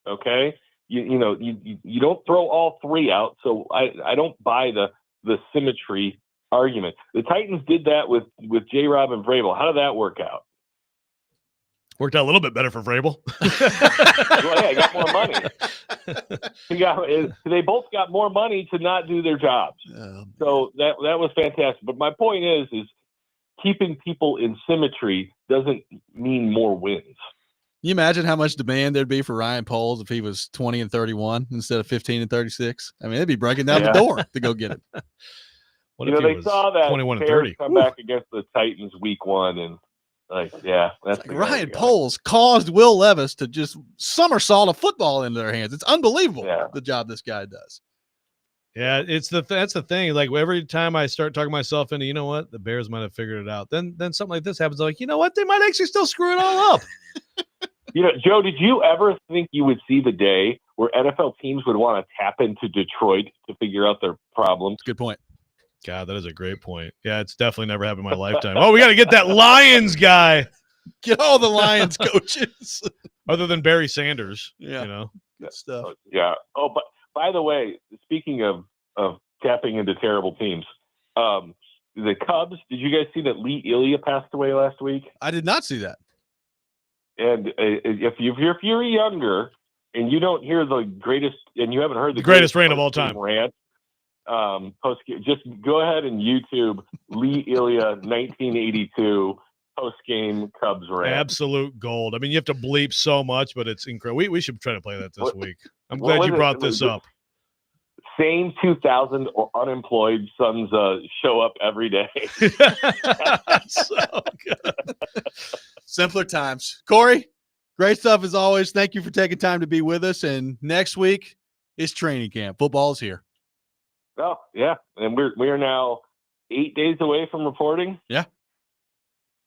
Okay? You don't throw all three out. So I don't buy the symmetry argument. The Titans did that with J-Rob and Vrabel. How did that work out? Worked out a little bit better for Vrabel. Well, yeah, he got more money. They both got more money to not do their jobs. So that was fantastic. But my point is keeping people in symmetry doesn't mean more wins. Can you imagine how much demand there'd be for Ryan Poles if he was 20-31 instead of 15-36? I mean, they'd be breaking down the door to go get it. What if they saw that 21-30 come back against the Titans week one, and that's like Ryan Poles caused Will Levis to just somersault a football into their hands. It's unbelievable the job this guy does. Yeah, that's the thing. Like every time I start talking myself into, the Bears might have figured it out. Then something like this happens. Like, they might actually still screw it all up. Joe, did you ever think you would see the day where NFL teams would want to tap into Detroit to figure out their problems? Good point. God, that is a great point. Yeah, it's definitely never happened in my lifetime. Oh, we got to get that Lions guy. Get all the Lions coaches. Other than Barry Sanders. Good stuff. Yeah. Oh, but by the way, speaking of tapping into terrible teams, the Cubs, did you guys see that Lee Ilya passed away last week? I did not see that. And if you're younger and you don't hear the greatest, and you haven't heard the greatest rant of all time, rant, just go ahead and YouTube Lee Ilya 1982 post-game Cubs rant. Absolute gold. I mean, you have to bleep so much, but it's incredible. We should try to play that this week. I'm glad you brought this up. Same 2,000 unemployed sons show up every day. So good. Simpler times. Corey, great stuff as always. Thank you for taking time to be with us. And next week is training camp. Football is here. Oh, yeah. And we are now 8 days away from reporting. Yeah.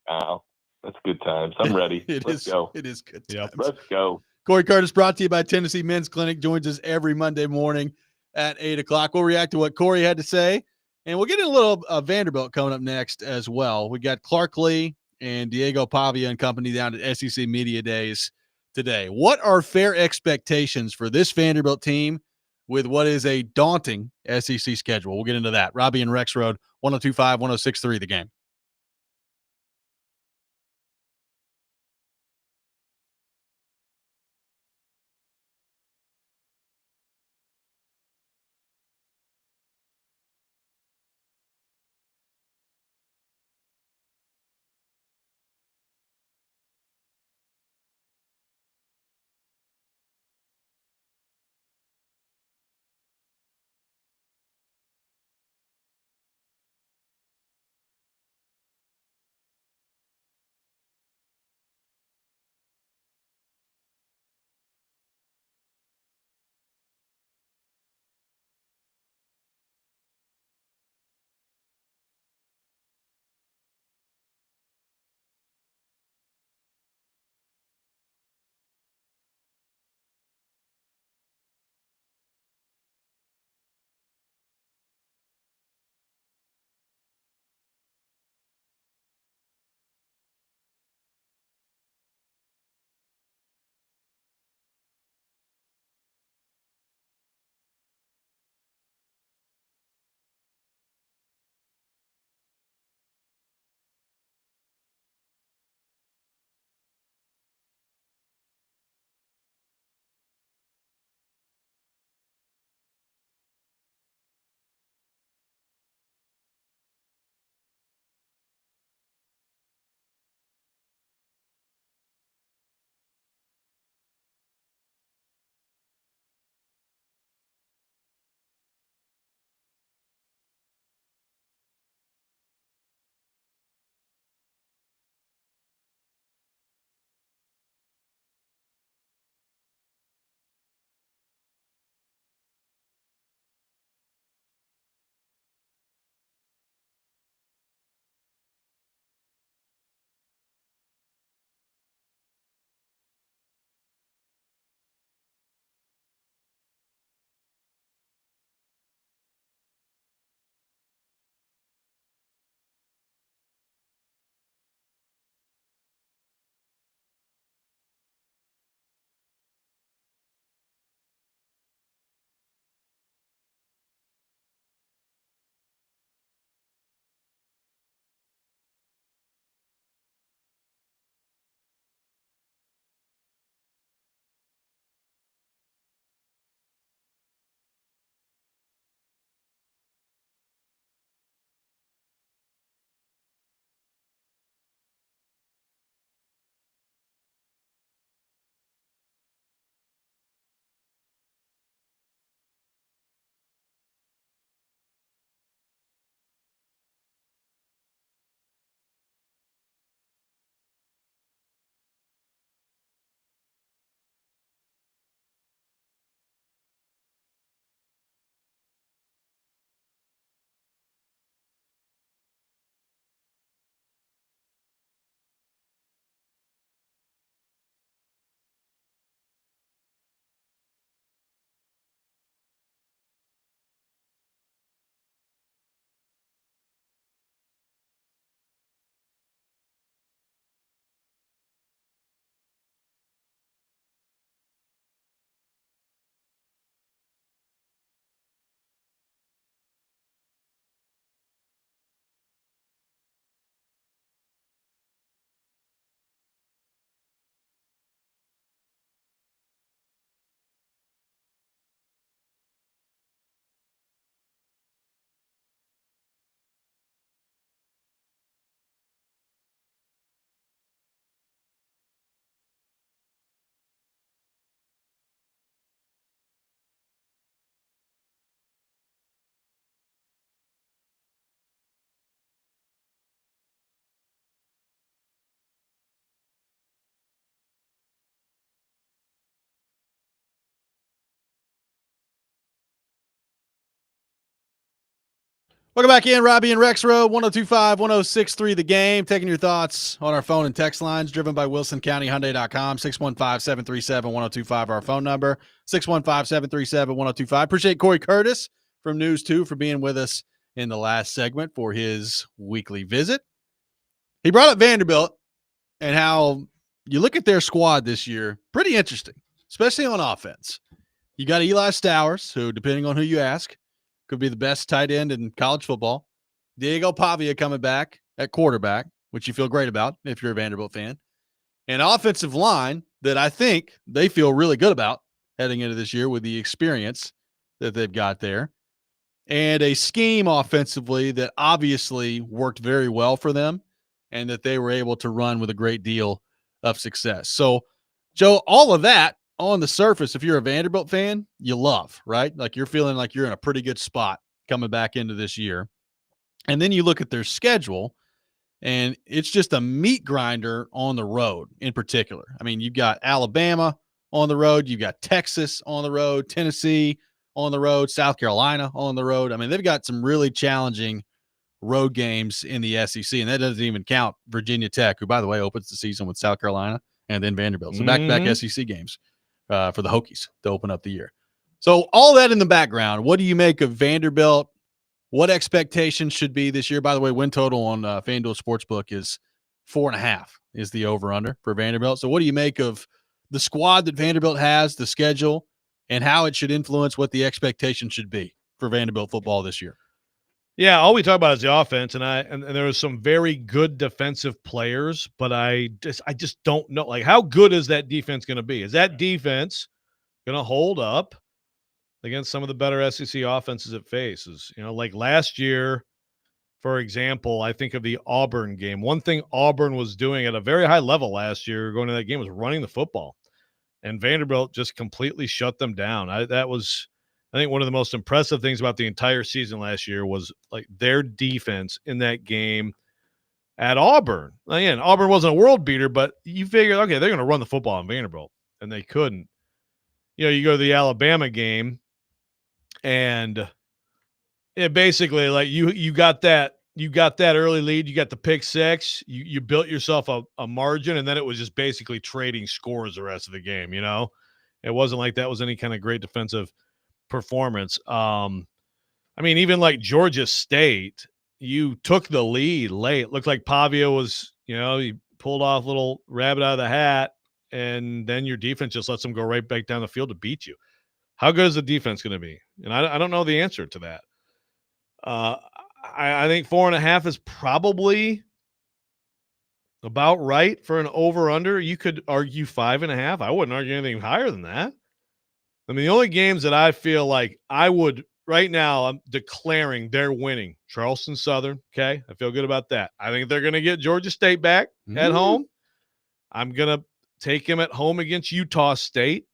Wow. That's good times. I'm ready. Let's go. It is good times. Yep. Let's go. Corey Curtis, brought to you by Tennessee Men's Clinic, joins us every Monday morning at 8 o'clock. We'll react to what Corey had to say, and we'll get in a little Vanderbilt coming up next as well. We got Clark Lee and Diego Pavia and company down at SEC Media Days today. What are fair expectations for this Vanderbilt team with what is a daunting SEC schedule? We'll get into that. Robby and Rexrode, 102.5, 106.3 The Game. Welcome back in, Robby and Rexrode, 102.5, 106.3 The Game. Taking your thoughts on our phone and text lines, driven by WilsonCountyHyundai.com, 615-737-1025, our phone number, 615-737-1025. Appreciate Corey Curtis from News 2 for being with us in the last segment for his weekly visit. He brought up Vanderbilt and how you look at their squad this year, pretty interesting, especially on offense. You got Eli Stowers, who, depending on who you ask, could be the best tight end in college football. Diego Pavia coming back at quarterback, which you feel great about if you're a Vanderbilt fan. An offensive line that I think they feel really good about heading into this year with the experience that they've got there. And a scheme offensively that obviously worked very well for them and that they were able to run with a great deal of success. So, Joe, all of that on the surface, if you're a Vanderbilt fan, you love, right? Like you're feeling like you're in a pretty good spot coming back into this year. And then you look at their schedule, and it's just a meat grinder on the road in particular. I mean, you've got Alabama on the road, you've got Texas on the road, Tennessee on the road, South Carolina on the road. I mean, they've got some really challenging road games in the SEC, and that doesn't even count Virginia Tech, who, by the way, opens the season with South Carolina and then Vanderbilt. So back-to-back SEC games for the Hokies to open up the year. So all that in the background, what do you make of Vanderbilt? What expectations should be this year? By the way, win total on FanDuel Sportsbook is 4.5 is the over-under for Vanderbilt. So what do you make of the squad that Vanderbilt has, the schedule, and how it should influence what the expectation should be for Vanderbilt football this year? Yeah, all we talk about is the offense, and there are some very good defensive players, but I just don't know. Like, how good is that defense going to be? Is that defense going to hold up against some of the better SEC offenses it faces? You know, like last year, for example, I think of the Auburn game. One thing Auburn was doing at a very high level last year going to that game was running the football, and Vanderbilt just completely shut them down. I think one of the most impressive things about the entire season last year was like their defense in that game at Auburn. Again, Auburn wasn't a world beater, but you figure, okay, they're going to run the football on Vanderbilt, and they couldn't. You know, you go to the Alabama game, and it basically like you got that early lead, you got the pick six, you built yourself a margin, and then it was just basically trading scores the rest of the game. You know, it wasn't like that was any kind of great defensive performance. I mean, even like Georgia State, you took the lead late. It looked like Pavia was, he pulled off a little rabbit out of the hat, and then your defense just lets them go right back down the field to beat you. How good is the defense going to be? And I don't know the answer to that. I think 4.5 is probably about right for an over-under. You could argue 5.5. I wouldn't argue anything higher than that. I mean, the only games that I feel like I would right now, I'm declaring they're winning. Charleston Southern, okay? I feel good about that. I think they're going to get Georgia State back at home. I'm going to take them at home against Utah State.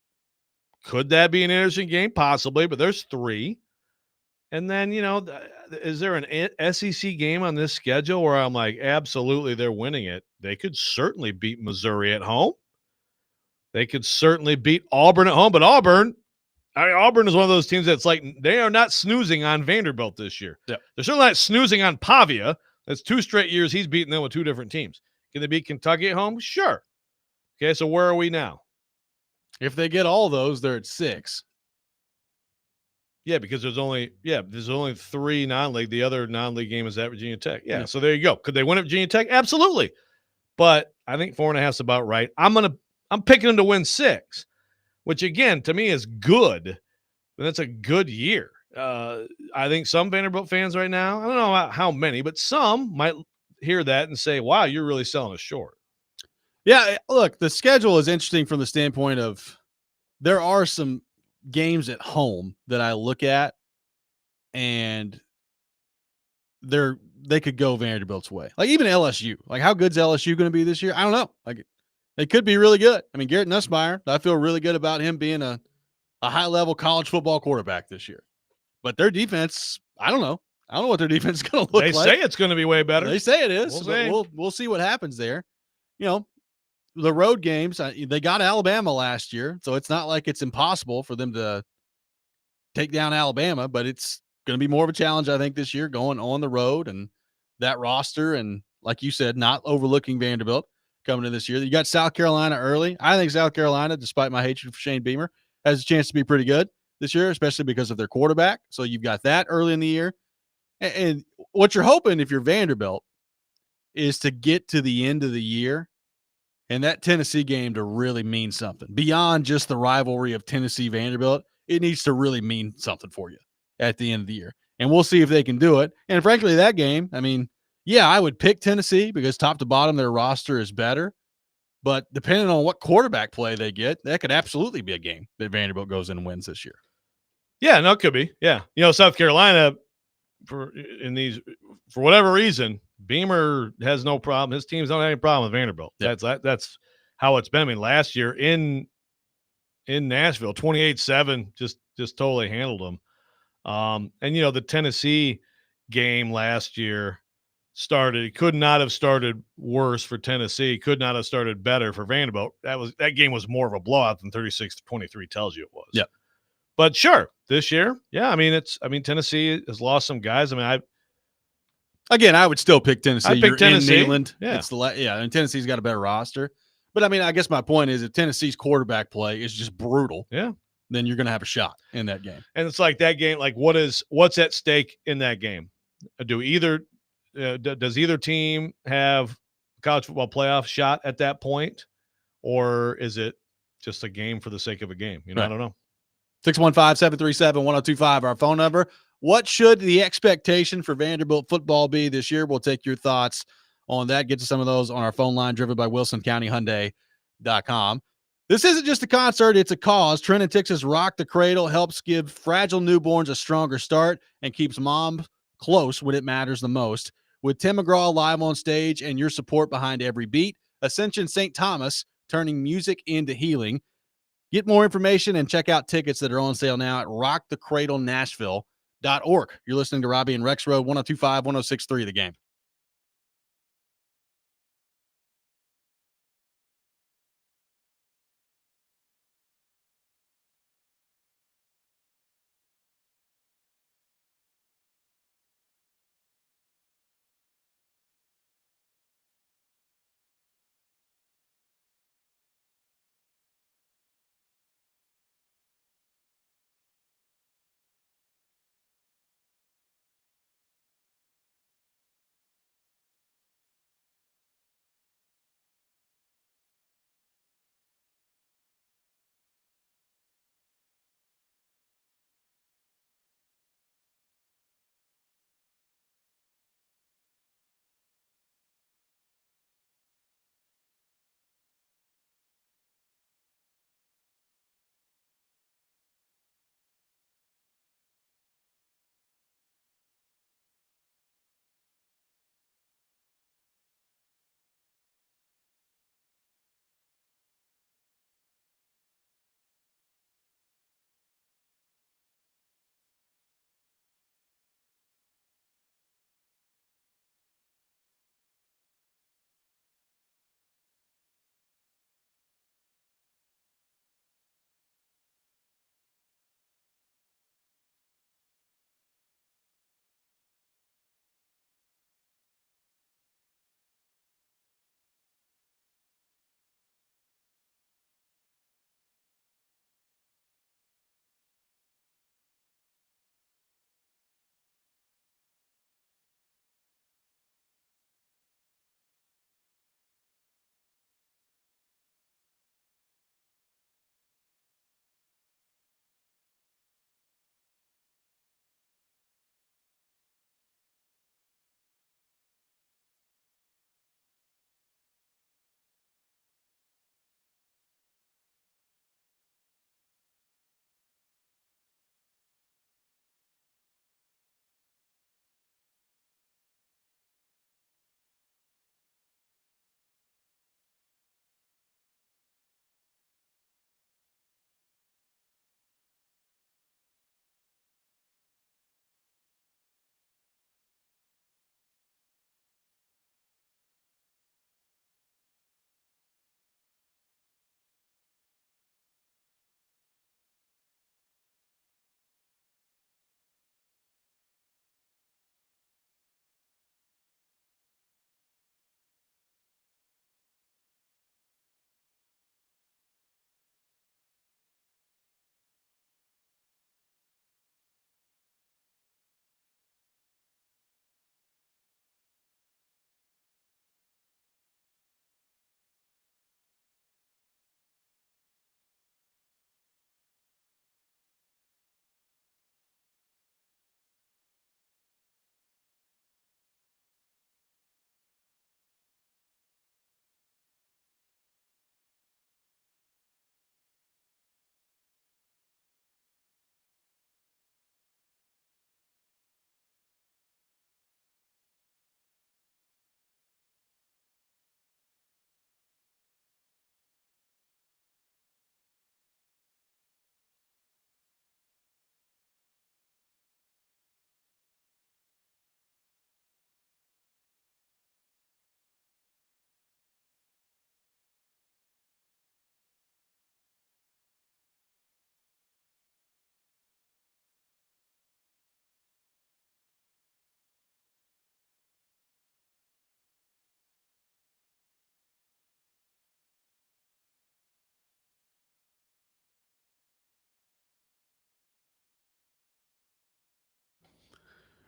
Could that be an interesting game? Possibly, but there's 3. And then, is there an SEC game on this schedule where I'm like, absolutely, they're winning it? They could certainly beat Missouri at home. They could certainly beat Auburn at home, but Auburn is one of those teams that's like they are not snoozing on Vanderbilt this year. Yeah. They're certainly not snoozing on Pavia. That's 2 straight years he's beaten them with 2 different teams. Can they beat Kentucky at home? Sure. Okay, so where are we now? If they get all those, they're at 6. Yeah, because there's only 3 non-league. The other non-league game is at Virginia Tech. Yeah, so there you go. Could they win at Virginia Tech? Absolutely. But I think 4.5 is about right. I'm picking them to win 6. Which, again, to me is good. That's a good year. I think some Vanderbilt fans right now, I don't know how many, but some might hear that and say, wow, you're really selling us short. Yeah, look, the schedule is interesting from the standpoint of there are some games at home that I look at, and they could go Vanderbilt's way. Like even LSU. Like how good's LSU going to be this year? I don't know. Like they could be really good. I mean, Garrett Nussmeier, I feel really good about him being a high-level college football quarterback this year. But their defense, I don't know. I don't know what their defense is going to look like. They say it's going to be way better. They say it is. We'll see what happens there. The road games, they got Alabama last year, so it's not like it's impossible for them to take down Alabama, but it's going to be more of a challenge, I think, this year going on the road and that roster. And like you said, not overlooking Vanderbilt coming in this year. You got South Carolina early. I think South Carolina, despite my hatred for Shane Beamer, has a chance to be pretty good this year, especially because of their quarterback. So you've got that early in the year. And what you're hoping if you're Vanderbilt is to get to the end of the year and that Tennessee game to really mean something beyond just the rivalry of Tennessee Vanderbilt. It needs to really mean something for you at the end of the year. And we'll see if they can do it. And frankly, that game, I mean, yeah, I would pick Tennessee because top to bottom, their roster is better. But depending on what quarterback play they get, that could absolutely be a game that Vanderbilt goes in and wins this year. Yeah, no, it could be. Yeah. South Carolina, for whatever reason, Beamer has no problem. His teams don't have any problem with Vanderbilt. Yeah. That's how it's been. I mean, last year in Nashville, 28-7, just totally handled them. And the Tennessee game last year could not have started worse for Tennessee, could not have started better for Vanderbilt. That game was more of a blowout than 36-23 tells you it was. Yeah. But sure, this year, yeah, I mean Tennessee has lost some guys. I mean, I would still pick Tennessee. I pick Tennessee. In Neyland. Yeah. And Tennessee's got a better roster. But I mean, I guess my point is if Tennessee's quarterback play is just brutal, then you're going to have a shot in that game. And it's like that game, like what's at stake in that game? Does either team have college football playoff shot at that point, or is it just a game for the sake of a game? Right. I don't know. 615-737-1025, our phone number. What should the expectation for Vanderbilt football be this year? We'll take your thoughts on that. Get to some of those on our phone line, driven by WilsonCountyHyundai.com. This isn't just a concert, it's a cause. Trent and Texas Rock the Cradle helps give fragile newborns a stronger start and keeps mom close when it matters the most. With Tim McGraw live on stage and your support behind every beat, Ascension St. Thomas, turning music into healing. Get more information and check out tickets that are on sale now at rockthecradlenashville.org. You're listening to Robby and Rexrode, 102.5, 106.3 The Game.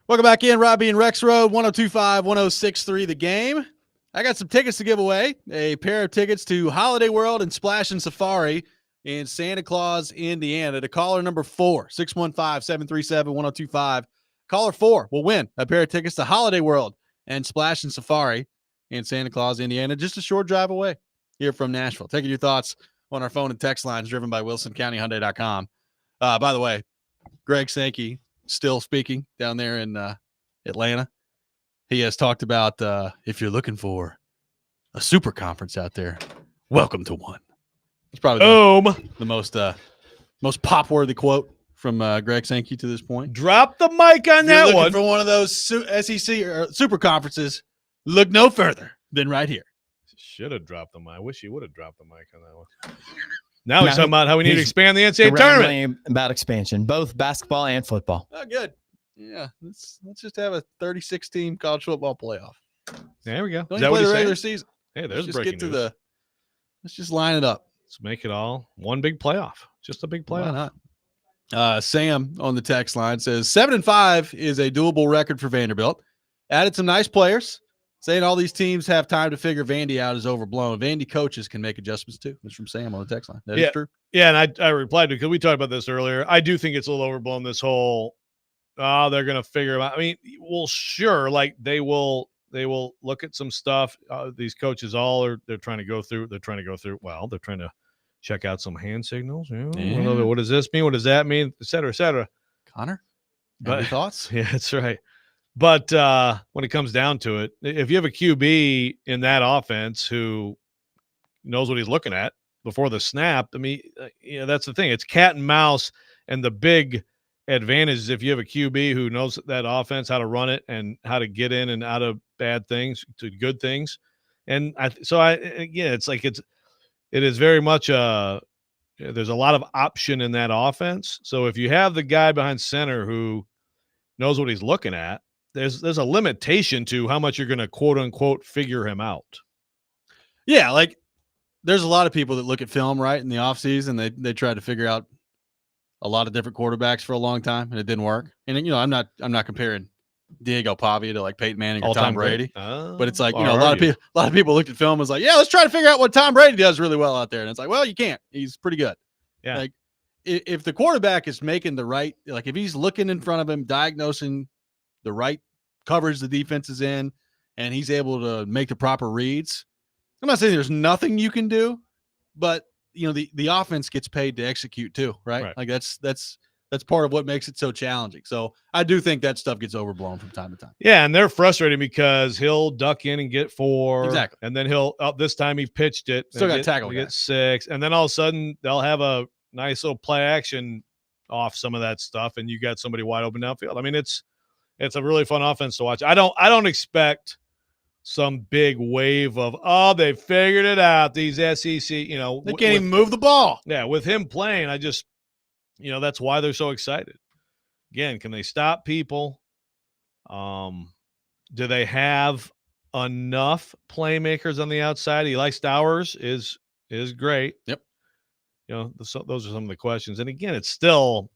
Welcome back in, Robby and Rexrode, 102.5, 106.3 The Game. I got some tickets to give away, a pair of tickets to Holiday World and Splash and Safari in Santa Claus, Indiana. To caller number 4, 615-737-1025. Caller 4 will win a pair of tickets to Holiday World and Splash and Safari in Santa Claus, Indiana, just a short drive away here from Nashville. Taking your thoughts on our phone and text lines driven by WilsonCountyHyundai.com. By the way, Greg Sankey still speaking down there in Atlanta. He has talked about if you're looking for a super conference out there, welcome to one. It's probably the most pop-worthy quote from Greg Sankey to this point. Drop the mic on that one. For one of those SEC or super conferences, look no further than right here. Should have dropped the mic. I wish he would have dropped the mic on that one. Now he's talking about how we need to expand the NCAA tournament. About expansion, both basketball and football. Oh, good. Yeah, let's just have a 36-team college football playoff. There we go. Don't play the regular season. Hey, there's let's breaking just news. Let's just line it up. Let's make it all one big playoff. Just a big playoff. Why not? Sam on the text line says 7-5 is a doable record for Vanderbilt. Added some nice players. Saying all these teams have time to figure Vandy out is overblown. Vandy coaches can make adjustments too. That's from Sam on the text line. That is true. Yeah, and I replied to because we talked about this earlier. I do think it's a little overblown. This whole they're going to figure them out. I mean, well, sure, like they will look at some stuff. These coaches they're trying to go through. They're trying to check out some hand signals. What does this mean? What does that mean? Et cetera, et cetera. Connor, any thoughts? Yeah, that's right. But when it comes down to it, if you have a QB in that offense who knows what he's looking at before the snap, I mean, that's the thing. It's cat and mouse, and the big advantage is if you have a QB who knows that offense, how to run it, and how to get in and out of bad things to good things. And it is very much there's a lot of option in that offense. So if you have the guy behind center who knows what he's looking at, there's a limitation to how much you're going to quote unquote figure him out. Yeah, like there's a lot of people that look at film right in the offseason. They try to figure out a lot of different quarterbacks for a long time, and it didn't work. And I'm not comparing Diego Pavia to like Peyton Manning or Tom Brady, but it's like a lot of people looked at film and was like, yeah, let's try to figure out what Tom Brady does really well out there. And it's like, well, you can't. He's pretty good. Yeah. Like if the quarterback is making the right, like if he's looking in front of him, diagnosing the right coverage the defense is in, and he's able to make the proper reads. I'm not saying there's nothing you can do, but the offense gets paid to execute too, right? Like that's part of what makes it so challenging. So I do think that stuff gets overblown from time to time. Yeah, and they're frustrated because he'll duck in and get 4. Exactly. And then this time he pitched it. Still got tackled. Get 6. And then all of a sudden they'll have a nice little play action off some of that stuff, and you got somebody wide open downfield. I mean, it's a really fun offense to watch. I don't expect some big wave of, they figured it out. These SEC, they can't even move the ball. Yeah, with him playing, I just, that's why they're so excited. Again, can they stop people? Do they have enough playmakers on the outside? Eli Stowers is great. Yep. Those are some of the questions. And again, it's still,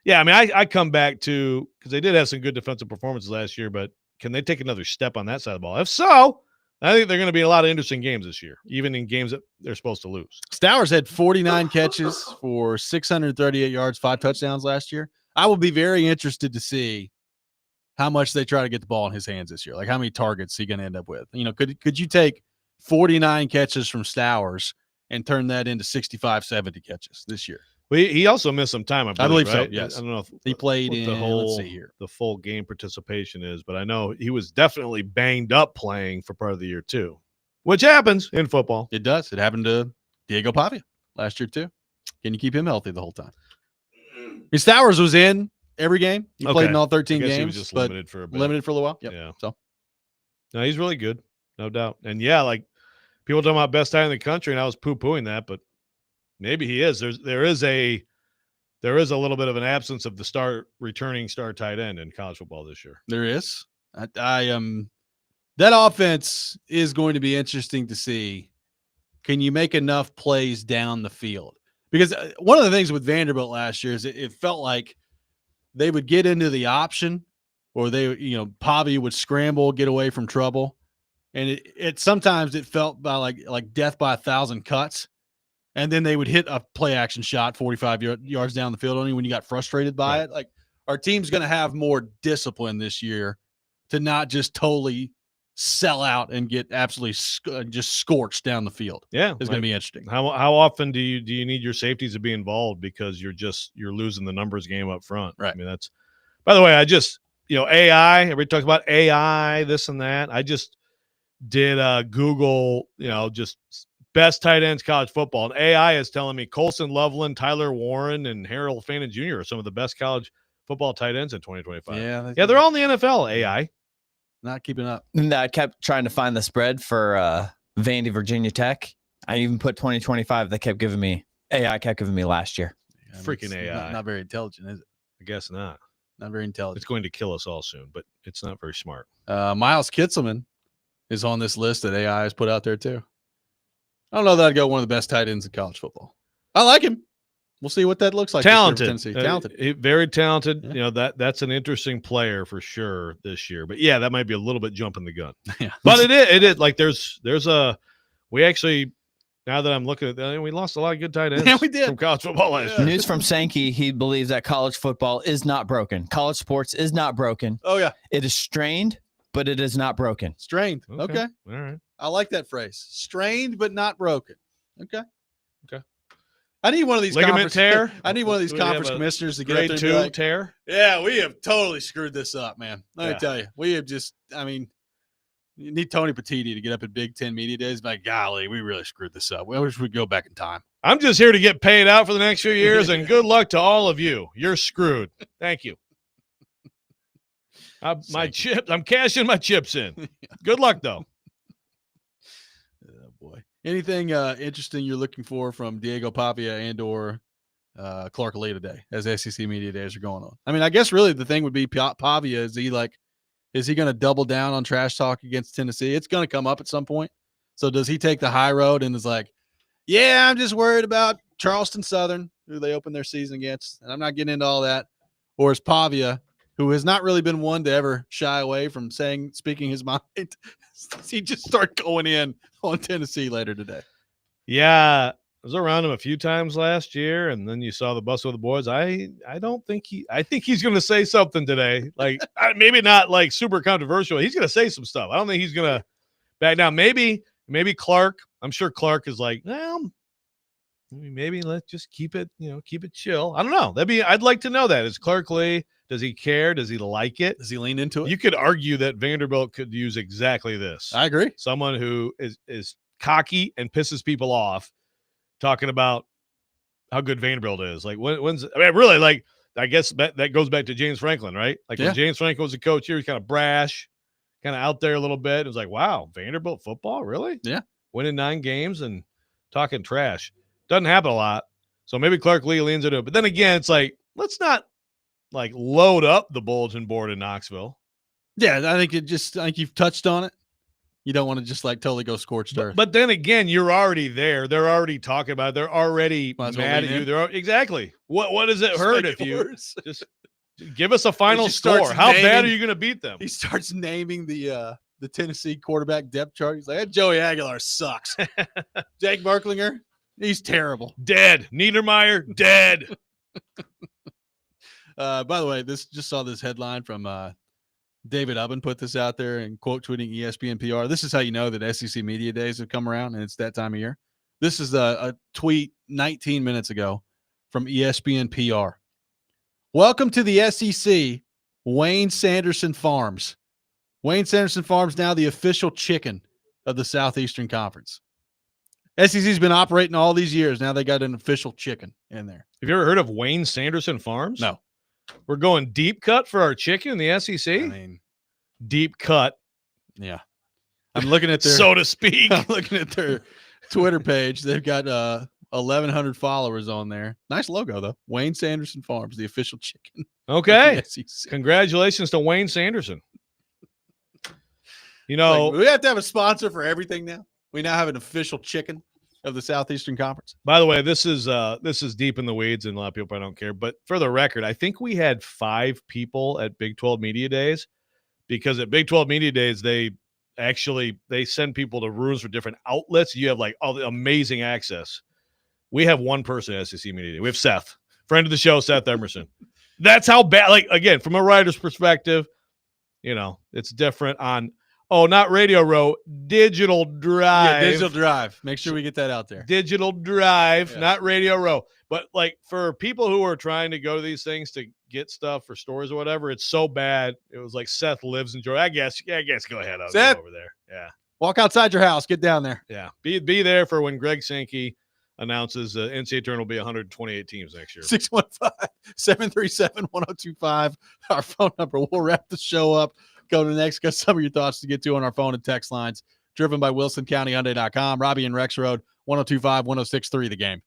I mean, I come back to, because they did have some good defensive performances last year, but can they take another step on that side of the ball? If so, I think they're going to be a lot of interesting games this year, even in games that they're supposed to lose. Stowers had 49 catches for 638 yards, 5 touchdowns last year. I will be very interested to see how much they try to get the ball in his hands this year. Like how many targets he going to end up with. Could you take 49 catches from Stowers and turn that into 65, 70 catches this year? Well, he also missed some time, I believe, so, right? yes. I don't know if he played in let's see here. The full game participation is, but I know he was definitely banged up playing for part of the year too, which happens in football. It does. It happened to Diego Pavia last year too. Can you keep him healthy the whole time? Stowers was in every game. He played in all 13 games. He was just limited for a bit. Limited for a little while. Yep. Yeah. So, no, he's really good, no doubt. And like people talking about best tight in the country, and I was poo-pooing that, but maybe he is. There is a little bit of an absence of the returning star tight end in college football this year. There is. That offense is going to be interesting to see. Can you make enough plays down the field? Because one of the things with Vanderbilt last year is it felt like they would get into the option or Pavia would scramble, get away from trouble. And it sometimes it felt by like death by 1,000 cuts. And then they would hit a play action shot 45 yards down the field only when you got frustrated by it. Like, our team's going to have more discipline this year to not just totally sell out and get absolutely just scorched down the field. Yeah, it's going to be interesting. How often do you need your safeties to be involved because you're losing the numbers game up front? Right. I mean, that's. By the way, I just AI. Everybody talks about AI, this and that. I just did Google, just best tight ends college football, and AI is telling me Colson Loveland, Tyler Warren, and Harold Fannin Jr. are some of the best college football tight ends in 2025. Yeah, they're all in the NFL. AI. Not keeping up. And I kept trying to find the spread for Vandy, Virginia Tech. I even put 2025. They kept giving me AI. Kept giving me last year. Freaking AI. Not very intelligent, is it? I guess not. Not very intelligent. It's going to kill us all soon, but it's not very smart. Miles Kitselman is on this list that AI has put out there too. I don't know that I'd go one of the best tight ends in college football. I like him. We'll see what that looks like. Talented, talented, very talented. Yeah. That's an interesting player for sure this year. But yeah, that might be a little bit jumping the gun. Yeah. But it is like there's we actually, now that I'm looking at that, we lost a lot of good tight ends. Yeah, we did. From college football last year. News from Sankey. He believes that college football is not broken. College sports is not broken. Oh yeah, it is strained, but it is not broken. Strained. Okay. All right. I like that phrase. Strained but not broken. Okay. I need one of these ligament tear. I need one of these conference commissioners to get up there and be like, tear. Yeah, we have totally screwed this up, man. Let me tell you, we have just. I mean, you need Tony Petitti to get up at Big Ten Media Days. Like, golly, we really screwed this up. We wish we'd go back in time. I'm just here to get paid out for the next few years, and good luck to all of you. You're screwed. Thank you. I'm cashing my chips in. Good luck, though. Oh boy. Anything interesting you're looking for from Diego Pavia and or Clark Lee today as SEC Media Days are going on? I mean, I guess really the thing would be Pavia. Is he going to double down on trash talk against Tennessee? It's going to come up at some point. So does he take the high road and is like, yeah, I'm just worried about Charleston Southern, who they opened their season against, and I'm not getting into all that? Or is Pavia, who has not really been one to ever shy away from speaking his mind, does he just start going in on Tennessee later today? Yeah, I was around him a few times last year, and then you saw the bus with the boys. I think he's going to say something today, like maybe not like super controversial. He's going to say some stuff. I don't think he's going to back down. Maybe Clark. I'm sure Clark is like, well, maybe let's just keep it chill. I don't know. I'd like to know that. Is Clark Lee? Does he care? Does he like it? Does he lean into it? You could argue that Vanderbilt could use exactly this. I agree. Someone who is cocky and pisses people off, talking about how good Vanderbilt is. Like I guess that goes back to James Franklin, right? Like when James Franklin was a coach here, he's kind of brash, kind of out there a little bit. It was like, wow, Vanderbilt football, really? Yeah, winning 9 games and talking trash doesn't happen a lot. So maybe Clark Lee leans into it. But then again, it's like, let's not like load up the bulletin board in Knoxville. Yeah, I think you've touched on it. You don't want to just like totally go scorched earth. But then again, you're already there. They're already talking about it. They're already mad at you. Exactly. What does it hurt if you just give us a final score? How bad are you going to beat them? He starts naming the Tennessee quarterback depth chart. He's like, that Joey Aguilar sucks. Jake Merklinger, he's terrible. Dead. Niedermeyer, dead. By the way, just saw this headline from David Ubben put this out there and quote tweeting ESPN PR. This is how you know that SEC Media Days have come around and it's that time of year. This is a tweet 19 minutes ago from ESPN PR. Welcome to the SEC, Wayne Sanderson Farms. Wayne Sanderson Farms now the official chicken of the Southeastern Conference. SEC's been operating all these years. Now they got an official chicken in there. Have you ever heard of Wayne Sanderson Farms? No. We're going deep cut for our chicken in the SEC? I mean, deep cut. Yeah. I'm looking at their so to speak. I'm looking at their Twitter page. They've got 1,100 followers on there. Nice logo though. Wayne Sanderson Farms, the official chicken. Okay. Congratulations to Wayne Sanderson. You know, we have to have a sponsor for everything now. We now have an official chicken. of the Southeastern Conference. By the way, this is deep in the weeds, and a lot of people probably don't care. But for the record, I think we had 5 people at Big 12 Media Days, because at Big 12 Media Days they send people to rooms for different outlets. You have like all the amazing access. We have one person at SEC Media Day. We have Seth, friend of the show, Seth Emerson. That's how bad. Like, again, from a writer's perspective, it's different on. Oh, not Radio Row, Digital Drive. Yeah, Digital Drive. Make sure we get that out there. Digital Drive, Yes. not Radio Row. But like for people who are trying to go to these things to get stuff for stores or whatever, it's so bad. It was like Seth lives in Georgia. I guess go ahead. I'll Seth, go over there. Yeah. Walk outside your house. Get down there. Yeah. Be there for when Greg Sankey announces the NCAA tournament will be 128 teams next year. 615-737-1025. Our phone number. We'll wrap the show up. Go to the next. Got some of your thoughts to get to on our phone and text lines. Driven by WilsonCountyHyundai.com. Robby and Rexrode, 102.5, 106.3 The Game.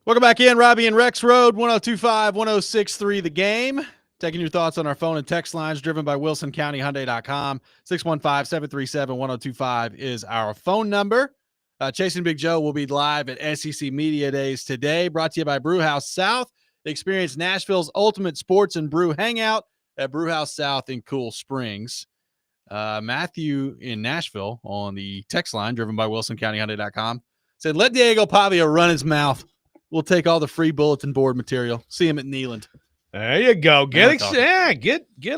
Welcome back in, Robby and Rexrode, 102.5-106.3 The Game. Taking your thoughts on our phone and text lines driven by WilsonCountyHyundai.com. 615-737-1025 is our phone number. Chasing Big Joe will be live at SEC Media Days today, brought to you by Brewhouse South. Experience Nashville's ultimate sports and brew hangout at Brewhouse South in Cool Springs. Matthew in Nashville on the text line driven by WilsonCountyHyundai.com said, let Diego Pavia run his mouth. We'll take all the free bulletin board material. See him at Neyland. There you go. Get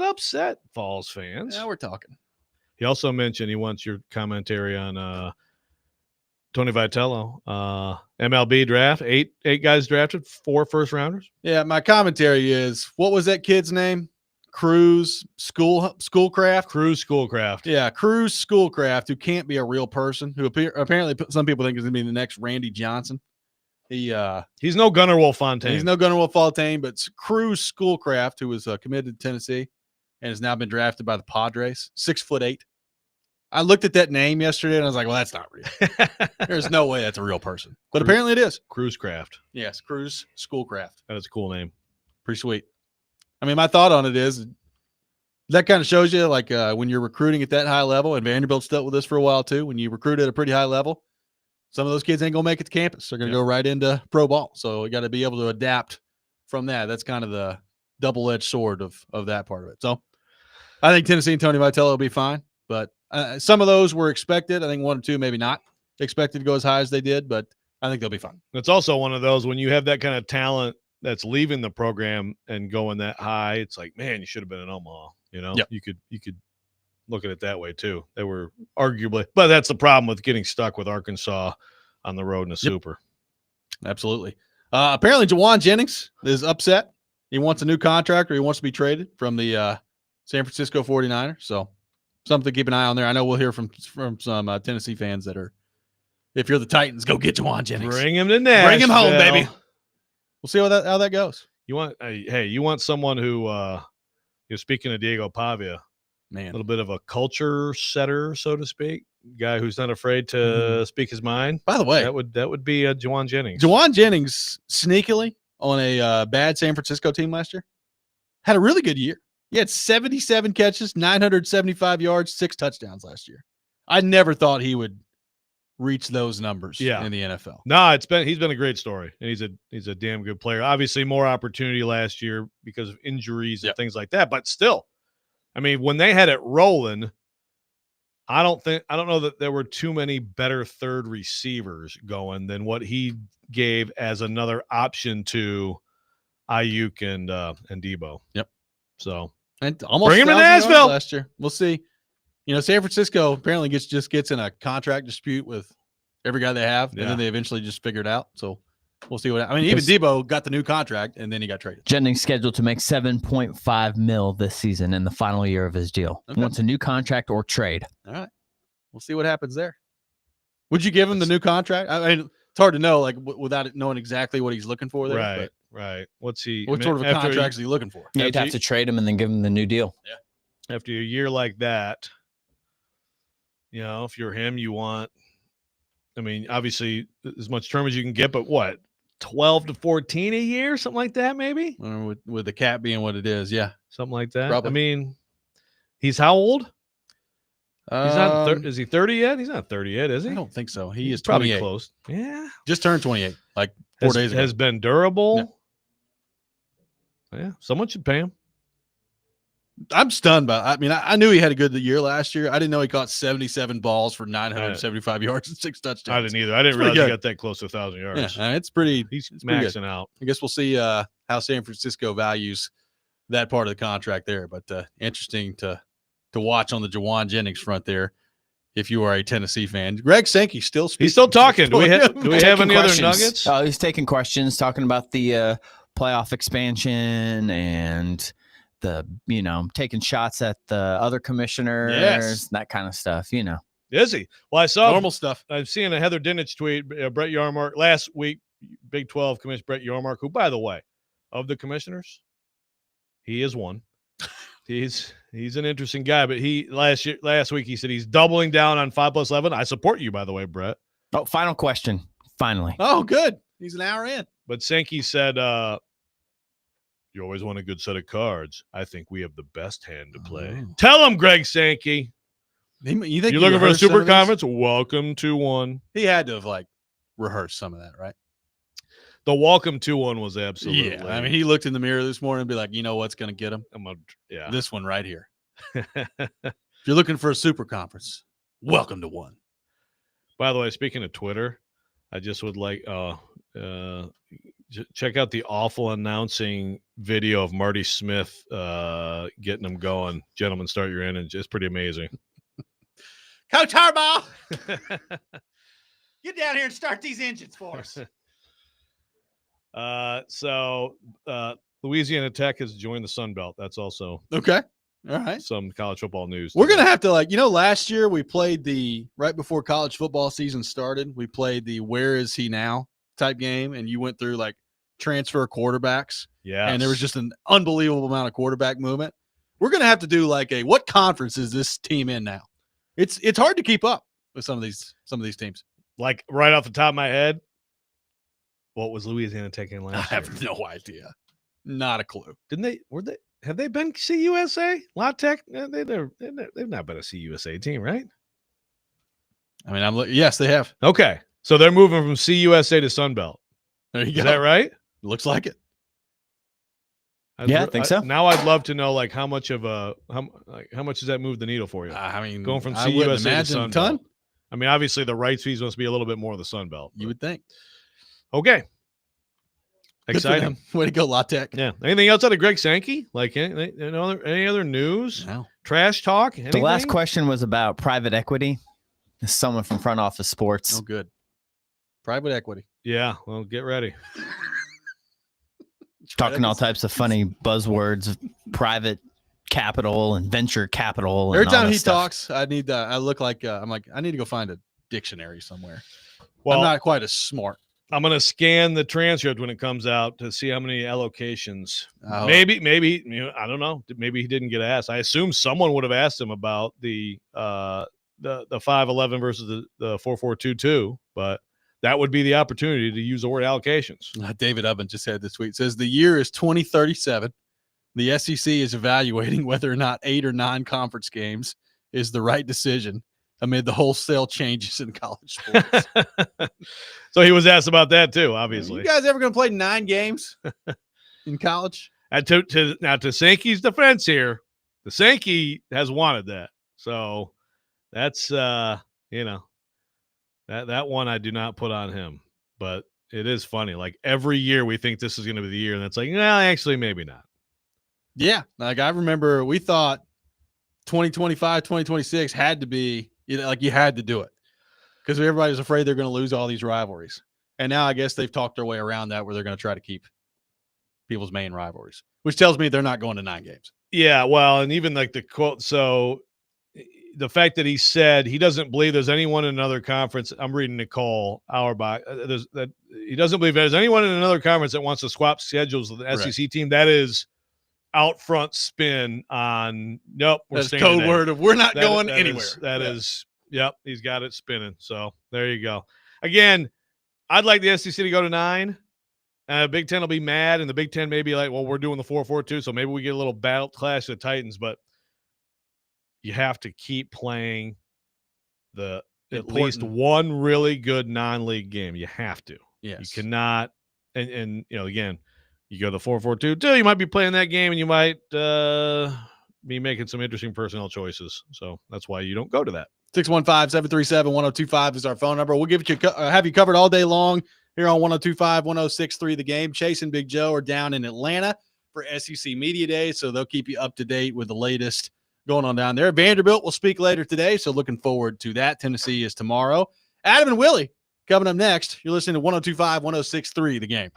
upset, Falls fans. Now we're talking. He also mentioned he wants your commentary on Tony Vitello. MLB draft. Eight guys drafted, 4 first-rounders. Yeah, my commentary is, what was that kid's name? Cruz Schoolcraft? Cruz Schoolcraft. Yeah, Cruz Schoolcraft, who can't be a real person, who apparently some people think is going to be the next Randy Johnson. He's no Gunnar Wolf-Fontaine. He's no Gunnar Wolf-Fontaine, but Cruz Schoolcraft, who was committed to Tennessee and has now been drafted by the Padres, 6'8". I looked at that name yesterday and I was like, well, that's not real. There's no way that's a real person. But apparently it is. Cruzcraft. Yes, Cruz Schoolcraft. That is a cool name. Pretty sweet. I mean, my thought on it is that kind of shows you, like, when you're recruiting at that high level, and Vanderbilt's dealt with this for a while too, when you recruit at a pretty high level, some of those kids ain't going to make it to campus. They're going to go right into pro ball. So you got to be able to adapt from that. That's kind of the double-edged sword of that part of it. So I think Tennessee and Tony Vitello will be fine. But some of those were expected. I think 1 or 2 maybe not expected to go as high as they did, but I think they'll be fine. It's also one of those when you have that kind of talent that's leaving the program and going that high, it's like, man, you should have been in Omaha. You know, Yep. You could look at it that way too. They were arguably, but that's the problem with getting stuck with Arkansas on the road in a super. Absolutely. Apparently, Jawan Jennings is upset. He wants a new contract, or he wants to be traded from the San Francisco 49ers. So something to keep an eye on there. I know we'll hear from some Tennessee fans that are, if you're the Titans, go get Jawan Jennings. Bring him to Nashville. Bring him home, baby. We'll see how that goes. You want someone who, you're speaking of Diego Pavia, man, a little bit of a culture setter, so to speak, guy who's not afraid to speak his mind. By the way, that would be Jawan Jennings. Jawan Jennings sneakily on a bad San Francisco team last year had a really good year. He had 77 catches, 975 yards, 6 touchdowns last year. I never thought he would reach those numbers in the NFL. No, he's been a great story, and he's a damn good player. Obviously, more opportunity last year because of injuries and things like that, but still, I mean, when they had it rolling, I don't know that there were too many better third receivers going than what he gave as another option to Ayuk and Debo. Yep. So and almost bring him to Nashville last year. We'll see. You know, San Francisco apparently gets in a contract dispute with every guy they have, and then they eventually just figure it out. So we'll see what. I mean, even Debo got the new contract, and then he got traded. Jennings scheduled to make $7.5 million this season in the final year of his deal. Okay. Wants a new contract or trade. All right, we'll see what happens there. Would you give him the new contract? I mean, it's hard to know, like without knowing exactly what he's looking for there. Right, right. What's he? What sort of a contract is he looking for? You'd have to trade him and then give him the new deal. Yeah. After a year like that, you know, if you're him, you want. I mean, obviously, as much term as you can get, but what, 12 to 14 a year, something like that, maybe? With the cap being what it is, yeah, something like that. Probably. I mean, he's how old? He's not. Is he 30 yet? He's not 30 yet, is he? I don't think so. He is probably 28. close. Yeah, just turned 28, like 4 days ago. Has been durable. Yeah, someone should pay him. I'm stunned by. I mean, I knew he had a good year last year. I didn't know he caught 77 balls for 975 yards and 6 touchdowns. I didn't either. I didn't realize he got that close to 1,000 yards. Yeah, it's pretty. He's it's pretty maxing good. out. I guess we'll see how San Francisco values that part of the contract there. But interesting to watch on the Jawan Jennings front there. If you are a Tennessee fan, Greg Sankey still speaking. He's still talking. Do we have any other nuggets? Oh, he's taking questions, talking about the playoff expansion and the, taking shots at the other commissioners, that kind of stuff, Is he? Well, I saw normal stuff. I'm seeing a Heather Dinich tweet, Brett Yarmark last week, Big 12 Commissioner Brett Yarmark, who, by the way, of the commissioners, he is one. He's an interesting guy, but last week he said he's doubling down on 5+11. I support you, by the way, Brett. Oh, final question. Finally. Oh, good. He's an hour in. But Sankey said, you always want a good set of cards. I think we have the best hand to play. Oh. Tell him, Greg Sankey. You think you're looking for a super conference? Welcome to one. He had to have rehearsed some of that, right? The welcome to one was absolutely. Yeah, I mean, he looked in the mirror this morning and be like, you know what's going to get him? Yeah, this one right here. If you're looking for a super conference, welcome to one. By the way, speaking of Twitter, I just would like check out the awful announcing video of Marty Smith getting them going. Gentlemen, start your innings. It's pretty amazing. Coach Harbaugh, get down here and start these engines for us. So Louisiana Tech has joined the Sun Belt. That's also okay. All right. Some college football news. We're going to have to last year we played right before college football season started, we played the where is he now type game, and you went through transfer quarterbacks. Yeah. And there was just an unbelievable amount of quarterback movement. We're going to have to do what conference is this team in now? It's hard to keep up with some of these teams. Like right off the top of my head, what was Louisiana Tech in last year? I have no idea. Not a clue. Have they been CUSA? La Tech? They've not been a CUSA team, right? I mean, yes, they have. Okay. So they're moving from CUSA to Sun Belt. There you go. Is that right? Looks like it. I think so. Now I'd love to know how much of how much does that move the needle for you? I mean, going from I wouldn't CUSA to imagine Sun a ton. Belt. I mean, obviously the rights fees must be a little bit more of the Sun Belt. You would think. Okay. Good Exciting. Way to go, La Tech. Yeah. Anything else out of Greg Sankey? Any other news? No. Trash talk? Anything? The last question was about private equity. Someone from Front Office Sports. Oh, good. Private equity. Yeah. Well, get ready. Talking all types of funny buzzwords, private capital and venture capital. Every and all time this he stuff. talks, I need I look like I'm like, I need to go find a dictionary somewhere. Well, I'm not quite as smart. I'm going to scan the transcript when it comes out to see how many allocations. Oh. Maybe, I don't know. Maybe he didn't get asked. I assume someone would have asked him about the 511 versus the 4422, but that would be the opportunity to use the word allocations. David Ubben just had this tweet. It says the year is 2037. The SEC is evaluating whether or not 8 or 9 conference games is the right decision amid the wholesale changes in college sports. So he was asked about that too, obviously. You guys ever going to play 9 games in college? And to Sankey's defense here, the Sankey has wanted that. So that's that one I do not put on him. But it is funny. Like every year we think this is going to be the year, and it's like, no, actually maybe not. Yeah. Like I remember we thought 2025, 2026 had to be, you had to do it because everybody was afraid they're going to lose all these rivalries. And now I guess they've talked their way around that where they're going to try to keep people's main rivalries, which tells me they're not going to 9 games. Yeah, well, and even like the quote, so the fact that he said he doesn't believe there's anyone in another conference. I'm reading Nicole Auerbach. That he doesn't believe there's anyone in another conference that wants to swap schedules with the SEC team. That is out front spin on nope. That's code word of we're not going anywhere. That is yep. He's got it spinning. So there you go. Again, I'd like the SEC to go to 9. Big Ten will be mad, and the Big Ten may be like, well, we're doing the 4-4-2, so maybe we get a little battle clash of the Titans, but you have to keep playing at least one really good non-league game. You have to. Yes. You cannot, and again, you go to the 4-4-2, you might be playing that game, and you might be making some interesting personnel choices. So that's why you don't go to that. 615-737-1025 is our phone number. We'll have you covered all day long here on 102.5, 106.3 The Game. Chase and Big Joe are down in Atlanta for SEC Media Day, so they'll keep you up to date with the latest going on down there. Vanderbilt will speak later today, so looking forward to that. Tennessee is tomorrow. Adam and Willie coming up next. You're listening to 102.5, 106.3 The Game.